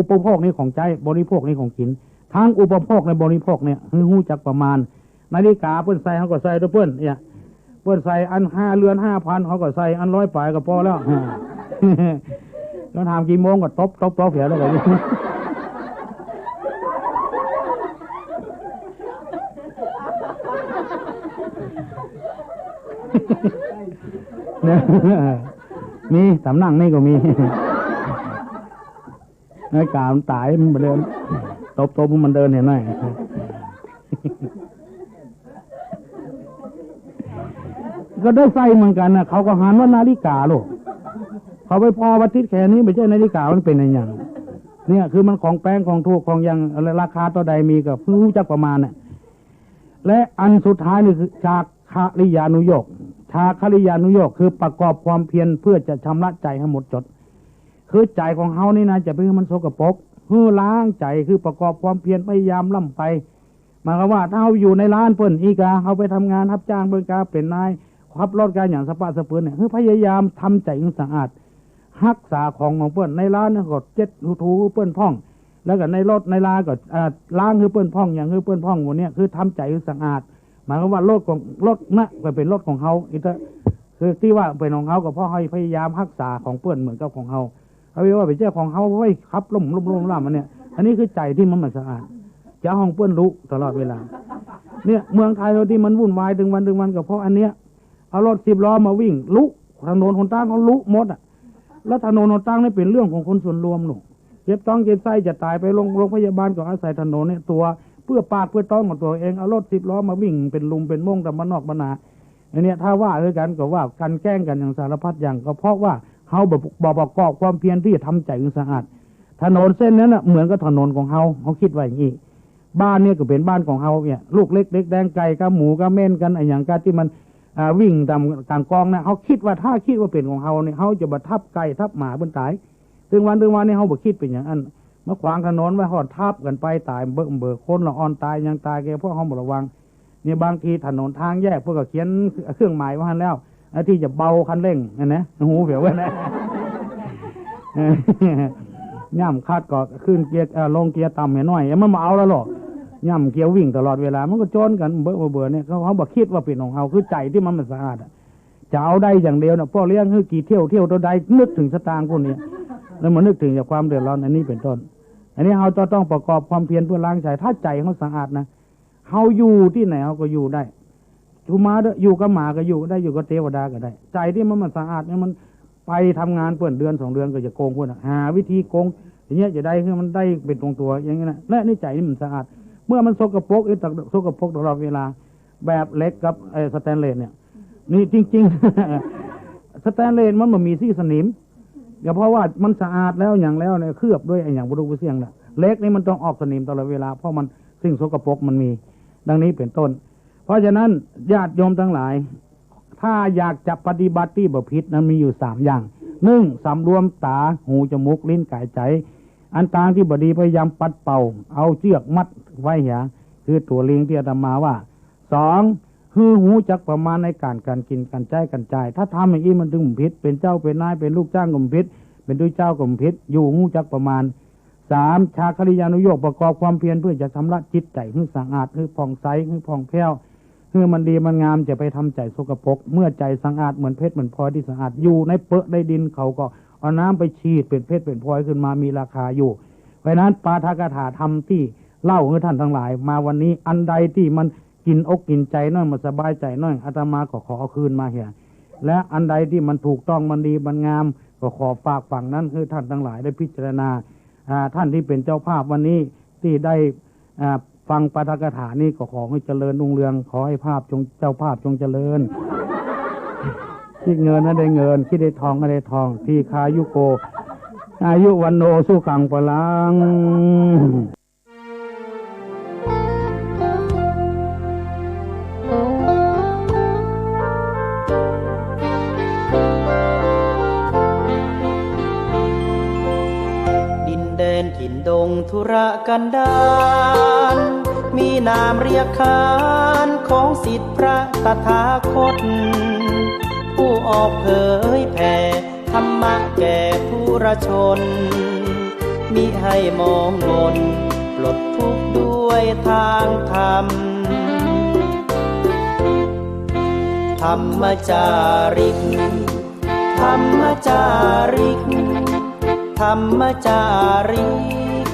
ปโภคนี่ของใจบริโภคนี่ของกิน ทั้งอุปโภคในบริโภคเนี่ยหูจักประมาณนาฬิกาเปิ้นใส่เขาก็ใส่ด้วยเปิ้นเนี่ยเปิ้นใส่อัน5 เรือน 5,000เขาก็ใส่อัน100ปลายก็พอแล้วแล้วถามกี่โมงก็ตบเสียแล้วก็มีสำนักนี่ก็มีไอ้กามันตายมันมาเดินตบมันเดินเห็นไหมก็ได้ใส่เหมือนกันนะเขาก็หันว่านาฬิกาลูกเขาไปพอวัตถุแค่นี้ไม่ใช่นาฬิกามันเป็นอะไรอย่างเนี่ยคือมันของแป้งของถูกของยังราคาต่อใดมีกับผู้จักประมาณเนี่ยและอันสุดท้ายนี่คือชาคริยานุโยคชาคริยานุโยคคือประกอบความเพียรเพื่อจะชำระใจให้หมดจดคือใจของเฮานี่นะจะเป็นมันโสกปรกล้างใจคือประกอบความเพียรพยายามล่ำไปหมายความว่าถ้าเราอยู่ในร้านเปิ้นอีกาเขาไปทำงานรับจ้างเปิ้นกาเป็นนายขับรถการอย่างสปะสะเปื้อนเนี่ยคือพยายามทำใจให้สะอาดรักษาของเปิ้นในร้านเนี่ยก็เจ็ดถูเปิ้นพ่องแล้วก็ในรถในลาก็ล้างคือเปิ้นพ่องอย่างคือเปิ้นพ่องวันนี้คือทำใจให้สะอาดหมายความว่ารถนะก็เป็นรถของเขาอีกคือที่ว่าเป็นของเขาก็เพราะให้พยายามรักษาของเปิ้นเหมือนกับของเขาเอาไว้ว่าเป็นเจ้าของเขาไว้ขับล่มมันเนี่ยอันนี้คือใจที่มันสะอาดจะห้องเปิ้นรู้ตลอดเวลาเนี่ยเมืองไทยเราที่มันวุ่นวายถึงวันก็เพราะอันเนี้ยเอารถ10 ล้อมาวิ่งลุถนนหนทางเขาลุหมดอ่ะแล้วถนนหนทางนี่เป็นเรื่องของคนส่วนรวมหนูเจ็บต้องเจ็บไส้จะตายไปโรงพยาบาลก็อาศัยถนนเนี่ยตัวเพื่อปากเพื่อต้องของตัวเองเอารถ10 ล้อมาวิ่งเป็นลุมเป็นม่งแต่มันนอกบรรณาอันเนี้ยถ้าว่าด้วยกันก็ว่ากันแกล้งกันอย่างสารพัดอย่างก็เพราะว่าเขาบอกประกอบความเพียรที่จะทำใจให้สะอาดถนนเส้นนั้นน่ะเหมือนกับถนนของเขาคิดว่าอย่างนี้บ้านเนี่ยก็เป็นบ้านของเขาเนี่ยลูกเล็กเด็กแดงไก่กับหมูกับเม่นกันอย่างการที่มันวิ่งตามกลางกองนะเขาคิดว่าถ้าคิดว่าเป็นของเขาเนี่ยเขาจะบัดทับไก่ทับหมาบนตายถึงวันเนี่ยเขาบอกคิดเป็นอย่างนั้นมาขวางถนนไว้หอดทับกันไปตายเบิ่งคนละอ่อนตายยังตายแกพวกเขาบอกระวังเนี่ยบางทีถนนทางแยกพวกก็เขียนเครื่องหมายไว้ให้แล้วที่จะเบาคันเร่งนะหูเผียวไว้นะย่ำคาดก็ขึ้นเกียร์ลงเกียร์ต่ำเห็นหน่อยมันมาเอาแล้วหรอย่ำเกียร์วิ่งตลอดเวลามันก็จนกันเบื่อเนี่ยเขาบอกคิดว่าเป็นของเขาคือใจที่มันสะอาดจะเอาได้อย่างเดียวนะพ่อเลี้ยงคือกี่เที่ยวตัวใดนึกถึงสตางค์พวกนี้แล้วมันนึกถึงจากความเดือดร้อนอันนี้เป็นต้นอันนี้เขาจะต้องประกอบความเพียรเพื่อล้างใจถ้าใจเขาสะอาดนะเขาอยู่ที่ไหนเขาก็อยู่ได้ทูมาอยู่กับหมาก็อยู่ได้อยู่กับเทวดาก็ได้ใจที่มันสะอาดเนี่ยมันไปทำงานเปิดเดือน2 เดือนก็จะโกงคนหาวิธีโกงอย่างเงี้ยจะได้คือมันได้เป็นตรงตัวอย่างเงี้ยนะและนี่ใจนี่มันสะอาดเมื่อมันสกปรกสกปรกตลอดเวลาแบบเล็กกับสแตนเลสเนี่ยนี่จริงๆสแตนเลสมันมีซี่สนิมก็เพราะว่ามันสะอาดแล้วอย่างแล้วเนี่ยเคลือบด้วยอย่างบรูเสียงน่ะเล็กนี่มันต้องออกสนิมตลอดเวลาเพราะมันสิ่งสกปรกมันมีดังนี้เป็นต้นเพราะฉะนั้นญาติโยมทั้งหลายถ้าอยากจะปฏิบัติที่บ่ผิดนั้นมีอยู่3 อย่าง1สำรวมตาหูจมูกลิ้นกายใจอันต่างที่บดีพยายามปัดเป่าเอาเชือกมัดไว้เหียคือตัวลิงที่อาตมาว่า2คือหูจักประมาณในการกินการใช้การจ่ายถ้าทำอย่างนี้มันถึงผิดเป็นเจ้าเป็นนายเป็นลูกจ้างก็ผิดเป็นด้วยเจ้าก็ผิดอยู่หูจักประมาณ3ชาคริยานุโยคประกอบความเพียรเพื่อจะชำระจิตใจให้สะอาดให้ผ่องใสให้ผ่องแผ้วให้มันดีมันงามจะไปทำใจสกปรกเมื่อใจสะอาดเหมือนเพชรเหมือนพลอยที่สะอาดอยู่ในเปลือกในดินเขาก็เอาน้ำไปฉีดเป็นเพชรเป็นพลอยขึ้นมามีราคาอยู่เพราะนั้นปาฐกถาธรรมที่เล่าให้ท่านทั้งหลายมาวันนี้อันใดที่มันกินอกกินใจน้อยมันสบายใจน้อยอาตมาก็ขอเอาคืนมาเหียและอันใดที่มันถูกต้องมันดีมันงามก็ขอฝากฝั่งนั้นคือท่านทั้งหลายได้พิจารณาท่านที่เป็นเจ้าภาพวันนี้ที่ได้ฟังปาฐกถานี่ก็ขอให้เจริญรุ่งเรืองขอให้ภาพจงเจ้าภาพจงเจริญคิดเงินนั้นได้เงินคิดได้ทองก็ได้ทองที่คายุโกอายุวันโนสุขังพลังถิ่นดงธุรกันดารมีนามเรียกขานของศิษย์พระตถาคตผู้ออกเผยแผ่ธรรมะแก่ผู้รชนมิให้มองมนปลดทุกข์ ทางธรรมธรรมจาริกธรรมจาริกธรรมจาริก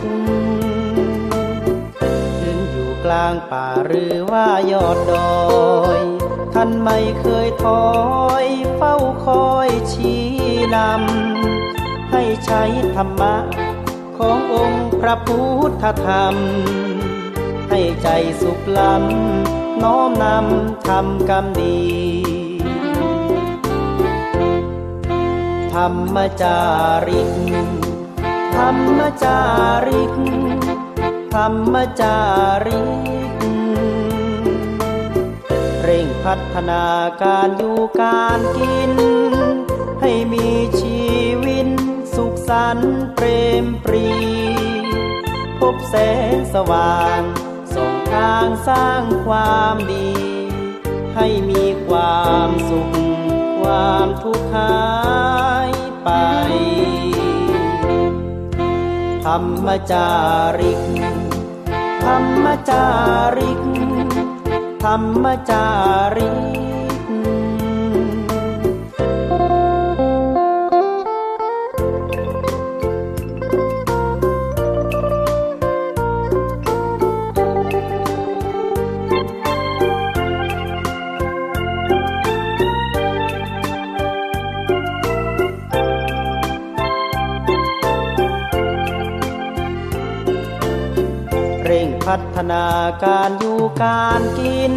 ถึงอยู่กลางป่าหรือว่ายอดดอยท่านไม่เคยถอยเฝ้าคอยชี้นำให้ใช้ธรรมะขององค์พระพุทธธรรมให้ใจสุขล้ำน้อมนำทำกรรมดีธรรมจาริกธรรมจาริกธรรมจาริกเร่งพัฒนาการอยู่การกินให้มีชีวิตสุขสันต์เปรมปรีพบแสงสว่างส่องทางสร้างความดีให้มีความสุขความทุกข์หายไปธรรมจาริกธรรมจาริกธรรมจาริกพัฒนาการอยู่การกิน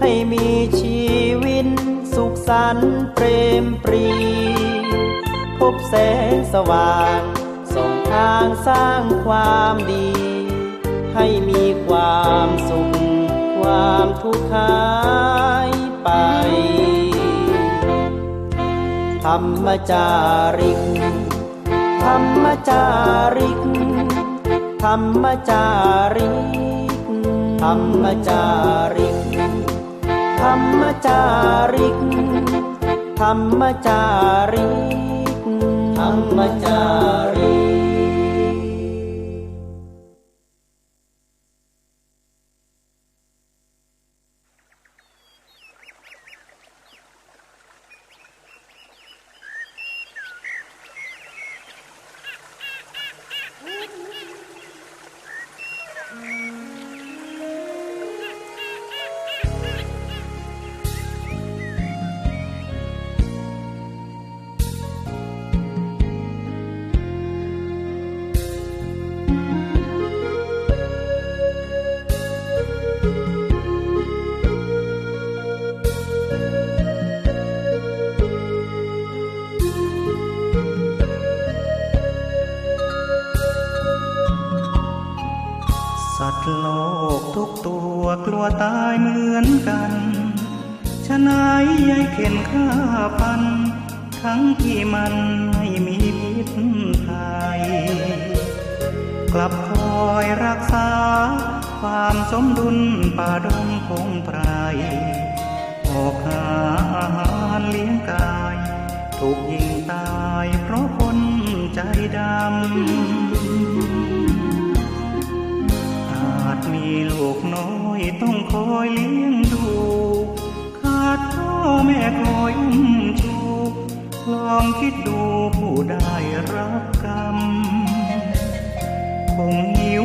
ให้มีชีวิตสุขสันต์เปรมปรีพบแสงสว่างส่องทางสร้างความดีให้มีความสุขความทุกข์หายไปธรรมจาริกธรรมจาริกธรรมจาริกธรรมจาริกธรรมจาริกธรรมจาริกธรรมจาริกโลกทุกตัวกลัวตายเหมือนกันฉะนั้นยายเข็นฆ่าฟันทั้งที่มันไม่มีพิษภัยกลับคอยรักษาความสมดุลป่าดงพงไพรออกหาอาหารเลี้ยงกายถูกยิงตายเพราะคนใจดำมีลูกน้อยต้องคอยเลี้ยงดูขาดพ่อแม่คอยอุ้มชูลองคิดดูผู้ได้รับกรรมคงหิว